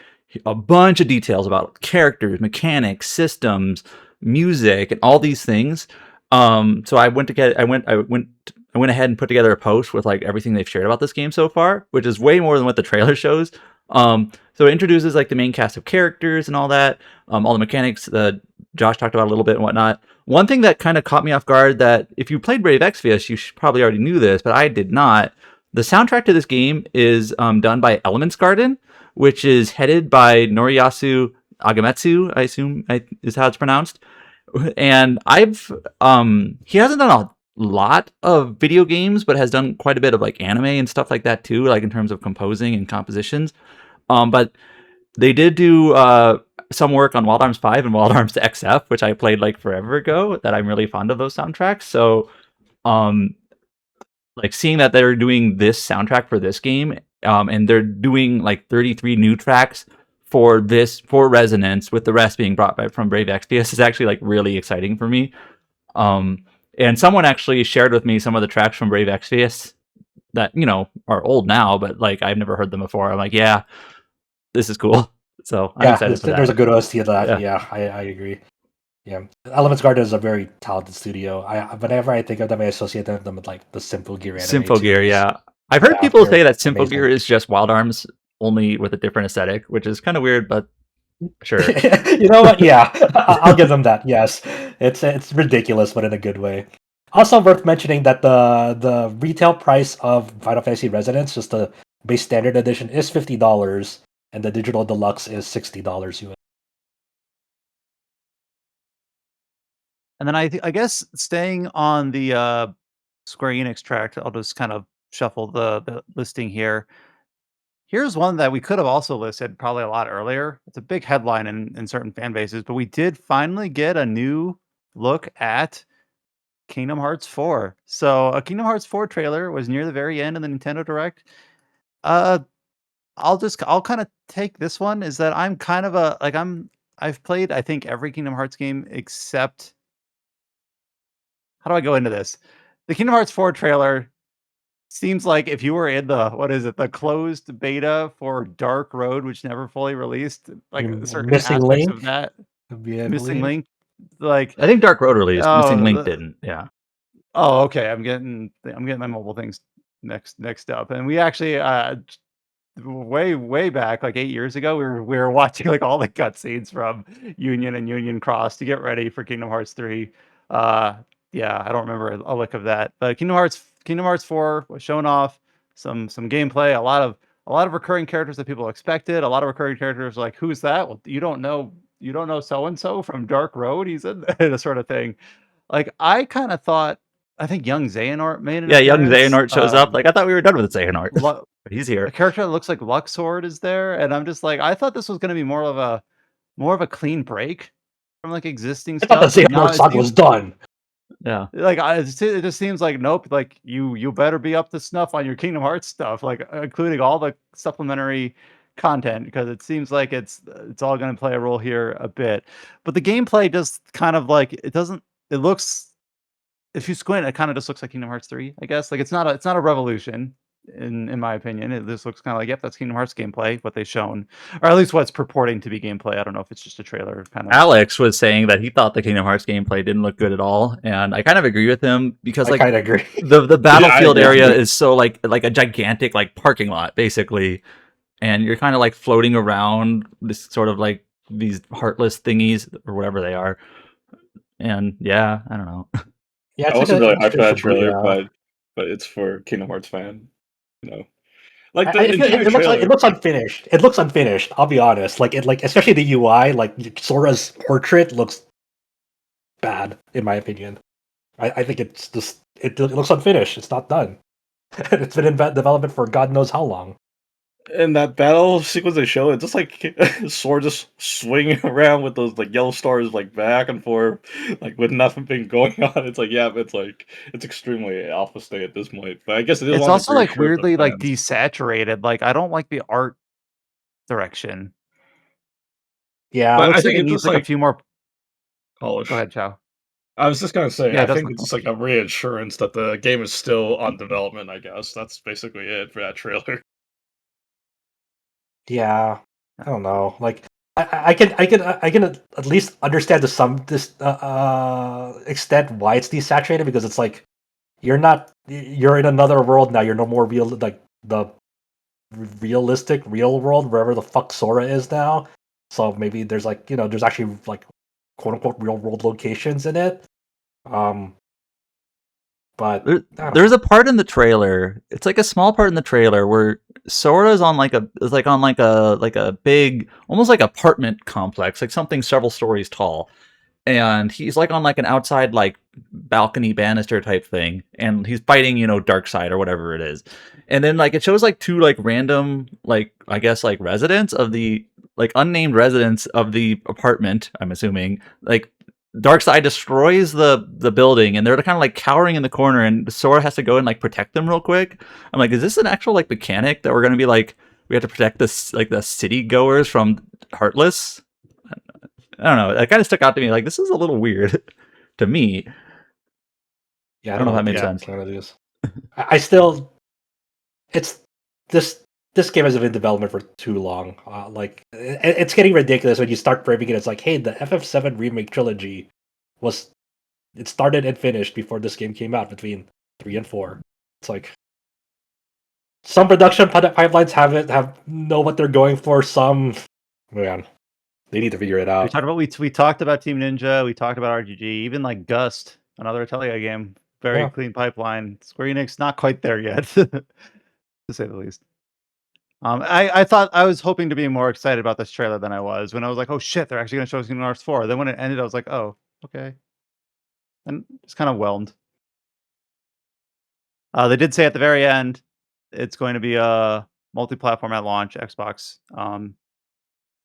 Speaker 3: a bunch of details about characters, mechanics, systems, music, and all these things. So I went ahead and put together a post with like everything they've shared about this game so far, which is way more than what the trailer shows. So it introduces like the main cast of characters and all that, all the mechanics that Josh talked about a little bit and whatnot. One thing that kind of caught me off guard, that if you played Brave Exvius, you probably already knew this, but I did not. The soundtrack to this game is done by Elements Garden, which is headed by Noriyasu Agametsu, I assume is how it's pronounced. And he hasn't done a lot of video games, but has done quite a bit of like anime and stuff like that too, like in terms of composing and compositions. But they did do some work on Wild Arms 5 and Wild Arms XF, which I played like forever ago, that I'm really fond of those soundtracks. So like seeing that they're doing this soundtrack for this game, and they're doing like 33 new tracks for Resonance, with the rest being brought by from Brave Exvius, is actually like really exciting for me. And someone actually shared with me some of the tracks from Brave Exvius that, are old now, but like I've never heard them before. I'm like, yeah, this is cool. So I'm excited for that.
Speaker 2: There's a good OST of that.
Speaker 3: Yeah.
Speaker 2: I agree. Yeah, Elements Garden is a very talented studio. Whenever I think of them, I associate them with like the Symphogear anime.
Speaker 3: Symphogear, yeah. I've heard people say that Symphogear is just Wild Arms, only with a different aesthetic, which is kind of weird, but sure.
Speaker 2: You know what? Yeah, I'll give them that. Yes, it's ridiculous, but in a good way. Also worth mentioning that the retail price of Final Fantasy Resonance, just the base standard edition, is $50, and the digital deluxe is $60 US.
Speaker 1: And then I guess staying on the Square Enix track, I'll just kind of shuffle the listing here. Here's one that we could have also listed probably a lot earlier. It's a big headline in certain fan bases, but we did finally get a new look at Kingdom Hearts 4. So a Kingdom Hearts 4 trailer was near the very end of the Nintendo Direct. I'll kind of take this one, is that I'm kind of I've played, I think, every Kingdom Hearts game except, how do I go into this? The Kingdom Hearts 4 trailer seems like if you were in the closed beta for Dark Road, which never fully released, like certain
Speaker 2: Missing
Speaker 1: aspects
Speaker 2: Link?
Speaker 1: of that.
Speaker 2: I
Speaker 1: Missing
Speaker 2: believe.
Speaker 1: Link, like,
Speaker 3: I think Dark Road released. Missing Link
Speaker 1: the
Speaker 3: didn't. Yeah.
Speaker 1: oh, okay, I'm getting my mobile things next up. And we actually, way back, like 8 years ago, we were watching, like, all the cutscenes from Union and Union Cross to get ready for Kingdom Hearts 3. Yeah, I don't remember a lick of that. But Kingdom Hearts 4 was showing off some gameplay, a lot of recurring characters that people expected, a lot of recurring characters like, "Who's that?" "Well, you don't know so and so from Dark Road? He's in there," sort of thing. Like, I kinda thought, I think young Xehanort made an
Speaker 3: Yeah, young
Speaker 1: appearance.
Speaker 3: Xehanort shows up. Like, I thought we were done with Xehanort.
Speaker 1: Lu
Speaker 3: But he's
Speaker 1: a
Speaker 3: here.
Speaker 1: character that looks like Luxord is there, and I'm just like, I thought this was gonna be more of a clean break from, like, existing
Speaker 2: I thought the
Speaker 1: stuff, but now
Speaker 2: Xehanort
Speaker 1: it
Speaker 2: saga was
Speaker 1: seems
Speaker 2: done.
Speaker 3: Yeah.
Speaker 1: like, it just seems like, nope, like, you better be up to snuff on your Kingdom Hearts stuff, like, including all the supplementary content, because it seems like it's all gonna play a role here a bit. But the gameplay just kind of like, it looks, if you squint, it kinda just looks like Kingdom Hearts 3, I guess. Like, it's not a revolution in my opinion. It just looks kinda like, yep, that's Kingdom Hearts gameplay, what they've shown, or at least what's purporting to be gameplay. I don't know if it's just a trailer kind of.
Speaker 3: Alex was saying that he thought the Kingdom Hearts gameplay didn't look good at all, and I kind of agree with him, because
Speaker 2: I
Speaker 3: like
Speaker 2: kind of agree.
Speaker 3: the battlefield
Speaker 5: agree.
Speaker 3: area is so like a gigantic like parking lot basically, and you're kind of like floating around this sort of like these heartless thingies or whatever they are, and yeah, I don't know.
Speaker 2: Yeah,
Speaker 5: I wasn't really hyped for that
Speaker 2: it's
Speaker 5: trailer,
Speaker 2: Shibuya.
Speaker 5: but it's for Kingdom Hearts fan. Like
Speaker 2: I
Speaker 5: the
Speaker 2: feel
Speaker 5: entire
Speaker 2: it looks like
Speaker 5: trailer.
Speaker 2: it looks unfinished. It looks unfinished. I'll be honest. Like especially the UI, like Sora's portrait looks bad in my opinion. I think it's just it looks unfinished. It's not done. It's been in development for God knows how long.
Speaker 5: In that battle sequence they show, it's just like Sora just swinging around with those like yellow stars like back and forth, like with nothing been going on. It's like, yeah, it's extremely alpha state at this point. But I guess it is
Speaker 1: It's
Speaker 5: one of
Speaker 1: also,
Speaker 5: the
Speaker 1: like,
Speaker 5: reassured the
Speaker 1: weirdly, like,
Speaker 5: fans.
Speaker 1: desaturated. Like, I don't like the art direction.
Speaker 2: Yeah,
Speaker 1: It
Speaker 5: But I
Speaker 1: looks like
Speaker 5: think
Speaker 1: it
Speaker 5: it's
Speaker 1: needs,
Speaker 5: just
Speaker 1: like, a
Speaker 5: like
Speaker 1: few more.
Speaker 5: polish.
Speaker 1: Go ahead, Chow.
Speaker 5: I was just gonna say,
Speaker 1: Yeah, it
Speaker 5: I
Speaker 1: does
Speaker 5: think
Speaker 1: look
Speaker 5: it's just
Speaker 1: cool.
Speaker 5: like a reassurance that the game is still on development. I guess that's basically it for that trailer.
Speaker 2: yeah. I don't know. Like I can at least understand to some extent why it's desaturated, because it's like you're in another world now. You're no more real, like the realistic real world wherever the fuck Sora is now. So maybe there's like there's actually like quote unquote real world locations in it. Um, but
Speaker 3: There's a part in the trailer. It's like a small part in the trailer where Sora's on like a big, almost like apartment complex, like something several stories tall, and he's like on like an outside like balcony banister type thing, and he's fighting Darkseid or whatever it is, and then like it shows like two like random like I guess like residents of the like unnamed residents of the apartment. I'm assuming like Darkseid destroys the building, and they're kind of like cowering in the corner, and Sora has to go and like protect them real quick. I'm like, is this an actual like mechanic that we're gonna be like we have to protect this like the city goers from Heartless? I don't know. That kind of stuck out to me. Like this is a little weird to me.
Speaker 2: yeah,
Speaker 3: I don't know if that makes
Speaker 1: Yeah.
Speaker 3: sense.
Speaker 2: Kind of is. I still, it's this game has been in development for too long. Like it's getting ridiculous when you start framing it. It's like, hey, the FF7 remake trilogy it started and finished before this game came out between 3 and 4. It's like some production pipelines have know what they're going for. Some, man, they need to figure it
Speaker 1: We
Speaker 2: out.
Speaker 1: talked about we talked about Team Ninja. We talked about RGG. Even like Gust, another Atelier game, very
Speaker 2: Yeah.
Speaker 1: clean pipeline. Square Enix not quite there yet, to say the least. I thought I was hoping to be more excited about this trailer than I was when I was like, oh shit, they're actually going to show us Kingdom Hearts 4. Then when it ended, I was like, oh, okay, and just kind of whelmed. They did say at the very end, it's going to be a multi-platform at launch: Xbox,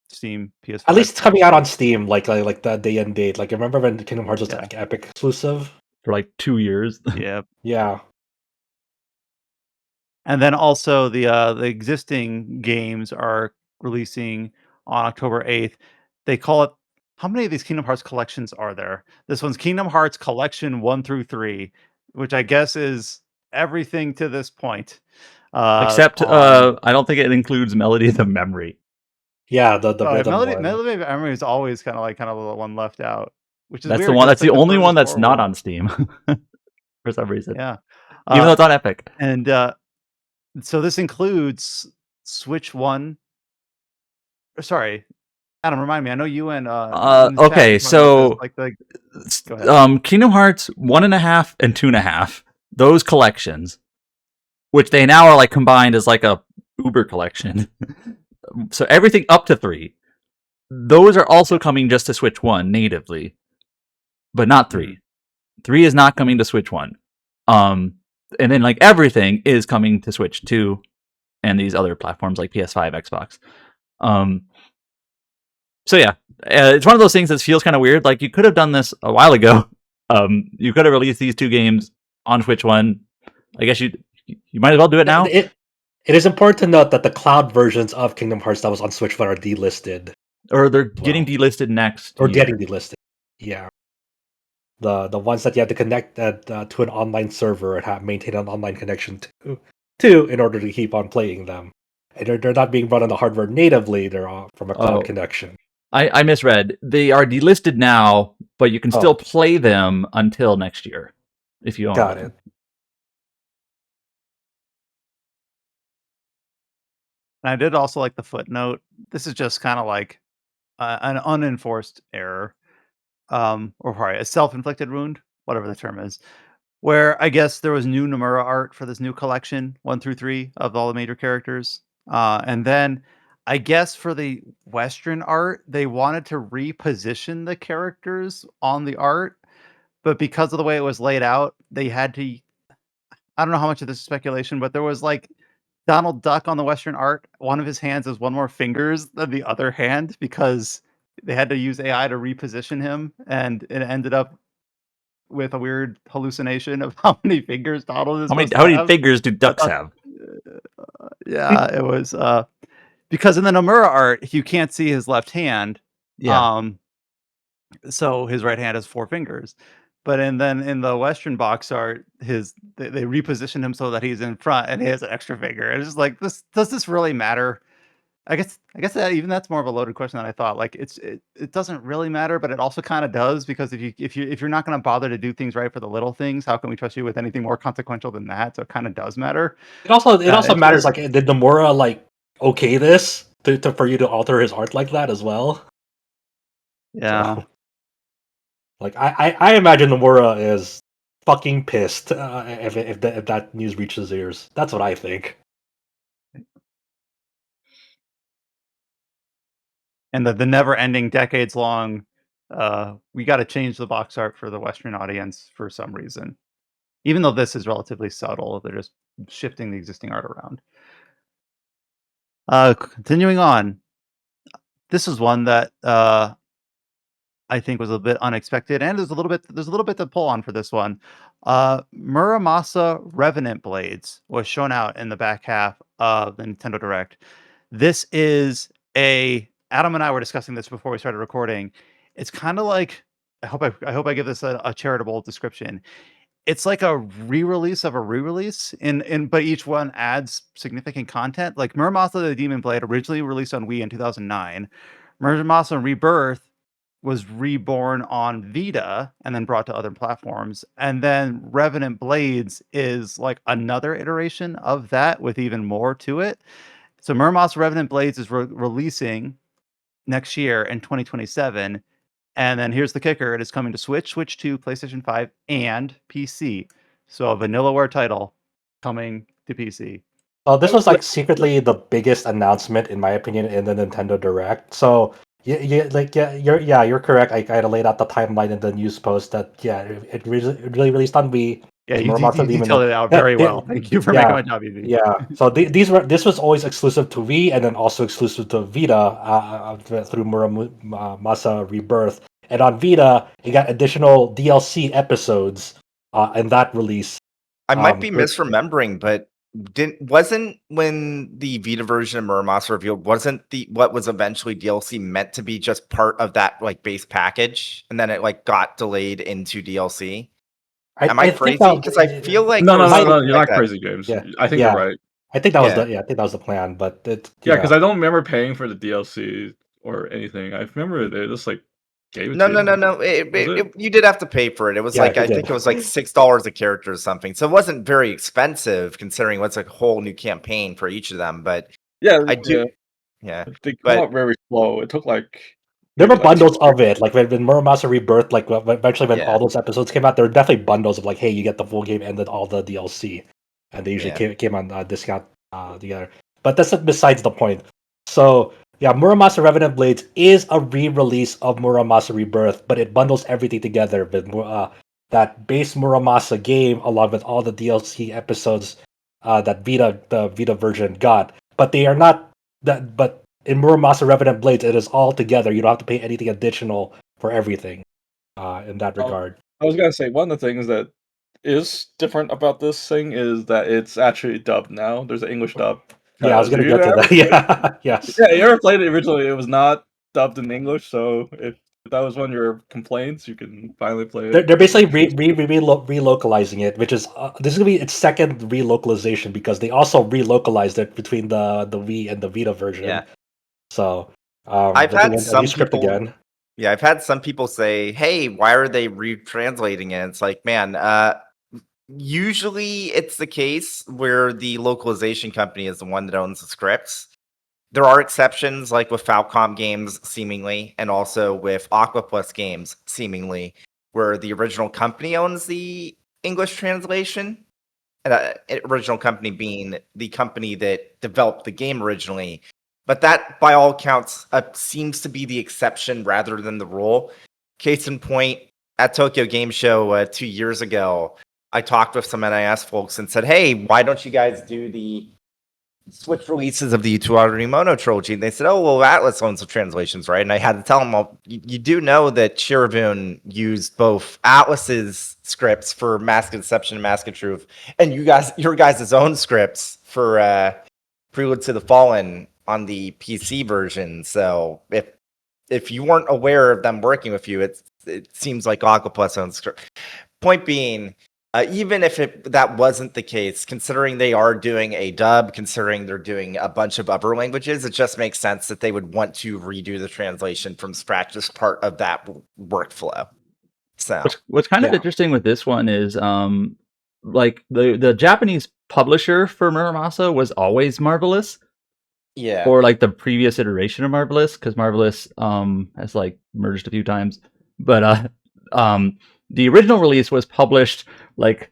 Speaker 1: Steam, PS5.
Speaker 2: At least it's coming out on Steam, like the day and date. Like, remember when Kingdom Hearts was
Speaker 1: Yeah.
Speaker 2: like Epic exclusive?
Speaker 3: For like 2 years.
Speaker 1: Yeah.
Speaker 2: Yeah.
Speaker 1: And then also the existing games are releasing on October 8th. They call it, how many of these Kingdom Hearts collections are there? This one's Kingdom Hearts Collection 1 through 3, which I guess is everything to this point.
Speaker 3: Except
Speaker 1: on
Speaker 3: I don't think it includes Melody of the Memory.
Speaker 2: Yeah, the rhythm
Speaker 1: Melody
Speaker 2: one.
Speaker 1: Melody of Memory is always kind of the one left out, which is
Speaker 3: That's
Speaker 1: weird
Speaker 3: the one.
Speaker 1: 'cause
Speaker 3: That's
Speaker 1: it's like
Speaker 3: the only one
Speaker 1: furthest
Speaker 3: that's not
Speaker 1: forward.
Speaker 3: on Steam for some reason.
Speaker 1: Yeah.
Speaker 3: Even though it's on Epic.
Speaker 1: And so this includes Switch 1. Sorry, Adam, remind me. I know you and in the chat
Speaker 3: Okay,
Speaker 1: were talking about
Speaker 3: so
Speaker 1: this, go ahead.
Speaker 3: Kingdom Hearts 1.5 and 2.5, those collections, which they now are like combined as like a Uber collection. So everything up to 3, those are also coming just to Switch 1 natively, but not 3. 3 is not coming to Switch 1. And then like everything is coming to Switch 2 and these other platforms like PS5, Xbox. So yeah, it's one of those things that feels kind of weird. Like you could have done this a while ago. You could have released these 2 games on Switch 1. I guess you might as well do it now.
Speaker 2: It is important to note that the cloud versions of Kingdom Hearts that was on Switch 1 are delisted.
Speaker 3: Or they're getting delisted next
Speaker 2: Or
Speaker 3: year.
Speaker 2: getting delisted. Yeah. The ones that you have to connect to an online server and maintain an online connection to in order to keep on playing them. And they're not being run on the hardware natively, they're from a cloud connection.
Speaker 3: I misread. They are delisted now, but you can still play them until next year if you own
Speaker 2: Got
Speaker 3: them.
Speaker 2: it.
Speaker 1: And I did also like the footnote. This is just kind of like an unenforced error, or probably a self-inflicted wound, whatever the term is. Where I guess there was new Nomura art for this new collection, 1 through 3 of all the major characters, and then I guess for the Western art, they wanted to reposition the characters on the art, but because of the way it was laid out, they had to. I don't know how much of this is speculation, but there was like Donald Duck on the Western art. One of his hands has one more fingers than the other hand because they had to use AI to reposition him, and it ended up with a weird hallucination of how many fingers Donald is
Speaker 3: How
Speaker 1: supposed to
Speaker 3: many
Speaker 1: have.
Speaker 3: fingers do ducks have?
Speaker 1: Yeah, it was because in the Nomura art you can't see his left hand.
Speaker 3: Yeah.
Speaker 1: So his right hand has 4 fingers. But in the Western box art, they repositioned him so that he's in front and he has an extra finger. And it's just like, this does this really matter? I guess that's more of a loaded question than I thought. Like it doesn't really matter, but it also kind of does, because if you're not going to bother to do things right for the little things, how can we trust you with anything more consequential than that? So it kind of does matter.
Speaker 2: It also matters,
Speaker 1: It's
Speaker 2: like, did Nomura like okay this for you to alter his art like that as well?
Speaker 1: yeah.
Speaker 2: So, like, I imagine Nomura is fucking pissed if that news reaches his ears. That's what I think.
Speaker 1: And the never-ending, decades-long, we got to change the box art for the Western audience for some reason. Even though this is relatively subtle, they're just shifting the existing art around. Continuing on, this is one that I think was a bit unexpected, and there's a little bit to pull on for this one. Muramasa Revenant Blades was shown out in the back half of the Nintendo Direct. This is Adam and I were discussing this before we started recording. It's kind of like, I hope I give this a charitable description. It's like a re-release of a re-release, but each one adds significant content. Like Muramasa the Demon Blade, originally released on Wii in 2009. Muramasa Rebirth was reborn on Vita and then brought to other platforms. And then Revenant Blades is like another iteration of that with even more to it. So Muramasa Revenant Blades is releasing next year in 2027. And then here's the kicker: it is coming to Switch, Switch 2, PlayStation 5, and PC. So a Vanillaware title coming to PC.
Speaker 2: Oh, this was like secretly the biggest announcement, in my opinion, in the Nintendo Direct. So you're correct. I kind of laid out the timeline in the news post that it really released on Wii.
Speaker 1: Yeah,
Speaker 2: and
Speaker 1: you
Speaker 2: Muramasa Demon
Speaker 1: detailed it out very well. Thank you for making my job easy.
Speaker 2: Yeah. So this was always exclusive to Wii, and then also exclusive to Vita through Muramasa Rebirth. And on Vita, it got additional DLC episodes in that release.
Speaker 4: I might be misremembering, but wasn't when the Vita version of Muramasa revealed, wasn't what was eventually DLC meant to be just part of that like base package, and then it like got delayed into DLC? Am I crazy? Because I feel like
Speaker 5: no, you're not crazy, James.
Speaker 2: Yeah.
Speaker 5: I think you're right.
Speaker 2: I think that was the plan, but
Speaker 5: because I don't remember paying for the DLC or anything. I remember they just like gave it to you.
Speaker 4: No. You did have to pay for it. It was I think it was like $6 a character or something. So it wasn't very expensive considering what's a whole new campaign for each of them. But I do,
Speaker 5: They come out very slow. It took like
Speaker 2: there were bundles of it. Like when Muramasa Rebirth, like eventually when all those episodes came out, there were definitely bundles of like, hey, you get the full game and then all the DLC, and they usually came on discount together. But that's besides the point. So yeah, Muramasa Revenant Blades is a re-release of Muramasa Rebirth, but it bundles everything together with that base Muramasa game along with all the DLC episodes that the Vita version got. But they are not that. But in Muramasa Revenant Blades, it is all together. You don't have to pay anything additional for everything in that regard.
Speaker 5: I was gonna say, one of the things that is different about this thing is that it's actually dubbed now. There's an English dub.
Speaker 2: Yeah, I was gonna get to that. Yeah, yes.
Speaker 5: Yeah, you ever played it originally? It was not dubbed in English, so if that was one of your complaints, you can finally play it.
Speaker 2: They're basically relocalizing it, which is this is gonna be its second relocalization because they also relocalized it between the Wii and the Vita version.
Speaker 4: Yeah.
Speaker 2: So
Speaker 4: I've had some people.
Speaker 2: Again.
Speaker 4: Yeah, I've had some people say, "Hey, why are they retranslating it?" It's like, man, usually it's the case where the localization company is the one that owns the scripts. There are exceptions, like with Falcom games, seemingly, and also with Aquaplus games, seemingly, where the original company owns the English translation. And original company being the company that developed the game originally. But that, by all accounts, seems to be the exception rather than the rule. Case in point, at Tokyo Game Show 2 years ago, I talked with some NIS folks and said, "Hey, why don't you guys do the Switch releases of the Utawarerumono trilogy?" And they said, "Oh, well, Atlas owns the translations, right?" And I had to tell them, well, you do know that Shirobun used both Atlas's scripts for Mask of Deception and Mask of Truth, and your guys' own scripts for Prelude to the Fallen on the PC version. So if you weren't aware of them working with you, it seems like Aquaplus owns script. Point being, Even if that wasn't the case, considering they are doing a dub, considering they're doing a bunch of other languages, it just makes sense that they would want to redo the translation from scratch as part of that workflow. So
Speaker 3: What's kind of
Speaker 2: Yeah.
Speaker 3: interesting with this one is like the Japanese publisher for Muramasa was always Marvelous,
Speaker 4: yeah,
Speaker 3: or like the previous iteration of Marvelous, because Marvelous has like merged a few times. But the original release was published, like,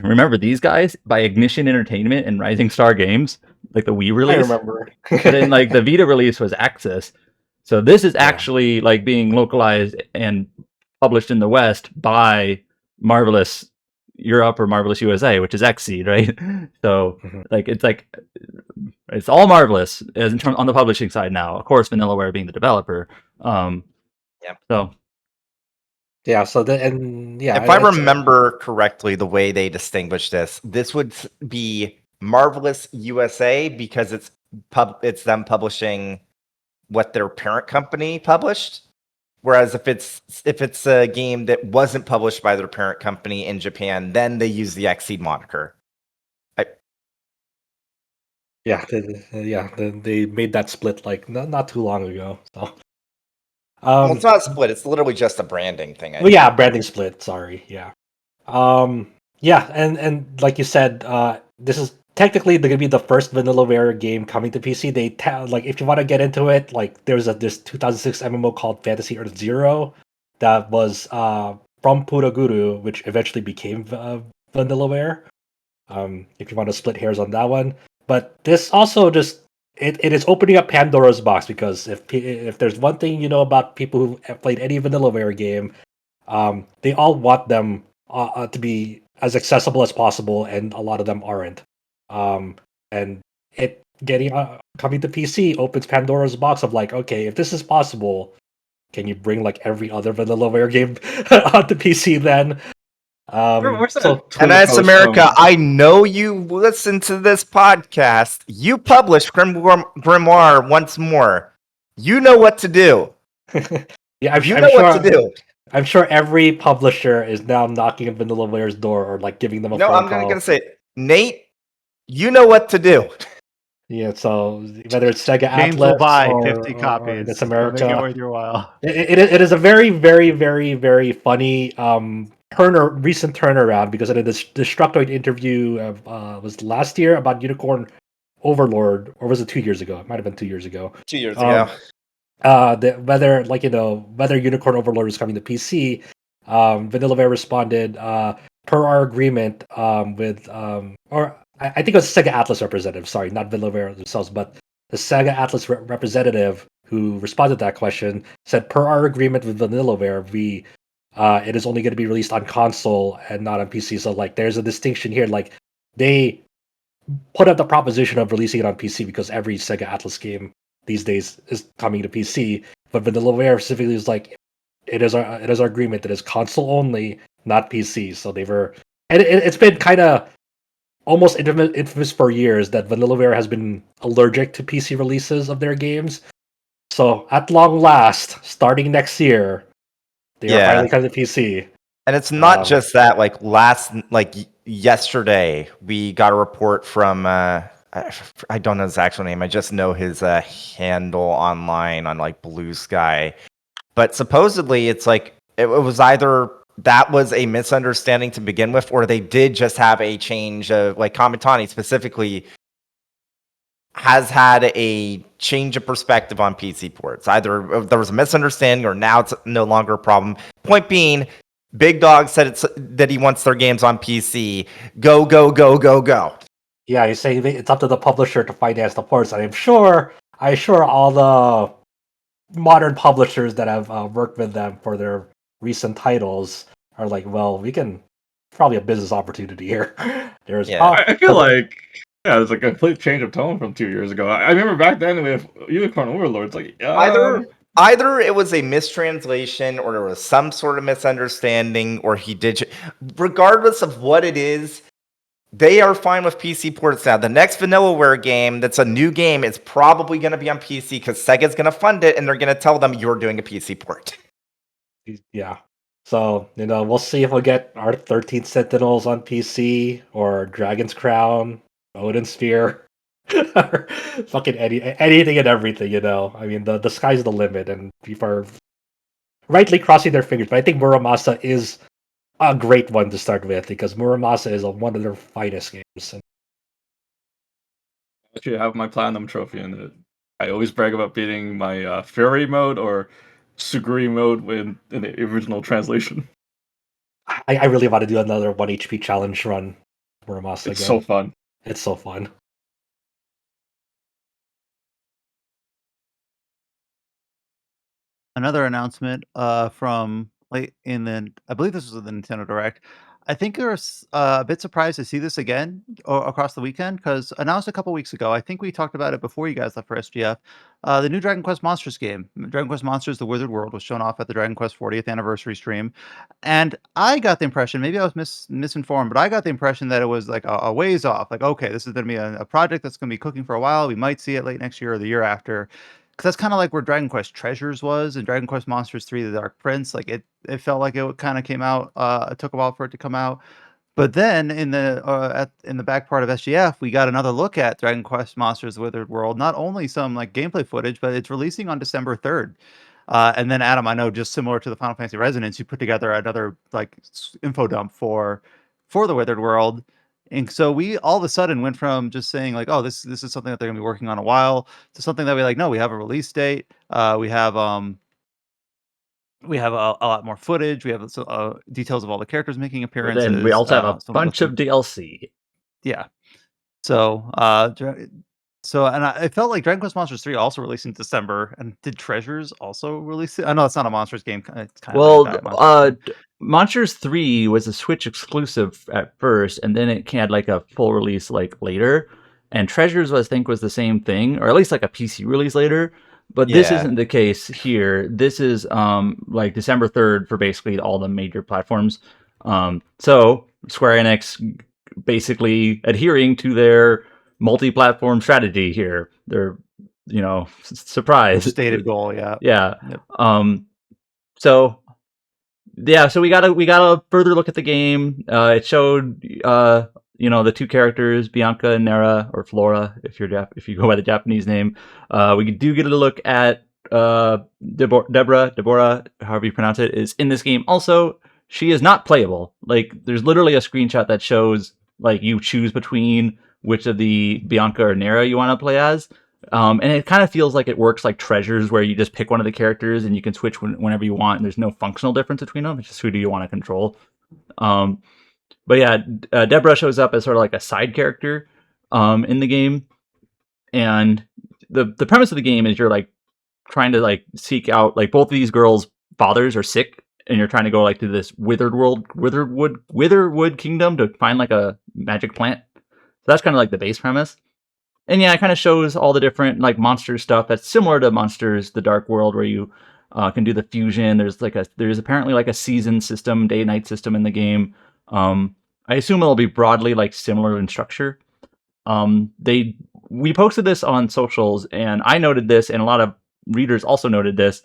Speaker 3: remember these guys, by Ignition Entertainment and Rising Star Games, like the Wii
Speaker 2: I
Speaker 3: release.
Speaker 2: remember.
Speaker 3: But then like the Vita release was Axis. So this is
Speaker 2: Yeah.
Speaker 3: actually like being localized and published in the West by Marvelous Europe or Marvelous USA, which is Xseed, right? So
Speaker 2: Mhm.
Speaker 3: like it's all Marvelous as in on the publishing side now. Of course, Vanillaware being the developer.
Speaker 4: Yeah.
Speaker 3: So
Speaker 2: Yeah. So yeah,
Speaker 4: if I remember correctly, the way they distinguish this would be Marvelous USA because it's them publishing what their parent company published. Whereas if it's a game that wasn't published by their parent company in Japan, then they use the Xseed moniker.
Speaker 2: yeah, they made that split like not too long ago. So,
Speaker 4: Well, it's not a split; it's literally just a branding thing.
Speaker 2: well, yeah, branding split. Sorry, yeah, yeah, and like you said, this is technically going to be the first Vanillaware game coming to PC. They like if you want to get into it, like there's this 2006 MMO called Fantasy Earth Zero that was from Puraguru, which eventually became Vanillaware. If you want to split hairs on that one, but this also just it is opening up Pandora's box, because if there's one thing you know about people who have played any Vanillaware game, they all want them to be as accessible as possible, and a lot of them aren't. And it getting coming to PC opens Pandora's box of like, okay, if this is possible, can you bring like every other Vanillaware game onto PC then?
Speaker 5: Where's that
Speaker 2: So
Speaker 5: Twitter
Speaker 4: MS
Speaker 5: post
Speaker 4: America,
Speaker 5: from?
Speaker 4: I know you listen to this podcast. You publish Grimoire once more. You know what to do.
Speaker 2: yeah, I'm
Speaker 4: You
Speaker 2: I'm
Speaker 4: know
Speaker 2: sure.
Speaker 4: what to do.
Speaker 2: I'm sure every publisher is now knocking at Vanillaware's door or like giving them a
Speaker 4: No,
Speaker 2: phone
Speaker 4: I'm
Speaker 2: call.
Speaker 4: gonna say it. Nate, you know what to do.
Speaker 2: Yeah, so whether it's Sega
Speaker 1: James
Speaker 2: Atlas
Speaker 1: will buy
Speaker 2: or
Speaker 1: 50
Speaker 2: or
Speaker 1: copies.
Speaker 2: This
Speaker 1: to make it
Speaker 2: America,
Speaker 1: worth your while.
Speaker 2: it is a very, very, very, very funny recent turnaround, because I did this Destructoid interview was last year about Unicorn Overlord, or was it 2 years ago? It might have been 2 years ago.
Speaker 4: 2 years ago.
Speaker 2: Whether Unicorn Overlord was coming to PC, Vanillaware responded per our agreement with or I think it was Sega Atlas representative. Sorry, not Vanillaware themselves, but the Sega Atlas representative who responded to that question said, per our agreement with Vanillaware, we it is only going to be released on console and not on PC. So like, there's a distinction here. Like, they put up the proposition of releasing it on PC because every Sega Atlas game these days is coming to PC. But Vanillaware specifically is like, it is our agreement that is console only, not PC. So they were, and it's been kind of almost infamous for years that Vanillaware has been allergic to PC releases of their games. So at long last, starting next year, they are finally coming to PC.
Speaker 4: And it's not just that. Like yesterday, we got a report from I don't know his actual name. I just know his handle online on like Blue Sky. But supposedly, it's like it was either that was a misunderstanding to begin with, or they did just have a change of like Kamitani specifically has had a change of perspective on PC ports. Either there was a misunderstanding or now it's no longer a problem. Point being, Big Dog said that he wants their games on PC. Go, go, go, go, go.
Speaker 2: Yeah, he's saying it's up to the publisher to finance the ports. And I'm sure all the modern publishers that have worked with them for their recent titles are like, well, we can probably a business opportunity here.
Speaker 5: I feel like there's a complete change of tone from 2 years ago. I remember back then with Unicorn Overlord, it's like
Speaker 4: either it was a mistranslation or there was some sort of misunderstanding, or he did. Regardless of what it is, they are fine with PC ports now. The next Vanillaware game that's a new game is probably going to be on PC because Sega's going to fund it and they're going to tell them you're doing a PC port.
Speaker 2: Yeah. So, we'll see if we'll get our 13 Sentinels on PC or Dragon's Crown, Odin Sphere, or fucking anything and everything, I mean, the sky's the limit, and people are rightly crossing their fingers. But I think Muramasa is a great one to start with because Muramasa is one of their finest games.
Speaker 5: Actually, I have my Platinum trophy in it. I always brag about beating my Fury mode or Suguri mode in the original translation.
Speaker 2: I really want to do another 1 HP challenge run Muramasa
Speaker 5: It's
Speaker 2: again.
Speaker 5: so fun.
Speaker 2: It's so fun.
Speaker 1: Another announcement from late in the I believe this was the Nintendo Direct. I think they're a bit surprised to see this again across the weekend because announced a couple weeks ago. I think we talked about it before you guys left for SGF. The new Dragon Quest Monsters game, Dragon Quest Monsters: The Withered World, was shown off at the Dragon Quest 40th anniversary stream, and I got the impression, maybe I was misinformed, but I got the impression that it was like a ways off. Like, okay, this is going to be a project that's going to be cooking for a while. We might see it late next year or the year after. Because that's kind of like where Dragon Quest Treasures was and Dragon Quest Monsters 3: The Dark Prince. Like it felt like it kind of came out. It took a while for it to come out. But then in the back part of SGF, we got another look at Dragon Quest Monsters: Withered World. Not only some like gameplay footage, but it's releasing on December 3rd. And then Adam, I know just similar to the Final Fantasy Resonance, you put together another like info dump for the Withered World. And so we all of a sudden went from just saying like, oh, this is something that they're gonna be working on a while to something that we like, no, we have a release date. We have a lot more footage. We have details of all the characters making
Speaker 3: But
Speaker 1: appearances.
Speaker 3: then we also have a
Speaker 1: some of the
Speaker 3: bunch of DLC.
Speaker 1: yeah. So and it felt like Dragon Quest Monsters 3 also released in December. And did Treasures also release it? I know it's not a Monsters game. It's kind of
Speaker 3: Well,
Speaker 1: like that Monsters game.
Speaker 3: Monsters 3 was a Switch exclusive at first, and then it had like a full release like later. And Treasures, I think, was the same thing, or at least like a PC release later. But this
Speaker 4: Yeah.
Speaker 3: isn't the case here. This is like December 3rd for basically all the major platforms. So Square Enix basically adhering to their multi-platform strategy here. They're surprise
Speaker 1: Stated goal, yeah.
Speaker 3: yeah.
Speaker 1: Yep.
Speaker 3: So yeah, so we got a further look at the game. It showed the two characters, Bianca and Nera, or Flora, if you go by the Japanese name. We do get a look at Deborah, however you pronounce it, is in this game. Also, she is not playable. Like, there's literally a screenshot that shows like you choose between which of the Bianca or Nera you want to play as. And it kind of feels like it works like Treasures, where you just pick one of the characters and you can switch whenever you want. And there's no functional difference between them. It's just who do you want to control. But yeah, Deborah shows up as sort of like a side character in the game. And the premise of the game is you're like trying to like seek out, like, both of these girls' fathers are sick, and you're trying to go like to this Witherwood kingdom to find like a magic plant. So that's kind of like the base premise. And yeah, it kind of shows all the different like monster stuff that's similar to Monsters: The Dark World, where you can do the fusion. There's apparently like a season system, day night system in the game. I assume it'll be broadly like similar in structure. We posted this on socials, and I noted this, and a lot of readers also noted this.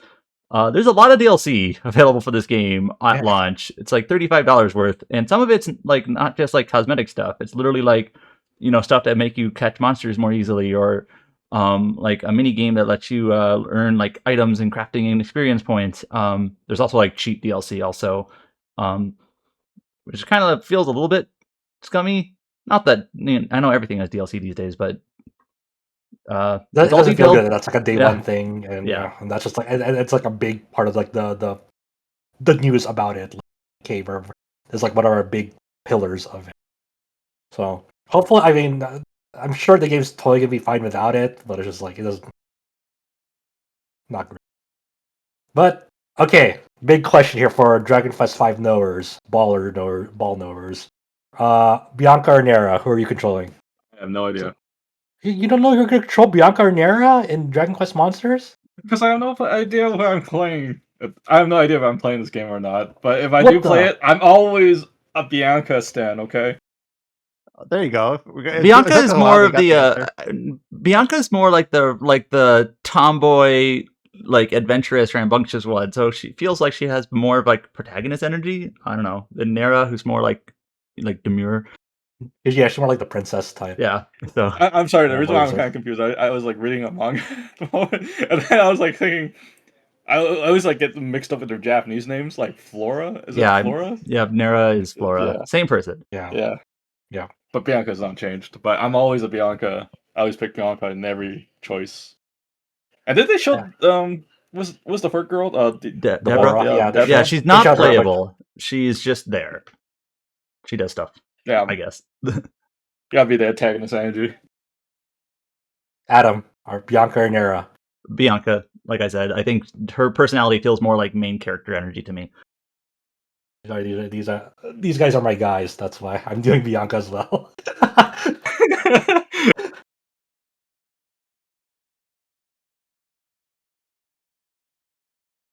Speaker 3: There's a lot of DLC available for this game at launch. It's like $35 worth, and some of it's like not just like cosmetic stuff. It's literally like stuff that make you catch monsters more easily, or like a mini game that lets you earn like items and crafting and experience points. There's also like cheat DLC also, which kind of feels a little bit scummy. Not that I know everything has DLC these days, but
Speaker 2: That
Speaker 3: it's all
Speaker 2: doesn't feel
Speaker 3: detailed.
Speaker 2: good. That's like a day
Speaker 3: Yeah.
Speaker 2: one thing, and
Speaker 3: Yeah.
Speaker 2: and that's just like, and it's like a big part of like the news about it. Like, is like one of our big pillars of it. So hopefully, I mean, I'm sure the game's totally gonna be fine without it, but it's just like it doesn't, not great. But okay, big question here for Dragon Quest V knowers, ball knowers. Bianca or Nera, who are you controlling?
Speaker 5: I have no idea.
Speaker 2: You don't know you're gonna control Bianca or Nera in Dragon Quest Monsters?
Speaker 5: Because I have no idea what I'm playing. I have no idea if I'm playing this game or not. But if I
Speaker 2: What
Speaker 5: do play
Speaker 2: the-
Speaker 5: it, I'm always a Bianca stan, okay?
Speaker 1: There you go.
Speaker 3: Bianca
Speaker 1: It took
Speaker 3: is
Speaker 1: a while,
Speaker 3: more
Speaker 1: they
Speaker 3: of
Speaker 1: got the answer.
Speaker 3: Bianca's more like the tomboy, like adventurous, rambunctious one. So she feels like she has more of like protagonist energy. I don't know. Than Nera, who's more like demure.
Speaker 2: Yeah, she's more like the princess type.
Speaker 3: Yeah. So
Speaker 5: I'm sorry. The
Speaker 2: Yeah,
Speaker 5: reason
Speaker 2: what
Speaker 5: why
Speaker 2: is
Speaker 5: I'm
Speaker 2: it?
Speaker 5: kind of confused, I was like reading a manga at the moment, and then I was like thinking, I always like get them mixed up with their Japanese names, like Flora. Is it
Speaker 3: yeah,
Speaker 5: Flora?
Speaker 3: Nera is Flora.
Speaker 5: Yeah,
Speaker 3: Same person.
Speaker 2: Yeah.
Speaker 5: yeah.
Speaker 2: Yeah.
Speaker 5: But Bianca's not changed. But I'm always a Bianca. I always pick Bianca in every choice. And did they show was the first girl
Speaker 3: Deborah.
Speaker 2: Deborah, yeah,
Speaker 3: Yeah,
Speaker 5: Deborah?
Speaker 3: she's
Speaker 2: they
Speaker 3: not
Speaker 2: showed her a bunch.
Speaker 3: playable. She's just there. She does stuff,
Speaker 5: Yeah,
Speaker 3: I guess.
Speaker 5: gotta be the antagonist energy.
Speaker 2: Adam, or Bianca or Nera.
Speaker 3: Bianca, like I said, I think her personality feels more like main character energy to me.
Speaker 2: These guys are my guys. That's why I'm doing Bianca as well.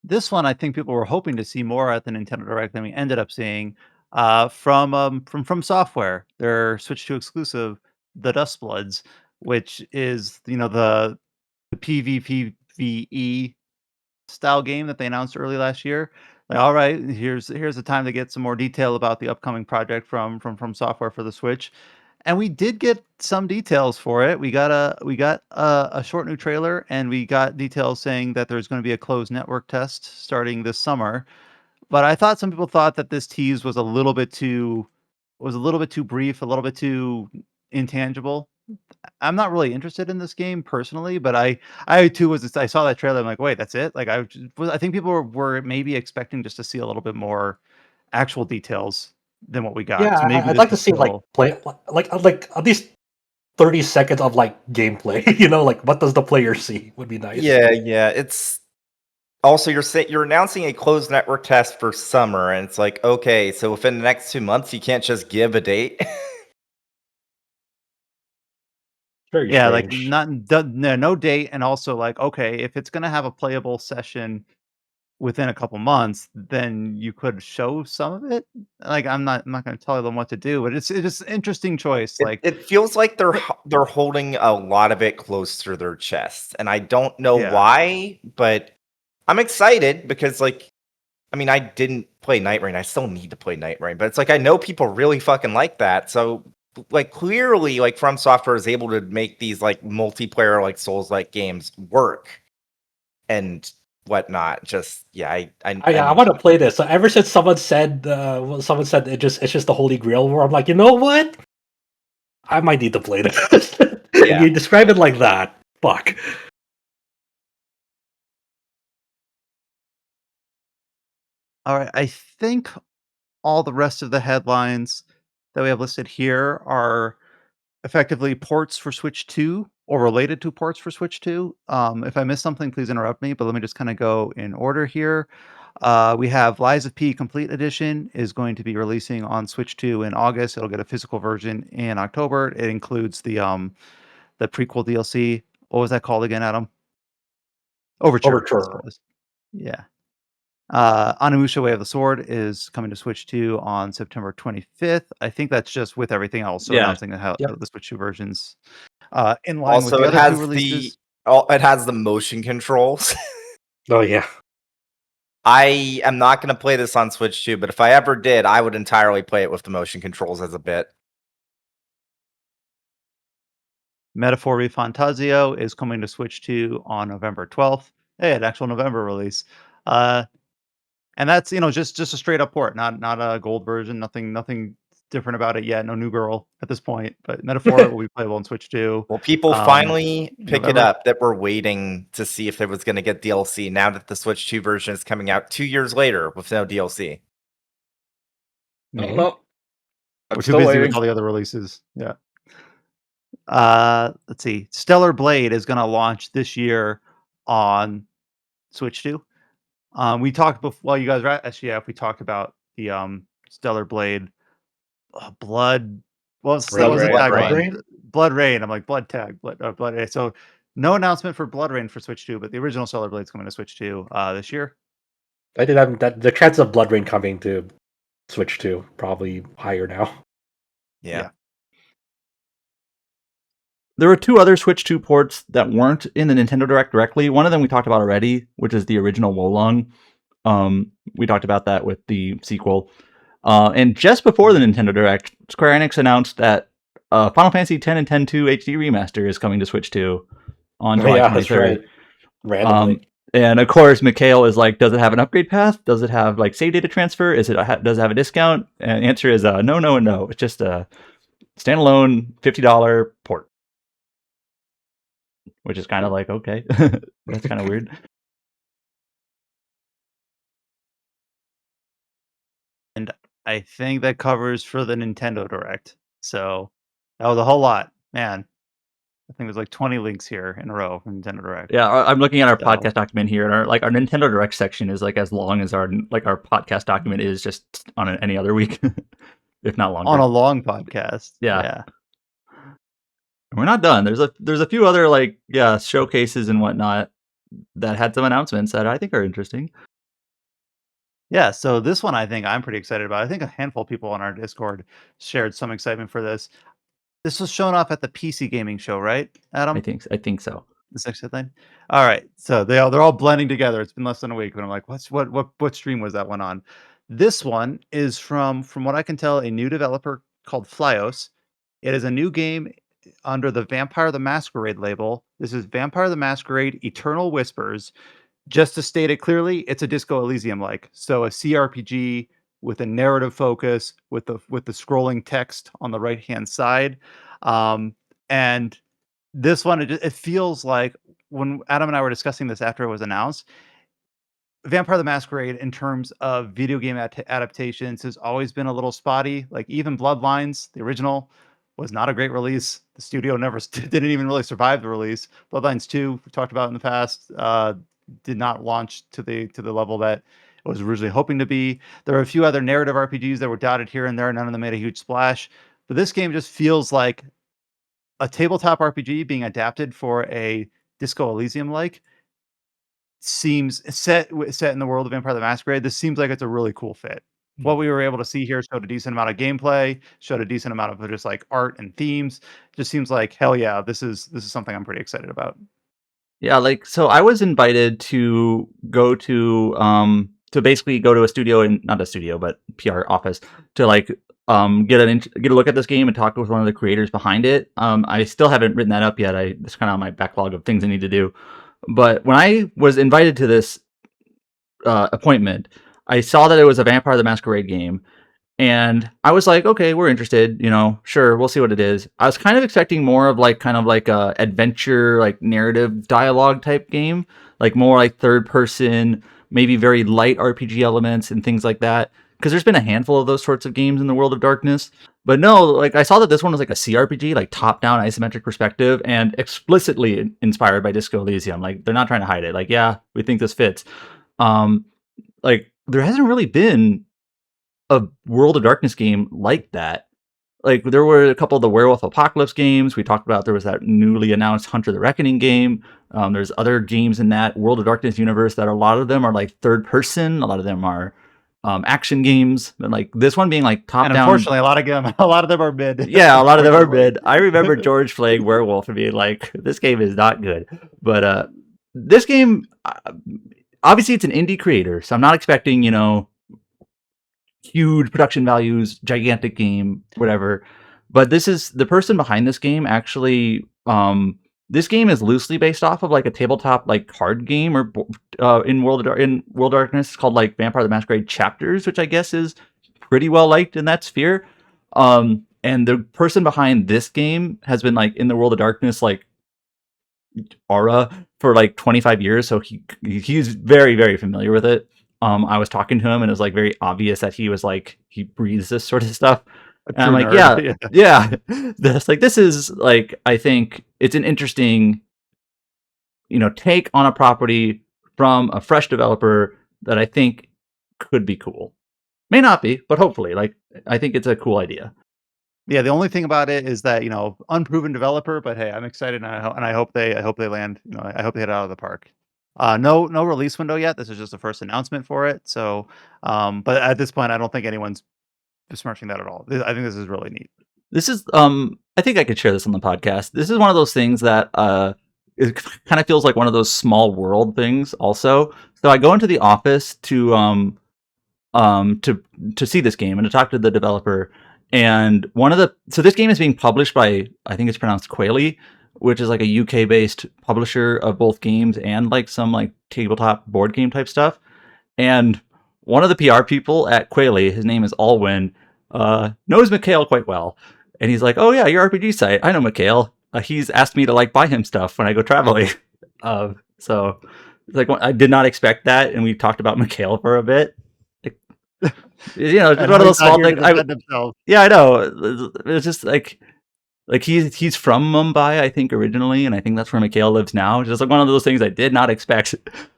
Speaker 1: This one, I think people were hoping to see more at the Nintendo Direct than we ended up seeing, from Software, their Switch 2 exclusive, the Duskbloods, which is, the PvPvE style game that they announced early last year. Like, all right, here's the time to get some more detail about the upcoming project from Software for the Switch. And we did get some details for it. We got a short new trailer, and we got details saying that there's going to be a closed network test starting this summer. But I thought some people thought that this tease was a little bit too brief, a little bit too intangible. I'm not really interested in this game personally, but I too I saw that trailer. I'm like, wait, that's it? Like I think people were maybe expecting just to see a little bit more actual details than what we got.
Speaker 2: Yeah,
Speaker 1: So maybe
Speaker 2: I'd
Speaker 1: this
Speaker 2: like to
Speaker 1: is
Speaker 2: see like
Speaker 1: still.
Speaker 2: play like at least 30 seconds of like gameplay. Like what does the player see would be nice.
Speaker 4: Yeah. It's also you're announcing a closed network test for summer, and it's like, okay, so within the next 2 months, you can't just give a date.
Speaker 2: Very
Speaker 1: Yeah, like
Speaker 2: strange.
Speaker 1: no date, and also like, okay, if it's gonna have a playable session within a couple months, then you could show some of it. Like I'm not gonna tell them what to do, but it's just an interesting choice.
Speaker 4: It
Speaker 1: Like,
Speaker 4: it feels like
Speaker 1: but
Speaker 4: they're holding a lot of it close to their chest, and I don't know
Speaker 1: yeah,
Speaker 4: why, but I'm excited because, like, I mean, I didn't play Night Rain. I still need to play Night Rain, but it's like I know people really fucking like that. So, like, clearly, like, From Software is able to make these like multiplayer, like Souls-like games work and whatnot. Just yeah, I
Speaker 2: I
Speaker 4: need
Speaker 2: want
Speaker 4: to
Speaker 2: to play this. So ever since someone said it's just the holy grail, where I'm like, you know what? I might need to play this.
Speaker 4: yeah.
Speaker 2: You describe it like that. Fuck.
Speaker 1: all right. I think all the rest of the headlines that we have listed here are effectively ports for Switch 2 or related to ports for Switch 2. If I missed something, please interrupt me, but let me just kind of go in order here. We have Lies of P Complete Edition is going to be releasing on Switch 2 in August. It'll get a physical version in October. It includes the prequel DLC. What was that called again, Adam? Overture. That's what
Speaker 2: Overture.
Speaker 1: it was. Yeah. Onimusha Way of the Sword is coming to Switch 2 on September 25th. I think that's just with everything else. So
Speaker 3: Yeah.
Speaker 1: announcing how
Speaker 2: Yep.
Speaker 1: the Switch 2 versions in line with
Speaker 4: Also,
Speaker 1: the
Speaker 4: it
Speaker 1: other two
Speaker 4: has
Speaker 1: releases.
Speaker 4: it has the motion controls.
Speaker 2: Oh yeah.
Speaker 4: I am not going to play this on Switch 2, but if I ever did, I would entirely play it with the motion controls as a bit.
Speaker 1: Metaphor ReFantazio is coming to Switch 2 on November 12th. Hey, an actual November release. Uh, and that's just a straight up port, not a gold version. Nothing different about it yet. No new girl at this point. But Metaphor will be playable on Switch 2
Speaker 4: Well, people
Speaker 1: um,
Speaker 4: finally
Speaker 1: in
Speaker 4: pick it
Speaker 1: November.
Speaker 4: up that were waiting to see if it was going to get DLC now that the Switch 2 version is coming out 2 years later with no DLC.
Speaker 5: No,
Speaker 2: Mhm.
Speaker 5: no. I'm
Speaker 1: We're too
Speaker 5: still
Speaker 1: busy
Speaker 5: waiting.
Speaker 1: with all the other releases. Yeah. Let's see. Stellar Blade is going to launch this year on Switch 2. We talked before. Well, you guys were at SGF. We talked about the Stellar Blade Blood. What
Speaker 5: Blood
Speaker 1: was the
Speaker 5: Rain.
Speaker 4: Blood
Speaker 1: tagline?
Speaker 4: Rain.
Speaker 2: Rain?
Speaker 1: Blood Rain. I'm like Blood Tag. Blood Rain. So no announcement for Blood Rain for Switch 2, but the original Stellar Blade's coming to Switch 2 this year.
Speaker 2: I did have that. The chance of Blood Rain coming to Switch 2 probably higher now.
Speaker 4: Yeah.
Speaker 3: There were two other Switch 2 ports that weren't in the Nintendo Direct directly. One of them we talked about already, which is the original Wolong. We talked about that with the sequel. And just before the Nintendo Direct, Square Enix announced that Final Fantasy X and X-2 HD Remaster is coming to Switch 2 on July
Speaker 2: Yeah, that's
Speaker 3: 23rd.
Speaker 2: right. Randomly.
Speaker 3: And of course, Mikhail is like, does it have an upgrade path? Does it have like save data transfer? Does it have a discount? And the answer is no, no, and no. It's just a standalone $50 port, which is kind of like, okay, that's kind of weird.
Speaker 1: And I think that covers for the Nintendo Direct. So that was a whole lot, man. I think there's like 20 links here in a row from Nintendo Direct.
Speaker 3: Yeah, I'm looking at our
Speaker 1: So-
Speaker 3: podcast document here, and our Nintendo Direct section is like as long as our podcast document is just on any other week, if not longer.
Speaker 1: On a long podcast.
Speaker 3: Yeah. We're not done. There's a few other like showcases and whatnot that had some announcements that I think are interesting.
Speaker 1: Yeah, so this one I think I'm pretty excited about. I think a handful of people on our Discord shared some excitement for this. This was shown off at the PC gaming show, right, Adam?
Speaker 3: I think so.
Speaker 1: This next thing. All right, so they're all blending together. It's been less than a week, but I'm like, what stream was that one on? This one is from what I can tell, a new developer called Flyos. It is a new game under the Vampire the Masquerade label. This is Vampire the Masquerade Eternal Whispers. Just to state it clearly, it's a Disco Elysium like. So a CRPG with a narrative focus, with the scrolling text on the right-hand side. And this one, it feels like when Adam and I were discussing this after it was announced, Vampire the Masquerade, in terms of video game adaptations, has always been a little spotty. Like even Bloodlines, the original, was not a great release. The studio never didn't even really survive the release. Bloodlines 2, we talked about in the past, did not launch to the level that it was originally hoping to be. There are a few other narrative RPGs that were dotted here and there. None of them made a huge splash. But this game just feels like a tabletop RPG being adapted for a Disco Elysium like. Seems set in the world of Vampire the Masquerade. This seems like it's a really cool fit. What we were able to see here showed a decent amount of gameplay, showed a decent amount of just like art and themes. Just seems like hell yeah, this is something I'm pretty excited about.
Speaker 3: Yeah, like so I was invited to go to basically go to a studio, and not a studio but PR office, to like get a look at this game and talk with one of the creators behind it. I still haven't written that up yet. It's kind of on my backlog of things I need to do. But when I was invited to this appointment, I saw that it was a Vampire the Masquerade game, and I was like, okay, we're interested, sure, we'll see what it is. I was kind of expecting more of like kind of like a adventure, like narrative dialogue type game, like more like third person, maybe very light RPG elements and things like that. Because there's been a handful of those sorts of games in the World of Darkness. But no, like I saw that this one was like a CRPG, like top-down isometric perspective, and explicitly inspired by Disco Elysium. Like they're not trying to hide it. Like, yeah, we think this fits. Like there hasn't really been a World of Darkness game like that. Like there were a couple of the Werewolf Apocalypse games we talked about. There was that newly announced Hunter the Reckoning game. There's other games in that World of Darkness universe that a lot of them are like third person. A lot of them are action games, and like this one being like top
Speaker 1: And
Speaker 3: down.
Speaker 1: unfortunately, a lot of them are mid.
Speaker 3: Yeah, a lot of them are mid. I remember George playing Werewolf and being like, "This game is not good." But this game, obviously, it's an indie creator, so I'm not expecting huge production values, gigantic game, whatever. But this is the person behind this game. Actually, this game is loosely based off of like a tabletop like card game or in World of Darkness. It's called like Vampire the Masquerade Chapters, which I guess is pretty well liked in that sphere. And the person behind this game has been like in the World of Darkness like aura for like 25 years, so he's very, very familiar with it. I was talking to him and it was like very obvious that he was like he breathes this sort of stuff. And I'm like, yeah. This is like, I think it's an interesting, take on a property from a fresh developer that I think could be cool. May not be, but hopefully, like, I think it's a cool idea.
Speaker 1: Yeah, the only thing about it is that unproven developer, but hey, I'm excited and I hope they land. I hope they hit it out of the park. No release window yet. This is just the first announcement for it. So, but at this point, I don't think anyone's besmirching that at all. I think this is really neat.
Speaker 3: This is I think I could share this on the podcast. This is one of those things that it kind of feels like one of those small world things also. So I go into the office to see this game and to talk to the developer. And so this game is being published by, I think it's pronounced Quayle, which is like a UK based publisher of both games and like some like tabletop board game type stuff. And one of the PR people at Quayle, his name is Alwyn, knows Mikhail quite well. And he's like, "Oh yeah, your RPG site. I know Mikhail. He's asked me to like buy him stuff when I go traveling." So it's like I did not expect that, and we talked about Mikhail for a bit. You know, just
Speaker 1: And
Speaker 3: one of
Speaker 1: how
Speaker 3: those
Speaker 1: he's not
Speaker 3: small
Speaker 1: here to
Speaker 3: things.
Speaker 1: defend himself.
Speaker 3: Yeah, I know. It's just like he's from Mumbai, I think originally, and I think that's where Mikhail lives now. It's just like one of those things I did not expect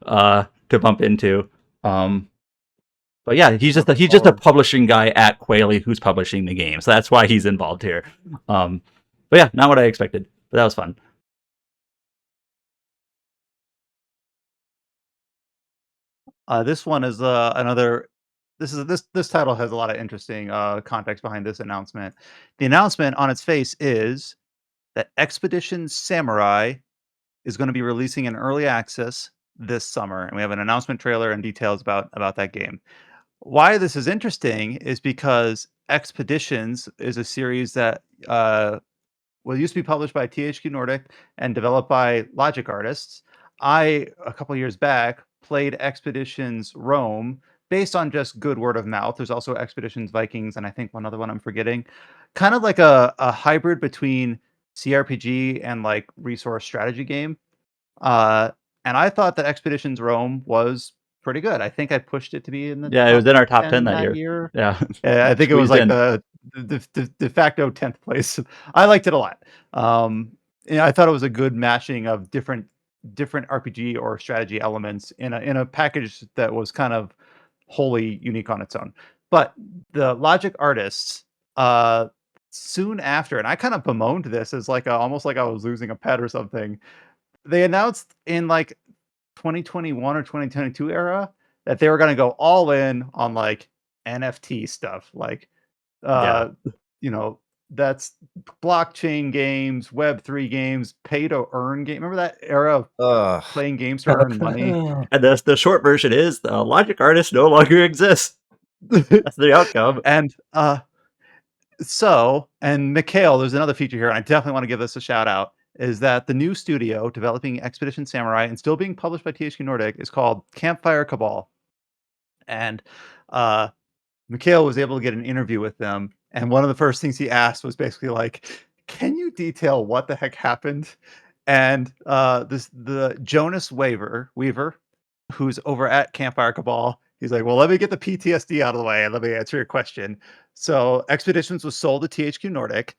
Speaker 3: to bump into. But yeah, he's just a publishing guy at Quayle who's publishing the game, so that's why he's involved here. But yeah, not what I expected, but that was fun.
Speaker 1: This one is another. This title has a lot of interesting context behind this announcement. The announcement on its face is that Expedition Samurai is going to be releasing in early access this summer, and we have an announcement trailer and details about that game. Why this is interesting is because Expeditions is a series that used to be published by THQ Nordic and developed by Logic Artists. A couple years back, played Expeditions Rome based on just good word of mouth. There's also Expeditions Vikings, and I think one other one I'm forgetting. Kind of like a hybrid between CRPG and like resource strategy game. Uh, and I thought that Expeditions Rome was pretty good. I think I pushed it to be in the
Speaker 3: Yeah, it was
Speaker 1: top
Speaker 3: in our top 10
Speaker 1: 10
Speaker 3: that
Speaker 1: that
Speaker 3: year.
Speaker 1: year.
Speaker 3: Yeah,
Speaker 1: I think it was
Speaker 3: Squeezed
Speaker 1: like
Speaker 3: in.
Speaker 1: the de facto 10th place. I liked it a lot. I thought it was a good mashing of different RPG or strategy elements in a package that was kind of wholly unique on its own. But the Logic Artists, soon after, and I kind of bemoaned this as like almost like I was losing a pet or something. They announced in like 2021 or 2022 era that they were going to go all in on like NFT stuff, like
Speaker 3: Yeah.
Speaker 1: you know, that's blockchain games, Web3 games, pay to earn game. Remember that era of
Speaker 4: Ugh.
Speaker 1: playing games to earn money?
Speaker 3: And the short version is the Logic Artist no longer exists. That's the outcome.
Speaker 1: And Mikhail, there's another feature here, and I definitely want to give this a shout out, is that the new studio developing Expedition Samurai and still being published by THQ Nordic is called Campfire Cabal. And Mikhail was able to get an interview with them, and one of the first things he asked was basically like, "Can you detail what the heck happened?" And the Jonas Weaver, who's over at Campfire Cabal, he's like, "Well, let me get the PTSD out of the way and let me answer your question." So Expeditions was sold to THQ Nordic,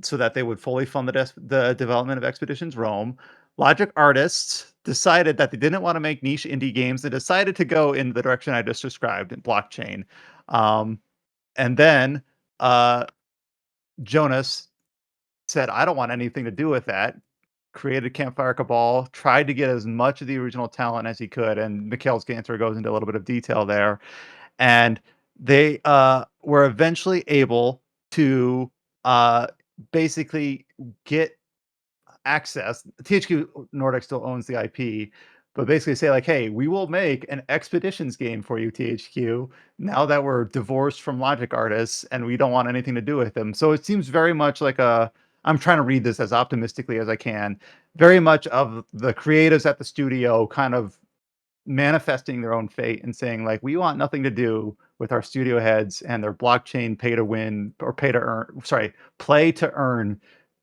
Speaker 1: so that they would fully fund the development of Expeditions Rome. Logic Artists decided that they didn't want to make niche indie games. They decided to go in the direction I just described in blockchain. And then Jonas said, "I don't want anything to do with that." Created Campfire Cabal, tried to get as much of the original talent as he could. And Mikhail's answer goes into a little bit of detail there. And they were eventually able to basically get access. THQ Nordic still owns the IP, but basically say like, "Hey, we will make an Expeditions game for you, THQ, now that we're divorced from Logic Artists and we don't want anything to do with them." So it seems very much like I'm trying to read this as optimistically as I can, very much of the creatives at the studio kind of manifesting their own fate and saying like, "We want nothing to do with our studio heads and their blockchain pay to win or play to earn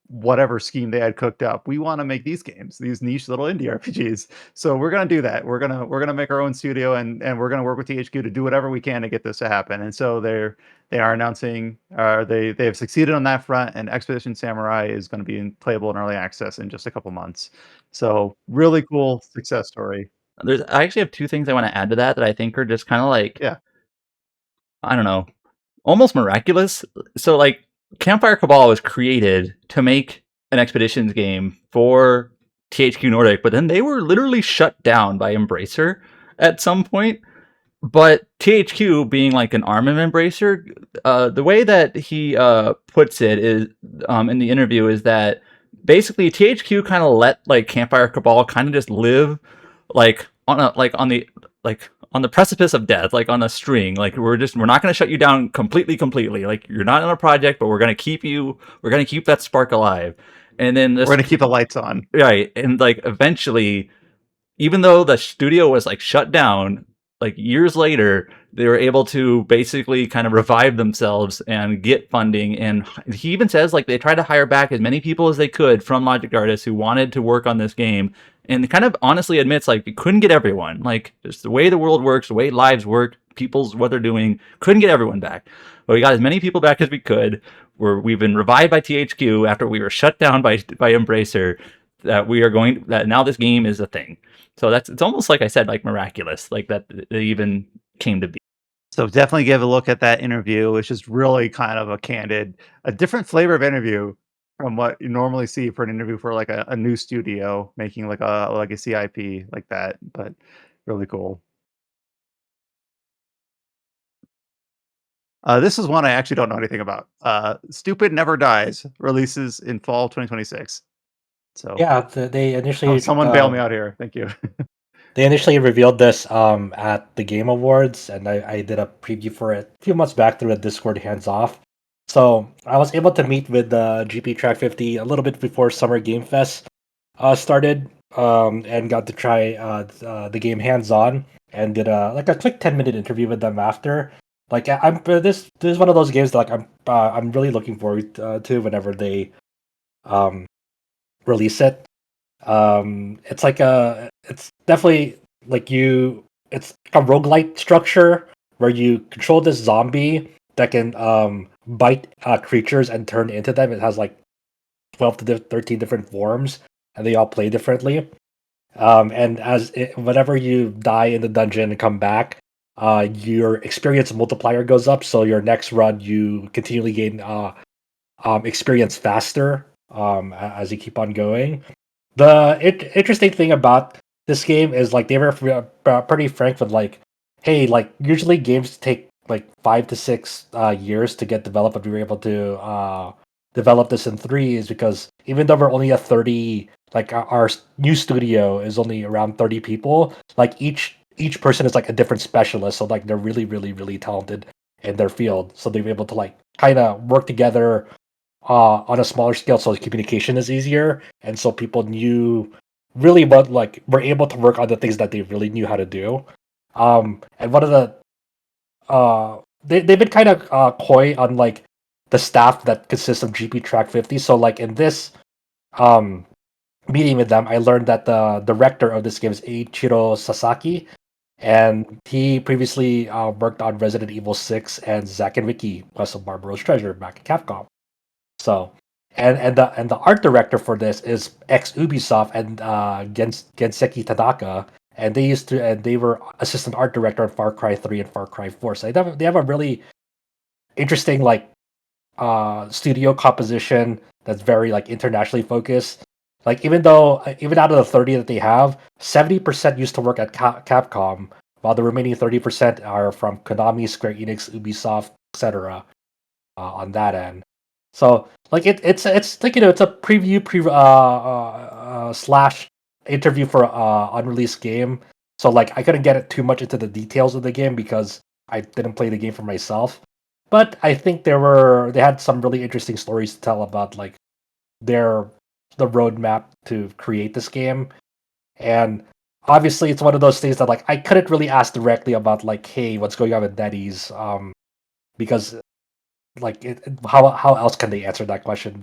Speaker 1: whatever scheme they had cooked up. We want to make these games, these niche little indie RPGs. So we're gonna do that. We're gonna make our own studio and we're gonna work with THQ to do whatever we can to get this to happen." And so they are announcing they have succeeded on that front, and Expedition Samurai is going to be playable in early access in just a couple months. So really cool success story.
Speaker 3: I actually have two things I want to add to that I think are just kind of like,
Speaker 1: Yeah.
Speaker 3: I don't know, almost miraculous. So like Campfire Cabal was created to make an Expeditions game for THQ Nordic, but then they were literally shut down by Embracer at some point. But THQ being like an armament embracer, the way that he puts it is in the interview is that basically THQ kind of let like Campfire Cabal kind of just live like on the precipice of death, like on a string. Like we're not going to shut you down completely. Like you're not on a project, but we're going to keep that spark alive. And then
Speaker 1: We're gonna keep the lights on.
Speaker 3: right, and like eventually, even though the studio was like shut down, like years later, they were able to basically kind of revive themselves and get funding. And he even says like they tried to hire back as many people as they could from Logic artists who wanted to work on this game. And kind of honestly admits like we couldn't get everyone. Like just the way the world works, the way lives work, people's what they're doing, couldn't get everyone back. But we got as many people back as we could. We've been revived by THQ after we were shut down by Embracer. That now this game is a thing. So it's almost like I said, like miraculous, like that they even came to be.
Speaker 1: So definitely give a look at that interview. It's just really kind of a different flavor of interview from what you normally see for an interview for like a new studio making like a legacy IP like that. But really cool. This is one I actually don't know anything about. Stupid Never Dies releases in fall 2026. So
Speaker 2: Yeah, they initially
Speaker 1: someone bail me out here. Thank you.
Speaker 2: they initially revealed this at the Game Awards, and I did a preview for it a few months back through a Discord hands off. So I was able to meet with GP Track 50 a little bit before Summer Game Fest started, and got to try the game hands on, and did a quick 10-minute interview with them after. Like I'm this is one of those games that like I'm really looking forward to whenever they um release it. It's definitely like it's a roguelite structure where you control this zombie that can bite creatures and turn into them. It has like 12 to 13 different forms, and they all play differently. And whenever you die in the dungeon and come back, your experience multiplier goes up. So your next run, you continually gain experience faster as you keep on going. The interesting thing about this game is like they were pretty frank with like, hey, like usually games take like 5 to 6 years to get developed, but we were able to develop this in 3 is because even though we're only at 30, like our new studio is only around 30 people, like each person is like a different specialist, so like they're really talented in their field, so they were able to like kind of work together on a smaller scale, so communication is easier, and so people knew really what like were able to work on the things that they really knew how to do. And one of the they've been kind of coy on like the staff that consists of GP Track 50. So like in this um meeting with them, I learned that the director of this game is Eiichiro Sasaki, and he previously worked on Resident Evil 6 and Zack and Wiki Quest of Barbaro's Treasure back at Capcom. So, and the art director for this is ex Ubisoft and Genseki Tanaka, and they were assistant art director on Far Cry 3 and Far Cry 4. So they have a really interesting like studio composition that's very like internationally focused. Like even out of the 30 that they have, 70% used to work at Capcom, while the remaining 30% are from Konami, Square Enix, Ubisoft, etc. On that end. So like it's like it's a preview slash interview for unreleased game. So like I couldn't get it too much into the details of the game because I didn't play the game for myself. But I think they had some really interesting stories to tell about like their the roadmap to create this game. And obviously it's one of those things that like I couldn't really ask directly about like, hey, what's going on with NetEase? Because like how else can they answer that question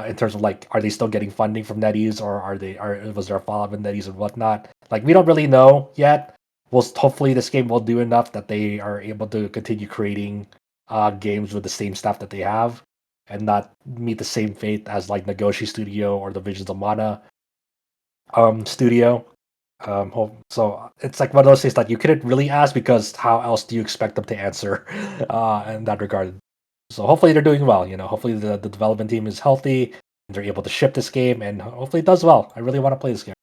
Speaker 2: in terms of like are they still getting funding from NetEase, or was there a fallout with NetEase and whatnot? Like we don't really know yet. Hopefully this game will do enough that they are able to continue creating games with the same staff that they have and not meet the same fate as like Nagoshi Studio or the Visions of Mana studio. So it's like one of those things that you couldn't really ask because how else do you expect them to answer in that regard? So hopefully they're doing well. Hopefully the development team is healthy and they're able to ship this game, and hopefully it does well. I really want to play this game.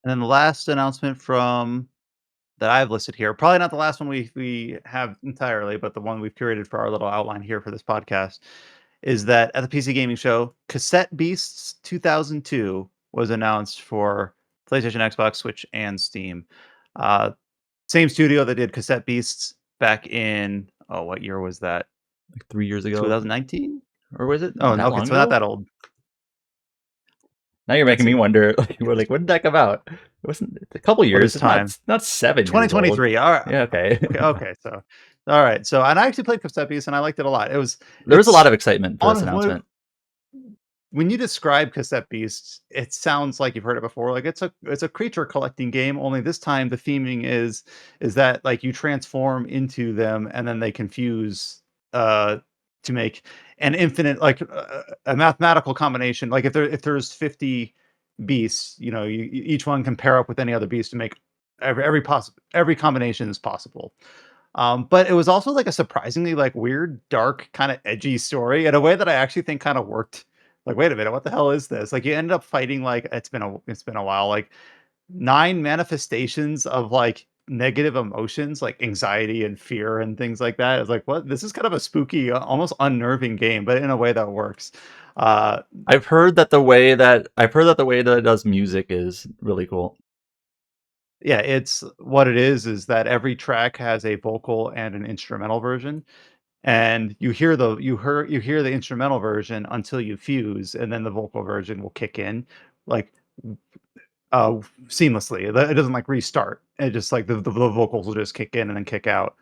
Speaker 1: And then the last announcement from that I've listed here, probably not the last one we have entirely, but the one we've curated for our little outline here for this podcast, is that at the PC Gaming Show, Cassette Beasts 2002 was announced for PlayStation, Xbox, Switch, and Steam. Same studio that did Cassette Beasts back in, what year was that?
Speaker 3: Like 3 years ago,
Speaker 1: 2019?
Speaker 3: or was it
Speaker 1: Oh,
Speaker 3: that
Speaker 1: okay,
Speaker 3: long
Speaker 1: so not
Speaker 3: ago?
Speaker 1: that old.
Speaker 3: Now you're
Speaker 1: Let's
Speaker 3: making me
Speaker 1: see.
Speaker 3: wonder. We're like, when did that come out? It wasn't a couple
Speaker 1: What
Speaker 3: years.
Speaker 1: is time?
Speaker 3: Not 7 years old.
Speaker 1: 2023. All right.
Speaker 3: Yeah. Okay.
Speaker 1: Okay. So, all right. So, and I actually played Cassette Beasts and I liked it a lot.
Speaker 3: There was a
Speaker 1: It's
Speaker 3: lot of excitement for this
Speaker 1: honestly
Speaker 3: announcement.
Speaker 1: when you describe Cassette Beasts, it sounds like you've heard it before. Like it's a creature collecting game. Only this time the theming is that like you transform into them and then they confuse to make an infinite like a mathematical combination. Like if there's 50 beasts, each one can pair up with any other beast to make every combination is possible. But it was also like a surprisingly like weird, dark, kind of edgy story in a way that I actually think kind of worked. Like, wait a minute, what the hell is this? Like, you ended up fighting like it's been a while, like 9 manifestations of like negative emotions, like anxiety and fear and things like that. It's like, what? This is kind of a spooky, almost unnerving game, but in a way that works. Uh,
Speaker 3: I've heard that the way that it does music is really cool.
Speaker 1: yeah, it's what it is that every track has a vocal and an instrumental version. And you hear the instrumental version until you fuse, and then the vocal version will kick in, like uh, seamlessly. It doesn't like restart. It just like the vocals will just kick in and then kick out.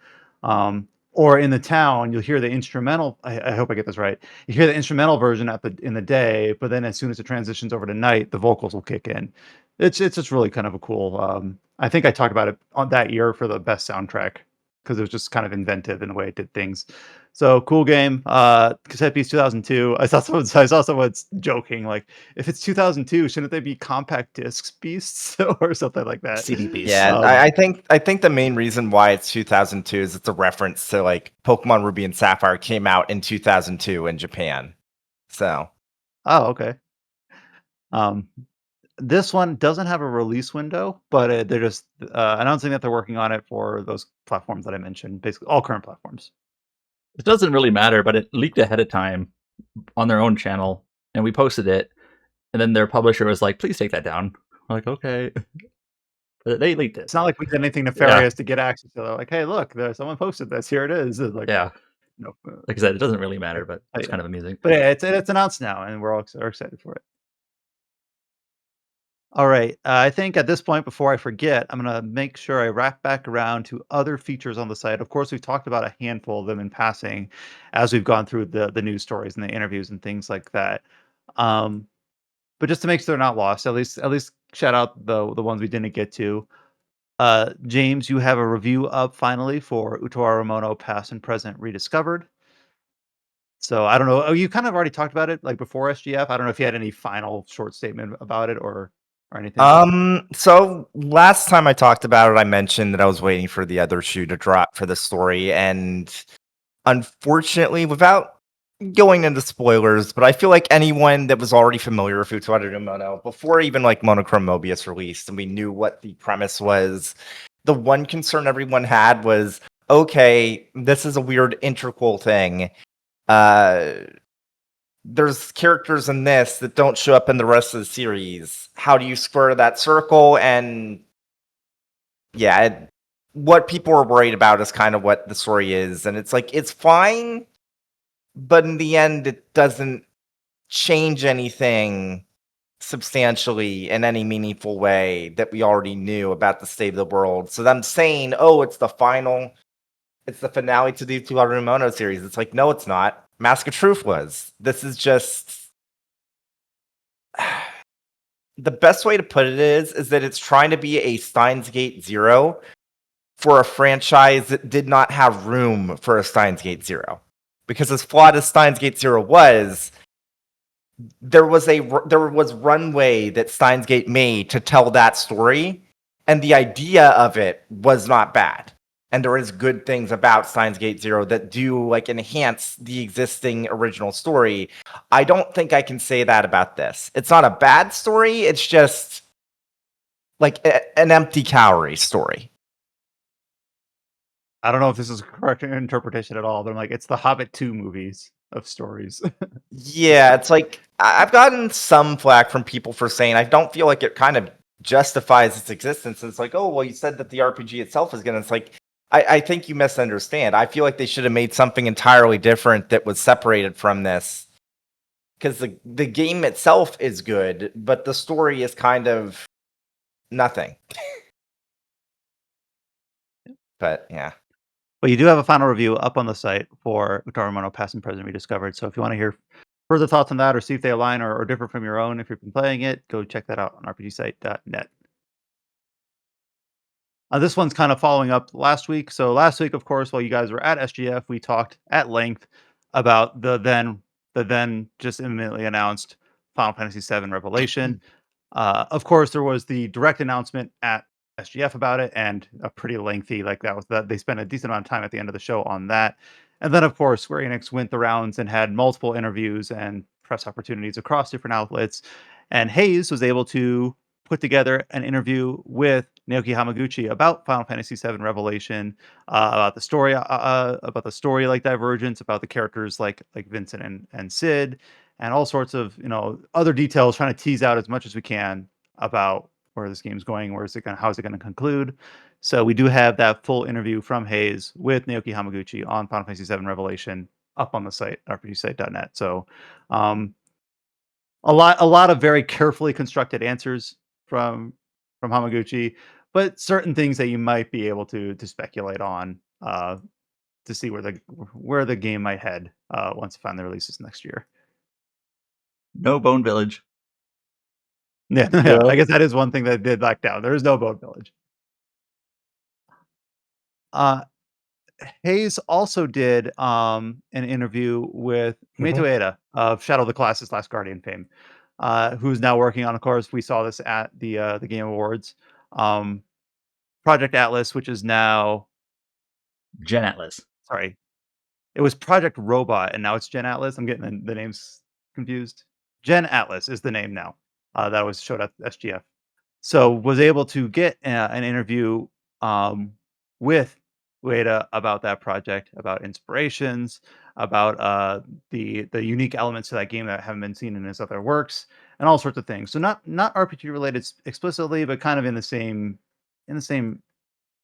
Speaker 1: Or in the town, you'll hear the instrumental. I hope I get this right. You hear the instrumental version in the day, but then as soon as it transitions over to night, the vocals will kick in. It's just really kind of a cool. I think I talked about it on that year for the best soundtrack because it was just kind of inventive in the way it did things. So cool game. Cassette Beast 2002. I saw someone joking like, if it's 2002, shouldn't they be compact discs beasts or something like that?
Speaker 3: CD beast.
Speaker 4: Yeah, I think the main reason why it's 2002 is it's a reference to like Pokemon Ruby and Sapphire came out in 2002 in Japan. So,
Speaker 1: Oh, okay. This one doesn't have a release window, but they're just announcing that they're working on it for those platforms that I mentioned, basically all current platforms.
Speaker 3: It doesn't really matter, but it leaked ahead of time on their own channel, and we posted it, and then their publisher was like, "Please take that down." We're like, okay, but they leaked it.
Speaker 1: It's not like we did anything nefarious to get access to. They're like, hey, look, someone posted this. Here it is. It's like,
Speaker 3: Yeah,
Speaker 1: no,
Speaker 3: like I said, it doesn't really matter, but it's
Speaker 1: yeah.
Speaker 3: kind of amusing.
Speaker 1: But yeah, it's announced now, and we're all excited for it. All right. I think at this point, before I forget, I'm going to make sure I wrap back around to other features on the site. Of course, we've talked about a handful of them in passing as we've gone through the news stories and the interviews and things like that. But just to make sure they're not lost, at least shout out the ones we didn't get to. James, you have a review up finally for Utawarerumono Past and Present Rediscovered. So I don't know. Oh, you kind of already talked about it like before SGF. I don't know if you had any final short statement about it or anything.
Speaker 4: So last time I talked about it, I mentioned that I was waiting for the other shoe to drop for the story, and unfortunately, without going into spoilers, but I feel like anyone that was already familiar with Utawarerumono before even like Monochrome Mobius released, and we knew what the premise was, the one concern everyone had was, okay, this is a weird integral thing. There's characters in this that don't show up in the rest of the series. How do you square that circle? And yeah, what people are worried about is kind of what the story is. And it's like, it's fine, but in the end, it doesn't change anything substantially in any meaningful way that we already knew about the state of the world. So them saying, oh, it's the finale to the Utawarerumono series. It's like, no, it's not. Mask of Truth was. This is just the best way to put it is that it's trying to be a Steins Gate Zero for a franchise that did not have room for a Steins Gate Zero. Because as flawed as Steins Gate Zero was, there was runway that Steins Gate made to tell that story, and the idea of it was not bad. And there is good things about Steins Gate Zero that do like enhance the existing original story. I don't think I can say that about this. It's not a bad story. It's just like an empty calorie story.
Speaker 1: I don't know if this is a correct interpretation at all, but I'm like, it's the Hobbit 2 movies of stories.
Speaker 4: Yeah, it's like I've gotten some flack from people for saying I don't feel like it kind of justifies its existence. It's like, oh, well, you said that the RPG itself is gonna. It's like I think you misunderstand. I feel like they should have made something entirely different that was separated from this, because the game itself is good, but the story is kind of nothing. But yeah.
Speaker 1: But you do have a final review up on the site for Utawarerumono Past and Present Rediscovered. So if you want to hear further thoughts on that or see if they align or differ from your own, if you've been playing it, go check that out on rpgsite.net. This one's kind of following up last week. So last week, of course, while you guys were at SGF, we talked at length about the then just imminently announced Final Fantasy VII Revelation. Of course, there was the direct announcement at SGF about it, and a pretty lengthy, like that they spent a decent amount of time at the end of the show on that. And then, of course, Square Enix went the rounds and had multiple interviews and press opportunities across different outlets. And Hayes was able to put together an interview with Naoki Hamaguchi about Final Fantasy VII Revelation, about the story like divergence, about the characters like Vincent and Sid, and all sorts of other details, trying to tease out as much as we can about where this game's going, how is it going to conclude. So we do have that full interview from Hayes with Naoki Hamaguchi on Final Fantasy VII Revelation up on the site, rpgsite.net. So a lot of very carefully constructed answers from Hamaguchi, but certain things that you might be able to speculate on to see where the game might head once it finally releases next year.
Speaker 3: No Bone Village.
Speaker 1: Yeah,
Speaker 2: Yeah.
Speaker 1: I guess that is one thing that did back down. There is no Bone Village. Hayes also did an interview with Meito Ueda of Shadow of the Colossus Last Guardian fame, who's now working on, of course, we saw this at the Game Awards, Project Atlas, which is now
Speaker 3: Gen Atlas.
Speaker 1: sorry, it was Project Robot, and now it's Gen Atlas. I'm getting the names confused. Gen Atlas is the name now. That was showed at SGF. So was able to get an interview with Ueda about that project, about inspirations, about the unique elements to that game that haven't been seen in his other works, and all sorts of things. So not RPG related explicitly, but kind of in the same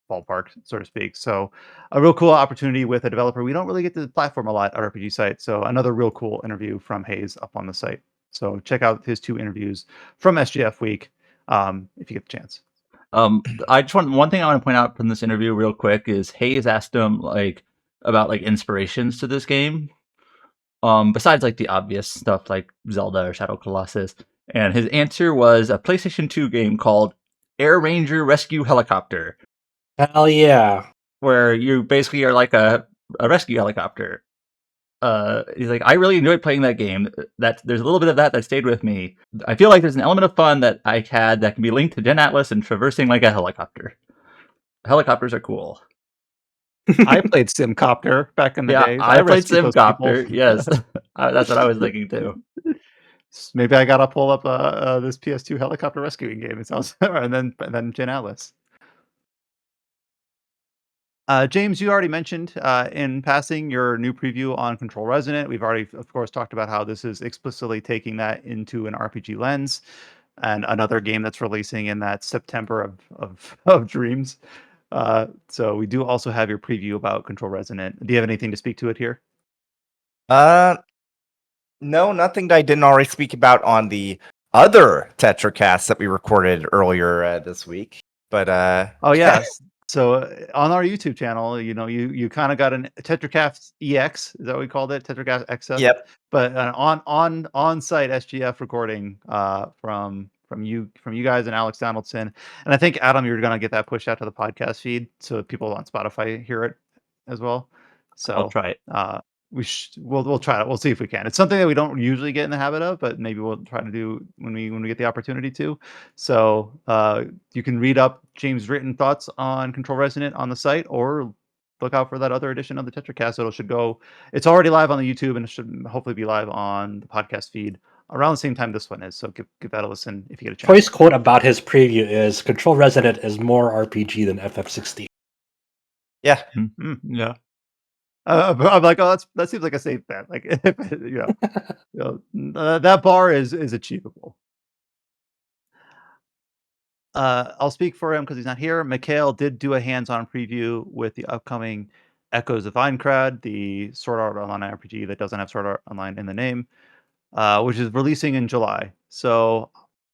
Speaker 1: ballpark, so to speak. So a real cool opportunity with a developer we don't really get to platform a lot at RPG site. So another real cool interview from Hayes up on the site. So check out his 2 interviews from SGF Week if you get the chance.
Speaker 3: I just one thing I want to point out from this interview real quick is Hayes asked him about inspirations to this game. Besides the obvious stuff like Zelda or Shadow Colossus, and his answer was a PlayStation 2 game called Air Ranger Rescue Helicopter,
Speaker 2: Hell yeah.
Speaker 3: where you basically are like a rescue helicopter. He's like, I really enjoyed playing that game. There's a little bit of that stayed with me. I feel like there's an element of fun that I had that can be linked to Gen Atlas and traversing like a helicopter. Helicopters are cool.
Speaker 1: I played Simcopter back in the day.
Speaker 3: I played
Speaker 1: rescued those
Speaker 3: Simcopter.
Speaker 1: people.
Speaker 3: Yes, that's what I was thinking too.
Speaker 1: Maybe I gotta pull up this PS2 helicopter rescuing game. It sounds and then Gen Atlas. James, you already mentioned in passing your new preview on Control Resonant. We've already, of course, talked about how this is explicitly taking that into an RPG lens, and another game that's releasing in that September of dreams. So we do also have your preview about Control Resonant. Do you have anything to speak to it here?
Speaker 4: No, nothing that I didn't already speak about on the other Tetracast that we recorded earlier this week. But
Speaker 1: Oh yes. So on our YouTube channel, you kind of got an Tetracast EX. Is that what we called it? Tetracast XF.
Speaker 4: Yep.
Speaker 1: But on site SGF recording from you guys and Alex Donaldson, and I think Adam, you're gonna get that pushed out to the podcast feed so people on Spotify hear it as well. So
Speaker 3: I'll try it.
Speaker 1: We'll try it. We'll see if we can. It's something that we don't usually get in the habit of, but maybe we'll try to do when we get the opportunity to. So you can read up James' written thoughts on Control Resonant on the site, or look out for that other edition of the Tetracast. It's already live on the YouTube, and it should hopefully be live on the podcast feed around the same time this one is. So give that a listen if you get a chance.
Speaker 2: Choice quote about his preview is Control Resident is more RPG than FF16.
Speaker 4: Yeah.
Speaker 3: Yeah.
Speaker 1: I'm like, oh, that seems like a safe bet. Like, that bar is achievable. I'll speak for him because he's not here. Mikhail did do a hands-on preview with the upcoming Echoes of Aincrad, the Sword Art Online RPG that doesn't have Sword Art Online in the name, which is releasing in July. So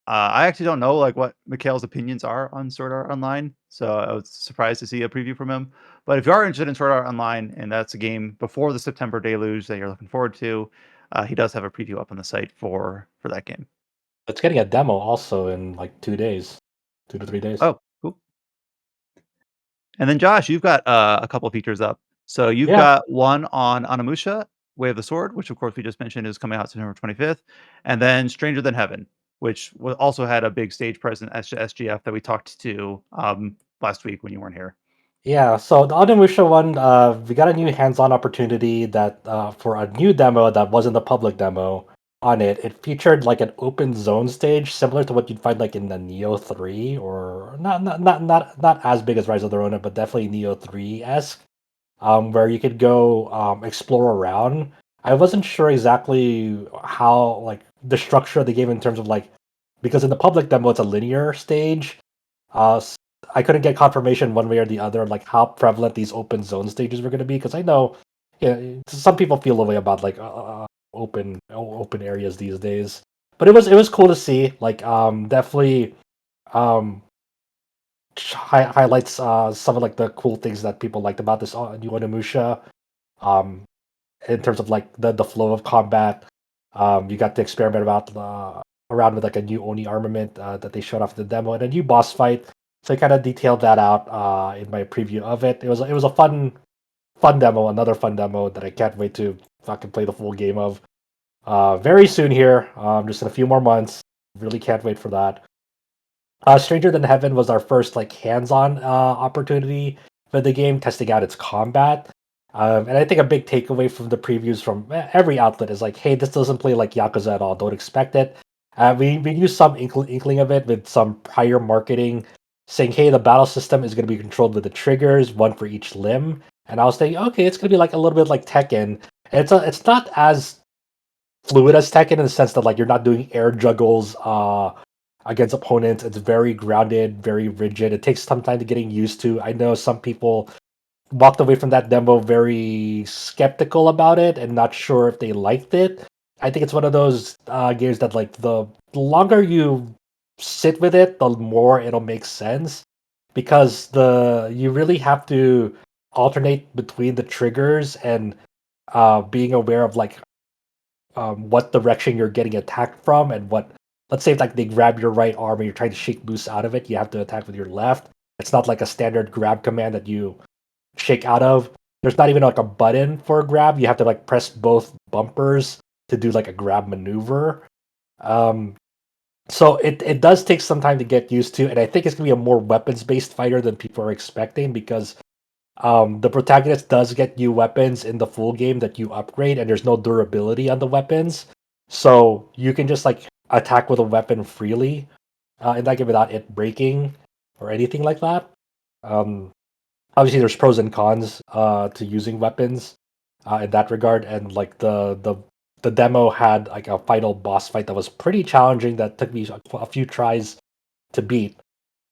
Speaker 1: I actually don't know like what Mikhail's opinions are on Sword Art Online. So I was surprised to see a preview from him. But if you are interested in Sword Art Online and that's a game before the September deluge that you're looking forward to, he does have a preview up on the site for that game.
Speaker 2: It's getting a demo also in like 2 days, 2 to 3 days.
Speaker 1: Oh, cool. And then Josh, you've got a couple features up. So you've
Speaker 2: Yeah.
Speaker 1: got one on Onimusha, Way of the Sword, which of course we just mentioned is coming out September 25th, and then Stranger Than Heaven, which also had a big stage presence at SGF that we talked to last week when you weren't here.
Speaker 2: Yeah, so the Onimusha one, we got a new hands-on opportunity that for a new demo that wasn't a public demo on it. It featured like an open zone stage similar to what you'd find like in the Neo 3 or not as big as Rise of the Ronin, but definitely Neo 3-esque, where you could go explore around. I wasn't sure exactly how like the structure of the game in terms of like because in the public demo it's a linear stage. I couldn't get confirmation one way or the other, like how prevalent these open zone stages were going to be. Because I know, some people feel a way about like open areas these days. But it was cool to see. Like, definitely, um, highlights some of like the cool things that people liked about this new Onimusha. Um, in terms of like the flow of combat, you got to experiment around with like a new Oni armament that they showed off in the demo and a new boss fight. So I kind of detailed that out in my preview of it. It was a fun demo, another fun demo that I can't wait to fucking play the full game of very soon here, just in a few more months. Really can't wait for that. Stranger Than Heaven was our first like hands-on opportunity for the game, testing out its combat. And I think a big takeaway from the previews from every outlet is like, hey, this doesn't play like Yakuza at all. Don't expect it. We used some inkling of it with some prior marketing saying, hey, the battle system is going to be controlled with the triggers, one for each limb. And I was thinking, okay, it's going to be like a little bit like Tekken. And it's not as fluid as Tekken in the sense that like you're not doing air juggles against opponents. It's very grounded, very rigid. It takes some time to getting used to. I know some people walked away from that demo very skeptical about it and not sure if they liked it. I think it's one of those games that like the longer you sit with it, the more it'll make sense because you really have to alternate between the triggers and being aware of like what direction you're getting attacked from and what. Let's say if like they grab your right arm and you're trying to shake boost out of it, you have to attack with your left. It's not like a standard grab command that you shake out of. There's not even like a button for a grab. You have to like press both bumpers to do like a grab maneuver. So it does take some time to get used to, and I think it's gonna be a more weapons based fighter than people are expecting because the protagonist does get new weapons in the full game that you upgrade, and there's no durability on the weapons, so you can just like attack with a weapon freely in that game without it breaking or anything like that. Um, Obviously there's pros and cons to using weapons in that regard, and like the demo had like a final boss fight that was pretty challenging that took me a few tries to beat.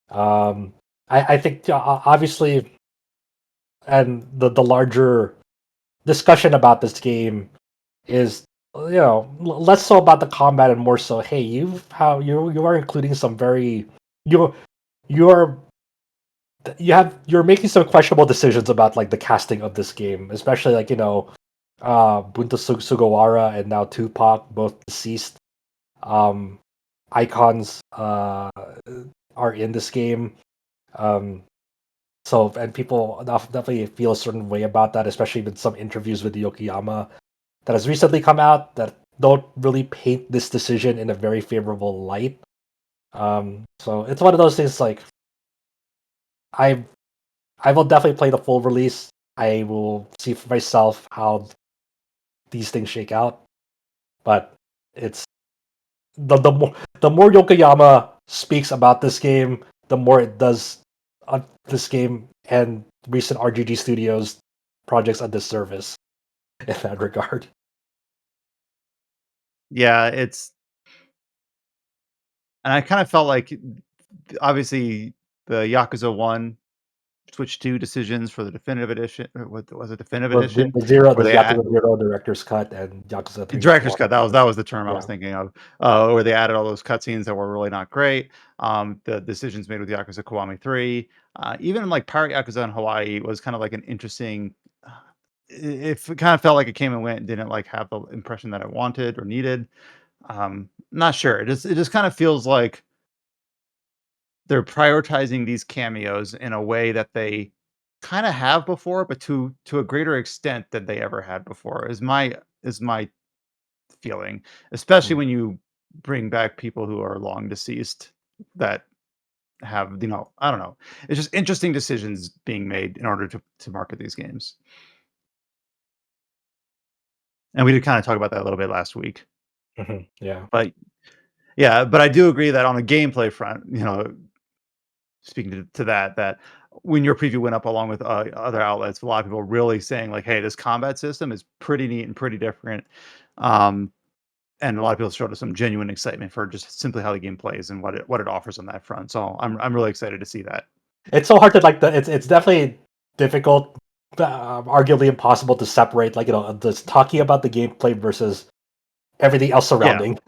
Speaker 2: I think obviously, and the larger discussion about this game is less so about the combat and more so, hey, you are including some very you're you're making some questionable decisions about like the casting of this game, especially like Bunta Sugawara and now Tupac, both deceased icons, are in this game. So and people definitely feel a certain way about that, especially with some interviews with Yokoyama that has recently come out that don't really paint this decision in a very favorable light. So it's one of those things like I I will definitely play the full release. I will see for myself how these things shake out. But it's the more Yokoyama speaks about this game, the more it does on this game and recent RGG Studios projects a disservice in that regard.
Speaker 1: Yeah, and I kind of felt like obviously the Yakuza 1 Switch 2 decisions for the definitive edition, or what was it, definitive edition,
Speaker 2: The
Speaker 1: where they add
Speaker 2: Yakuza Zero director's cut and Yakuza 3 and
Speaker 1: director's
Speaker 2: 4.
Speaker 1: cut. That was the term I was
Speaker 2: Yeah.
Speaker 1: thinking of, where they added all those cutscenes that were really not great. The decisions made with Yakuza Kiwami 3, even like Pirate Yakuza in Hawaii was kind of like an interesting. It kind of felt like it came and went and didn't like have the impression that I wanted or needed. Not sure. It just kind of feels like they're prioritizing these cameos in a way that they kind of have before, but to a greater extent than they ever had before. Is my feeling, especially
Speaker 2: Mm.
Speaker 1: when you bring back people who are long deceased that have, I don't know. It's just interesting decisions being made in order to market these games. And we did kind of talk about that a little bit last week.
Speaker 2: Yeah.
Speaker 1: But yeah, but I do agree that on a gameplay front, speaking to that when your preview went up along with other outlets, a lot of people really saying like, "Hey, this combat system is pretty neat and pretty different." Um, and a lot of people showed us some genuine excitement for just simply how the game plays and what it offers on that front. So I'm really excited to see that.
Speaker 2: It's so hard to like it's definitely difficult, arguably impossible to separate like just talking about the gameplay versus everything else
Speaker 1: Yeah.
Speaker 2: surrounding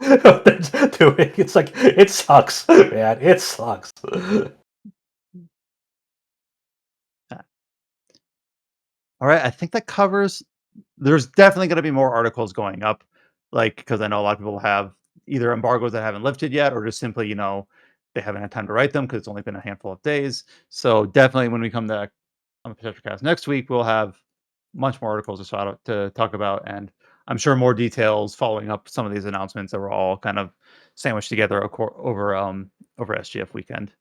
Speaker 2: doing. It's like it sucks, man. It sucks.
Speaker 1: All right, I think that covers. There's definitely going to be more articles going up, like because I know a lot of people have either embargoes that haven't lifted yet, or just simply they haven't had time to write them because it's only been a handful of days. So definitely, when we come back on the Tetracast next week, we'll have much more articles to talk about, and I'm sure more details following up some of these announcements that were all kind of sandwiched together over SGF weekend.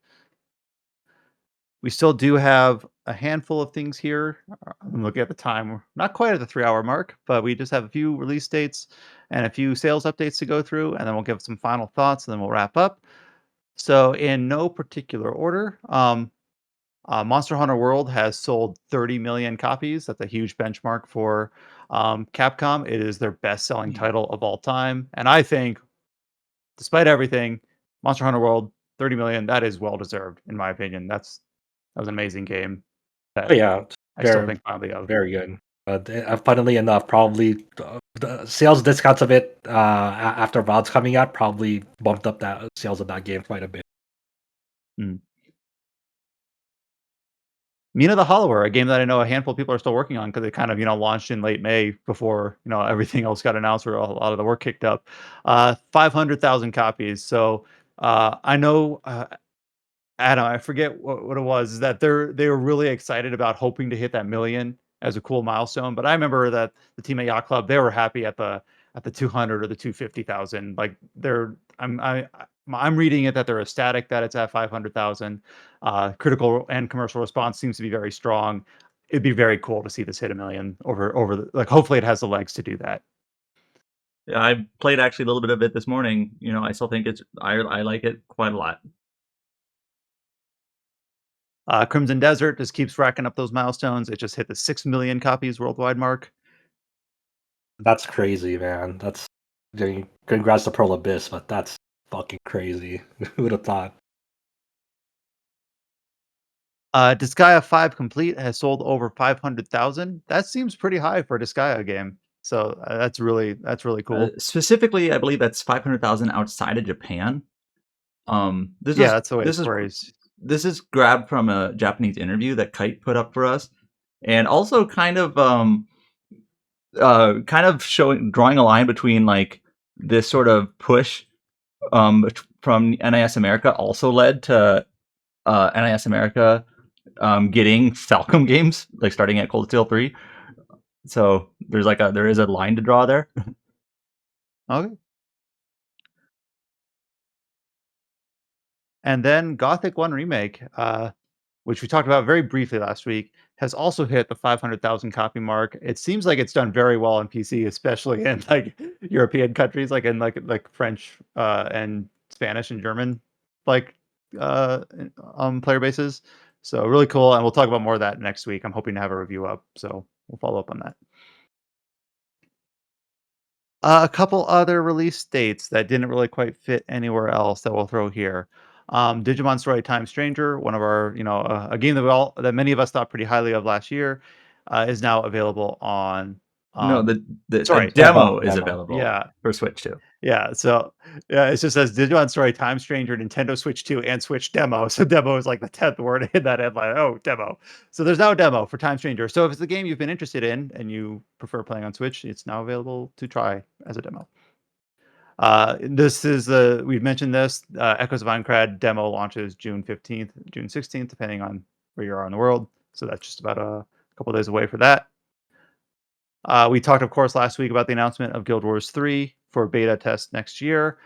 Speaker 1: We still do have a handful of things here. I'm looking at the time. We're not quite at the 3-hour mark, but we just have a few release dates and a few sales updates to go through, and then we'll give some final thoughts, and then we'll wrap up. So, in no particular order, Monster Hunter World has sold 30 million copies. That's a huge benchmark for Capcom. It is their best-selling title of all time, and I think, despite everything, Monster Hunter World 30 million. That is well deserved, in my opinion. That was an amazing game
Speaker 2: Oh
Speaker 1: that
Speaker 2: yeah,
Speaker 1: I still
Speaker 2: very
Speaker 1: think fondly of.
Speaker 2: very good. Funnily enough, probably the sales discounts of it after VOD's coming out probably bumped up that sales of that game quite a bit.
Speaker 1: Mm. Mina the Hollower, a game that I know a handful of people are still working on because it kind of, launched in late May before, everything else got announced or a lot of the work kicked up. 500,000 copies. So I know Adam, I forget what it was, is that they were really excited about hoping to hit that million as a cool milestone. But I remember that the team at Yacht Club, they were happy at the 200 or the 250,000. Like I'm reading it that they're ecstatic that it's at 500,000. Critical and commercial response seems to be very strong. It'd be very cool to see this hit a million like hopefully it has the legs to do that.
Speaker 3: Yeah, I played actually a little bit of it this morning. I still think I like it quite a lot.
Speaker 1: Crimson Desert just keeps racking up those milestones. It just hit the 6 million copies worldwide mark.
Speaker 2: That's crazy, man. Congrats to Pearl Abyss, but that's fucking crazy. Who would have thought?
Speaker 1: Disgaea 5 Complete has sold over 500,000. That seems pretty high for a Disgaea game. So that's really cool.
Speaker 3: Specifically, I believe that's 500,000 outside of Japan. This
Speaker 1: Yeah,
Speaker 3: is
Speaker 1: that's the way
Speaker 3: this
Speaker 1: it's
Speaker 3: is
Speaker 1: phrased.
Speaker 3: this is grabbed from a Japanese interview that Kite put up for us, and also kind of drawing a line between like this sort of push from NIS America also led to NIS America getting Falcom games like starting at Cold Steel 3. So there is a line to draw there.
Speaker 1: Okay. And then Gothic 1 Remake. which we talked about very briefly last week, has also hit the 500,000 copy mark. It seems like it's done very well on PC, especially in like European countries, like in like French and Spanish and German like player bases. So really cool, and we'll talk about more of that next week. I'm hoping to have a review up, so we'll follow up on that. A couple other release dates that didn't really quite fit anywhere else that we'll throw here. Digimon Story Time Stranger, one of our, a game that many of us thought pretty highly of last year, is now available on.
Speaker 3: No,
Speaker 1: Um,
Speaker 3: the
Speaker 1: sorry,
Speaker 3: demo is
Speaker 2: demo.
Speaker 3: available
Speaker 1: yeah,
Speaker 3: for Switch too.
Speaker 1: yeah. So yeah, it just says Digimon Story Time Stranger, Nintendo Switch 2, and Switch demo. So demo is like the 10th word in that headline. Oh, demo. So there's now a demo for Time Stranger. So if it's a game you've been interested in and you prefer playing on Switch, it's now available to try as a demo. This is we've mentioned this. Echoes of Aincrad demo launches June 15th, June 16th, depending on where you are in the world. So that's just about a couple days away for that. We talked, of course, last week about the announcement of Guild Wars 3 for beta test next year.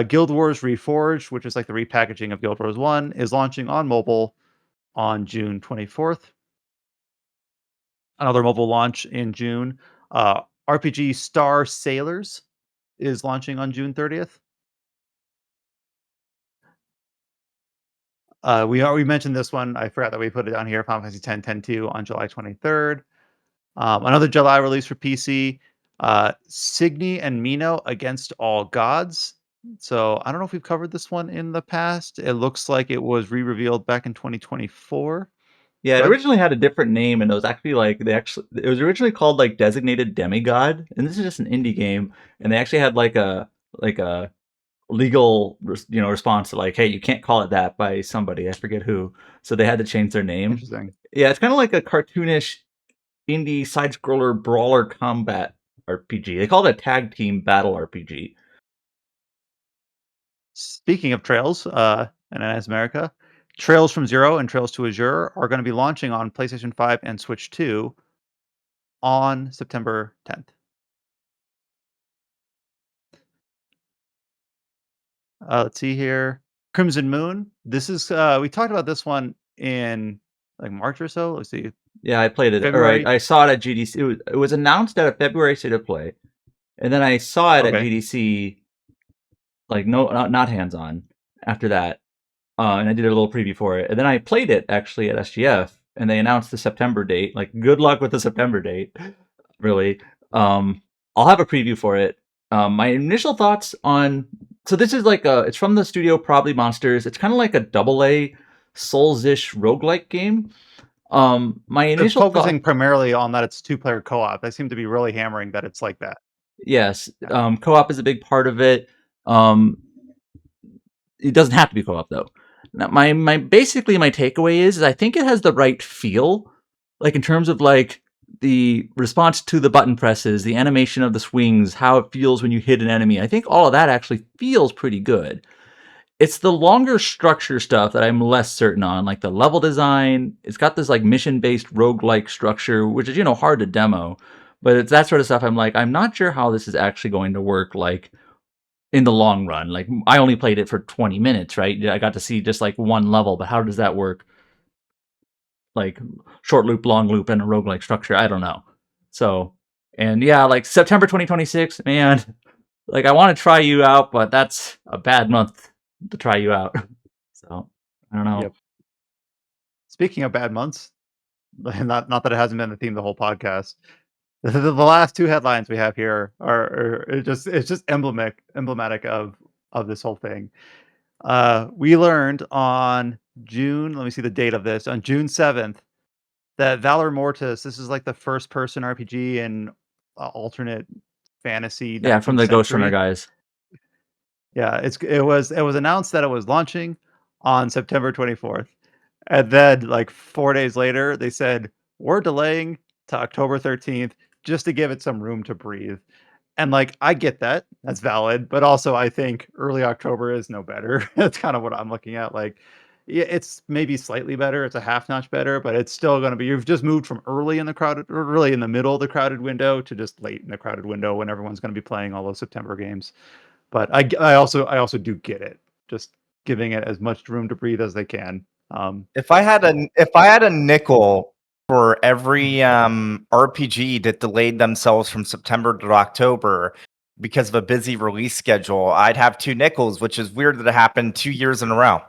Speaker 1: Guild Wars Reforged, which is like the repackaging of Guild Wars 1, is launching on mobile on June 24th. Another mobile launch in June. RPG Star Sailors is launching on June 30th. We mentioned this one. I forgot that we put it down here. Final Fantasy X 10-2 on July 23rd. Another July release for PC. Signy and Mino Against All Gods. So I don't know if we've covered this one in the past. It looks like it was re-revealed back in 2024.
Speaker 3: Yeah, it
Speaker 1: But
Speaker 3: originally had a different name, and it was actually it was originally called like Designated Demigod, and this is just an indie game, and they actually had like a legal response to like, hey, you can't call it that by somebody, I forget who, so they had to change their name.
Speaker 1: interesting.
Speaker 3: Yeah, it's kind of like a cartoonish indie side scroller brawler combat RPG. They call it a tag team battle RPG.
Speaker 1: Speaking of Trails, and NS America, Trails from Zero and Trails to Azure are going to be launching on PlayStation 5 and Switch 2 on September 10th. Let's see here. Crimson Moon. This is we talked about this one in like March or so. Let's see.
Speaker 3: Yeah, I played it. All right,
Speaker 1: February.
Speaker 3: I saw it at GDC. It was announced at a February State of Play, and then I saw it at
Speaker 1: Okay.
Speaker 3: GDC. Like not hands on. After that, and I did a little preview for it, and then I played it actually at SGF, and they announced the September date. Like, good luck with the September date, really. I'll have a preview for it. My initial thoughts on this is like it's from the studio Probably Monsters. It's kind of like a AA Souls-ish roguelike game. My
Speaker 1: They're
Speaker 3: initial
Speaker 1: focusing primarily on that it's two-player co-op. They seem to be really hammering that it's like that.
Speaker 3: Yes, co-op is a big part of it. It doesn't have to be co-op though. Now, my basically my takeaway is I think it has the right feel, like in terms of like the response to the button presses, the animation of the swings, how it feels when you hit an enemy. I think all of that actually feels pretty good. It's the longer structure stuff that I'm less certain on, like the level design. It's got this like mission-based roguelike structure, which is hard to demo, but it's that sort of stuff. I'm like, I'm not sure how this is actually going to work, like in the long run. Like, I only played it for 20 minutes, right? I got to see just like one level, but how does that work? Like short loop, long loop, and a roguelike structure. I don't know. So, and yeah, like September 2026, man, like I want to try you out, but that's a bad month to try you out. So, I don't know.
Speaker 1: Yep. Speaking of bad months, not that it hasn't been the theme of the whole podcast. The last two headlines we have here are it's just emblematic of this whole thing. We learned on June, let me see the date of this, on June 7th, that Valor Mortis, this is like the first person RPG in alternate fantasy 19th
Speaker 3: Yeah, from the Ghost Runner
Speaker 1: century.
Speaker 3: guys.
Speaker 1: Yeah, it was announced that it was launching on September 24th. And then like 4 days later, they said, "We're delaying to October 13th just to give it some room to breathe." And like I get that. That's valid, but also I think early October is no better. That's kind of what I'm looking at. Like, yeah, it's maybe slightly better. It's a half notch better, but it's still going to be, you've just moved from early in the crowded, or really in the middle of the crowded window to just late in the crowded window when everyone's going to be playing all those September games. But I also do get it. Just giving it as much room to breathe as they can.
Speaker 4: If I had a nickel for every RPG that delayed themselves from September to October because of a busy release schedule, I'd have 2 nickels, which is weird that it happened 2 years in a row.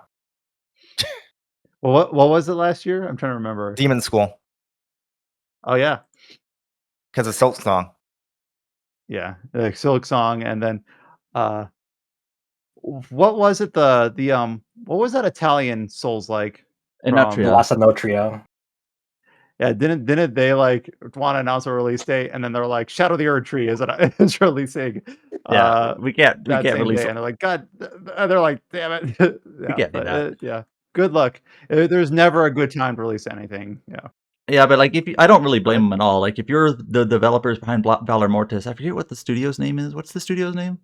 Speaker 1: Well, what was it last year? I'm trying to remember.
Speaker 4: Demon School,
Speaker 1: Oh yeah,
Speaker 4: because of Silk Song.
Speaker 1: yeah, like Silk Song, and then uh, what was it? What was that Italian Souls like
Speaker 3: And
Speaker 1: from?
Speaker 3: Nutria.
Speaker 2: Last Notria.
Speaker 1: Yeah, didn't they like want to announce a release date, and then they're like, Shadow the Erd Tree is releasing
Speaker 3: Yeah, we can't
Speaker 1: that same
Speaker 3: release
Speaker 1: day,
Speaker 3: it.
Speaker 1: and they're like, God, and they're like, damn it,
Speaker 3: We can't do that.
Speaker 1: yeah, good luck. There's never a good time to release anything. Yeah,
Speaker 3: Yeah, but like I don't really blame
Speaker 1: Right.
Speaker 3: them at all. Like if you're the developers behind Valor Mortis, I forget what the studio's name is. What's the studio's name?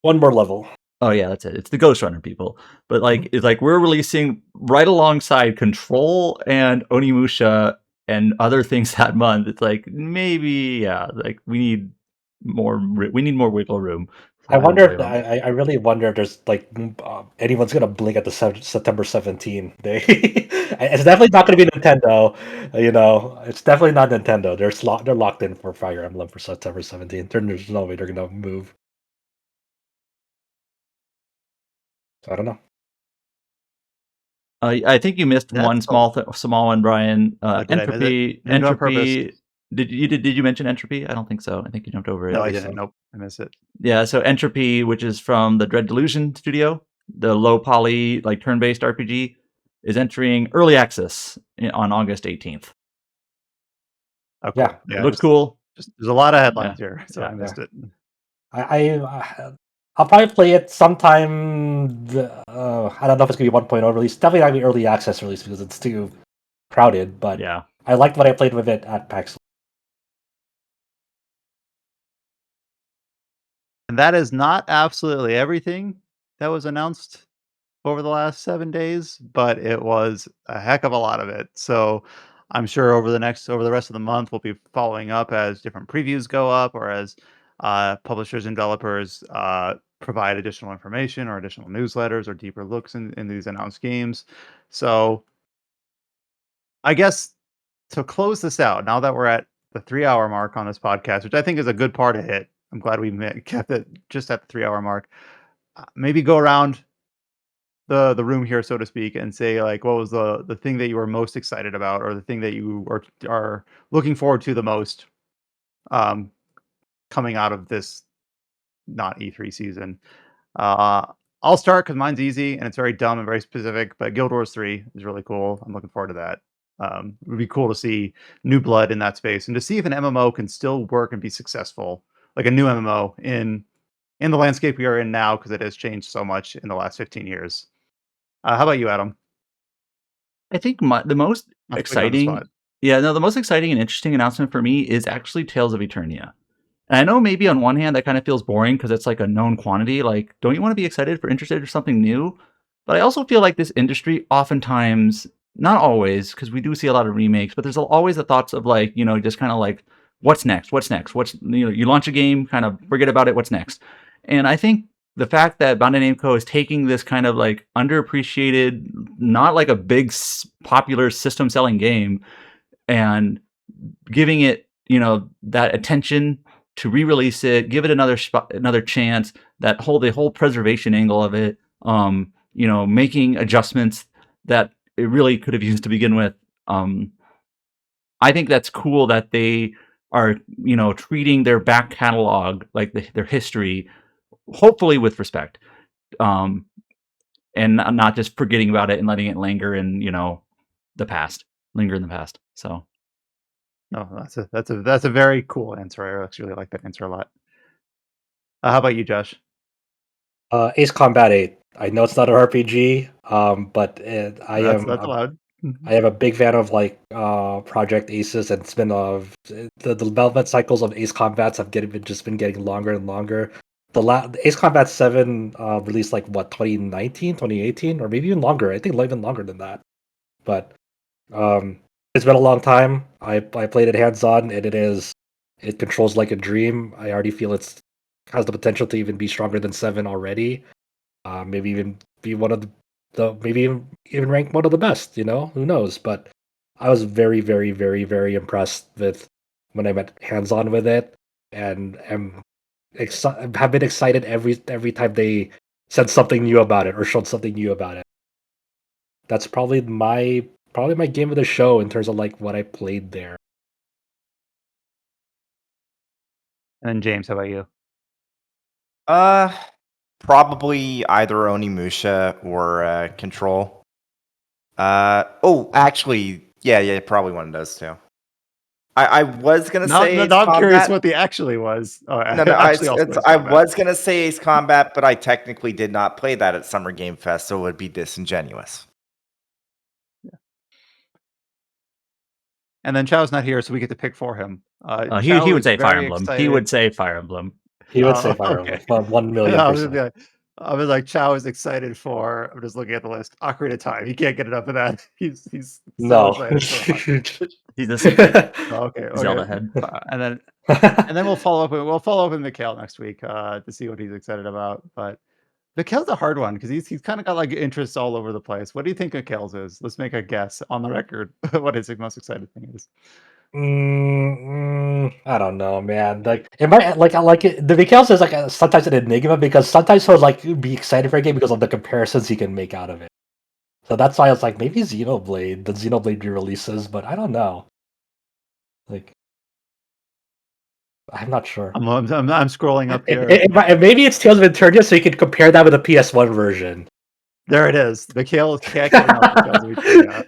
Speaker 2: One more level.
Speaker 3: Oh yeah, that's it. It's the Ghost Runner people. But like it's like we're releasing right alongside Control and Onimusha and other things that month. It's like maybe like we need more wiggle room. So
Speaker 2: I
Speaker 3: I don't
Speaker 2: wonder if
Speaker 3: blame 'em.
Speaker 2: I really wonder if there's like anyone's gonna blink at the September 17 day. It's definitely not gonna be Nintendo. You know, it's definitely not Nintendo. They're locked in for Fire Emblem for September 17th. There's no way they're gonna move. So I don't know.
Speaker 3: I think you missed one
Speaker 1: That's a
Speaker 3: small one, Brian.
Speaker 1: Oh, did I miss it?
Speaker 3: Entropy.
Speaker 1: Didn't do it on purpose.
Speaker 3: Did you mention Entropy? I don't think so. I think you jumped over it.
Speaker 1: No,
Speaker 2: Yeah,
Speaker 1: I
Speaker 2: we
Speaker 1: didn't.
Speaker 2: saw.
Speaker 1: Nope, I missed it.
Speaker 3: Yeah, so Entropy, which is from the Dread Delusion studio, the low poly like turn-based RPG, is entering early access on August 18th.
Speaker 1: Oh,
Speaker 2: Yeah.
Speaker 1: cool.
Speaker 3: It looks cool.
Speaker 1: Just there's a lot of headlines here, so
Speaker 3: yeah,
Speaker 1: I missed it.
Speaker 2: I'll probably play it sometime. I don't know if it's gonna be 1.0 release. Definitely not gonna be early access release because it's too crowded. But
Speaker 3: Yeah.
Speaker 2: I liked what I played with it at PAX.
Speaker 1: And that is not absolutely everything that was announced over the last 7 days, but it was a heck of a lot of it. So I'm sure over the rest of the month, we'll be following up as different previews go up or as publishers and developers provide additional information or additional newsletters or deeper looks in these announced games. So I guess to close this out, now that we're at the 3-hour mark on this podcast, which I think is a good part to hit, I'm glad we kept it just at the 3-hour mark. Maybe go around the room here, so to speak, and say like, what was the thing that you were most excited about, or the thing that you are looking forward to the most, um, coming out of this not E3 season. Uh, I'll start because mine's easy and it's very dumb and very specific. But Guild Wars 3 is really cool. I'm looking forward to that. It would be cool to see new blood in that space and to see if an MMO can still work and be successful, like a new MMO in the landscape we are in now, because it has changed so much in the last 15 years. How about you, Adam?
Speaker 3: I think the most
Speaker 1: Not to put you on the
Speaker 3: exciting,
Speaker 1: spot.
Speaker 3: the most exciting and interesting announcement for me is actually Tales of Eternia. And I know maybe on one hand that kind of feels boring because it's like a known quantity. Like, don't you want to be excited for interested or something new? But I also feel like this industry oftentimes, not always, because we do see a lot of remakes, but there's always the thoughts of like, just kind of like, what's next? What's next? You launch a game, kind of forget about it. What's next? And I think the fact that Bandai Namco is taking this kind of like underappreciated, not like a big popular system selling game, and giving it that attention to re-release it, give it another chance, the whole preservation angle of it, making adjustments that it really could have used to begin with. I think that's cool that they are treating their back catalog, like their history, hopefully with respect, um, and not just forgetting about it and letting it linger in the past, linger in the past. So
Speaker 1: No, that's a very cool answer. I actually like that answer a lot. How about you, Josh?
Speaker 2: Ace Combat 8. I know it's not an RPG, but
Speaker 1: That's allowed.
Speaker 2: I am a big fan of like Project Aces and spin off the development cycles of Ace Combats have just been getting longer and longer. The Ace Combat 7 released like what 2019, 2018, or maybe even longer. I think even longer than that. But it's been a long time. I played it hands on, and it controls like a dream. I already feel it's has the potential to even be stronger than 7 already. Maybe even be one of the maybe even ranked one of the best. Who knows? But I was very, very, very, very impressed with when I went hands on with it, and have been excited every time they said something new about it or showed something new about it. That's probably my game of the show in terms of like what I played there.
Speaker 1: And then James, how about you?
Speaker 4: Probably either Onimusha or Control. Actually, yeah, probably one of those two. I was gonna say Ace
Speaker 1: Now I'm curious
Speaker 4: Combat.
Speaker 1: what the actually was. Oh,
Speaker 4: No,
Speaker 1: actually also Ace
Speaker 4: I
Speaker 1: Combat.
Speaker 4: was gonna say Ace Combat, but I technically did not play that at Summer Game Fest, so it would be disingenuous.
Speaker 1: And then Chow's not here, so we get to pick for him.
Speaker 3: He would
Speaker 1: is
Speaker 3: say Fire
Speaker 1: very
Speaker 3: Emblem. He would
Speaker 1: excited.
Speaker 3: say Fire Emblem.
Speaker 2: He would say
Speaker 1: Oh,
Speaker 2: Fire
Speaker 1: okay.
Speaker 2: Emblem, 1
Speaker 1: I
Speaker 2: million
Speaker 1: was
Speaker 2: percent.
Speaker 1: I was like, Chow is excited for. I'm just looking at the list. Ocarina of Time. He can't get enough of that. He's so
Speaker 2: No.
Speaker 1: excited for.
Speaker 3: He's a secret
Speaker 1: Okay.
Speaker 3: Zelda head.
Speaker 1: And then we'll follow up. We'll follow up with Mikhail next week to see what he's excited about. But Mikhail's a hard one because he's kind of got like interests all over the place. What do you think Mikhail's is? Let's make a guess on the record what his most excited thing is.
Speaker 2: I don't know, man. Like, it might like I like it. The Mikhail is like sometimes an enigma because sometimes he'll like be excited for a game because of the comparisons he can make out of it. So that's why I was like, maybe the Xenoblade re-releases, but I don't know. Like, I'm not sure.
Speaker 1: I'm scrolling up here.
Speaker 2: Maybe it's Tales of Eternia, so you can compare that with the PS1 version.
Speaker 1: There it is. Mikhail can't get enough of Tales of Eternia.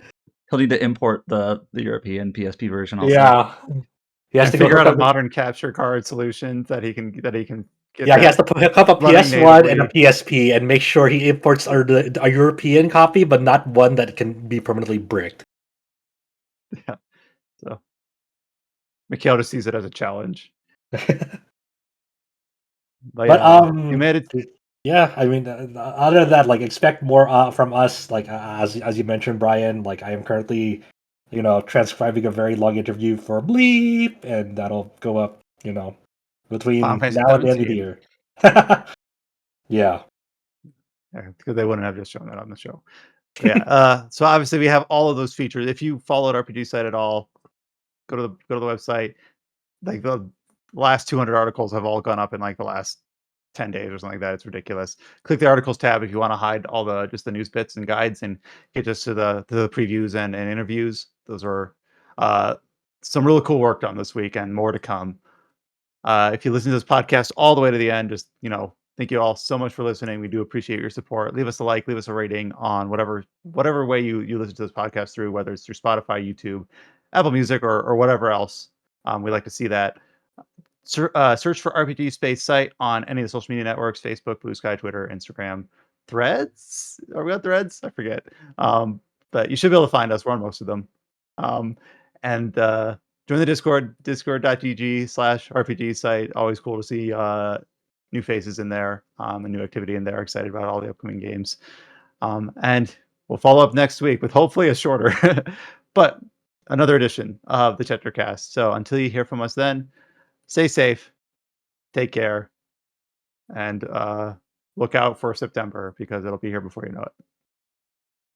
Speaker 3: He'll need to import the European PSP version also.
Speaker 2: Yeah, he has
Speaker 1: And
Speaker 2: to go
Speaker 1: figure
Speaker 2: hook
Speaker 1: out a
Speaker 2: up.
Speaker 1: modern capture card solution that he can get.
Speaker 2: Yeah, he has to hook up a
Speaker 1: running
Speaker 2: PS1 and a
Speaker 1: natively.
Speaker 2: PSP and make sure he imports a European copy, but not one that can be permanently bricked.
Speaker 1: Yeah. So Mikhail just sees it as a challenge. But you made it.
Speaker 2: Yeah, I mean, other than that, like, expect more from us. Like, as you mentioned, Brian, like, I am currently, transcribing a very long interview for Bleep, and that'll go up, between
Speaker 1: Final Fantasy
Speaker 2: now and the end of the
Speaker 1: 17.
Speaker 2: year. Yeah.
Speaker 1: Because they wouldn't have just shown that on the show. So obviously we have all of those features. If you followed RPG site at all, go to the website. Like the last 200 articles have all gone up in like the last 10 days or something like that. It's ridiculous. Click the articles tab if you want to hide all the just the news bits and guides and get just to the previews and interviews. Those are some really cool work done this week and more to come. If you listen to this podcast all the way to the end, just thank you all so much for listening. We do appreciate your support. Leave us a like, leave us a rating on whatever way you listen to this podcast through, whether it's through Spotify, YouTube, Apple Music, or whatever else. We like to see that. Search for RPG Space Site on any of the social media networks: Facebook, Blue Sky, Twitter, Instagram, Threads. Are we on Threads? I forget. But you should be able to find us. We're on most of them. And join the Discord, discord.gg/RPG site. Always cool to see new faces in there and new activity in there. Excited about all the upcoming games. And we'll follow up next week with hopefully a shorter, but another edition of the Tetracast. So until you hear from us then, stay safe, take care, and look out for September because it'll be here before you know it.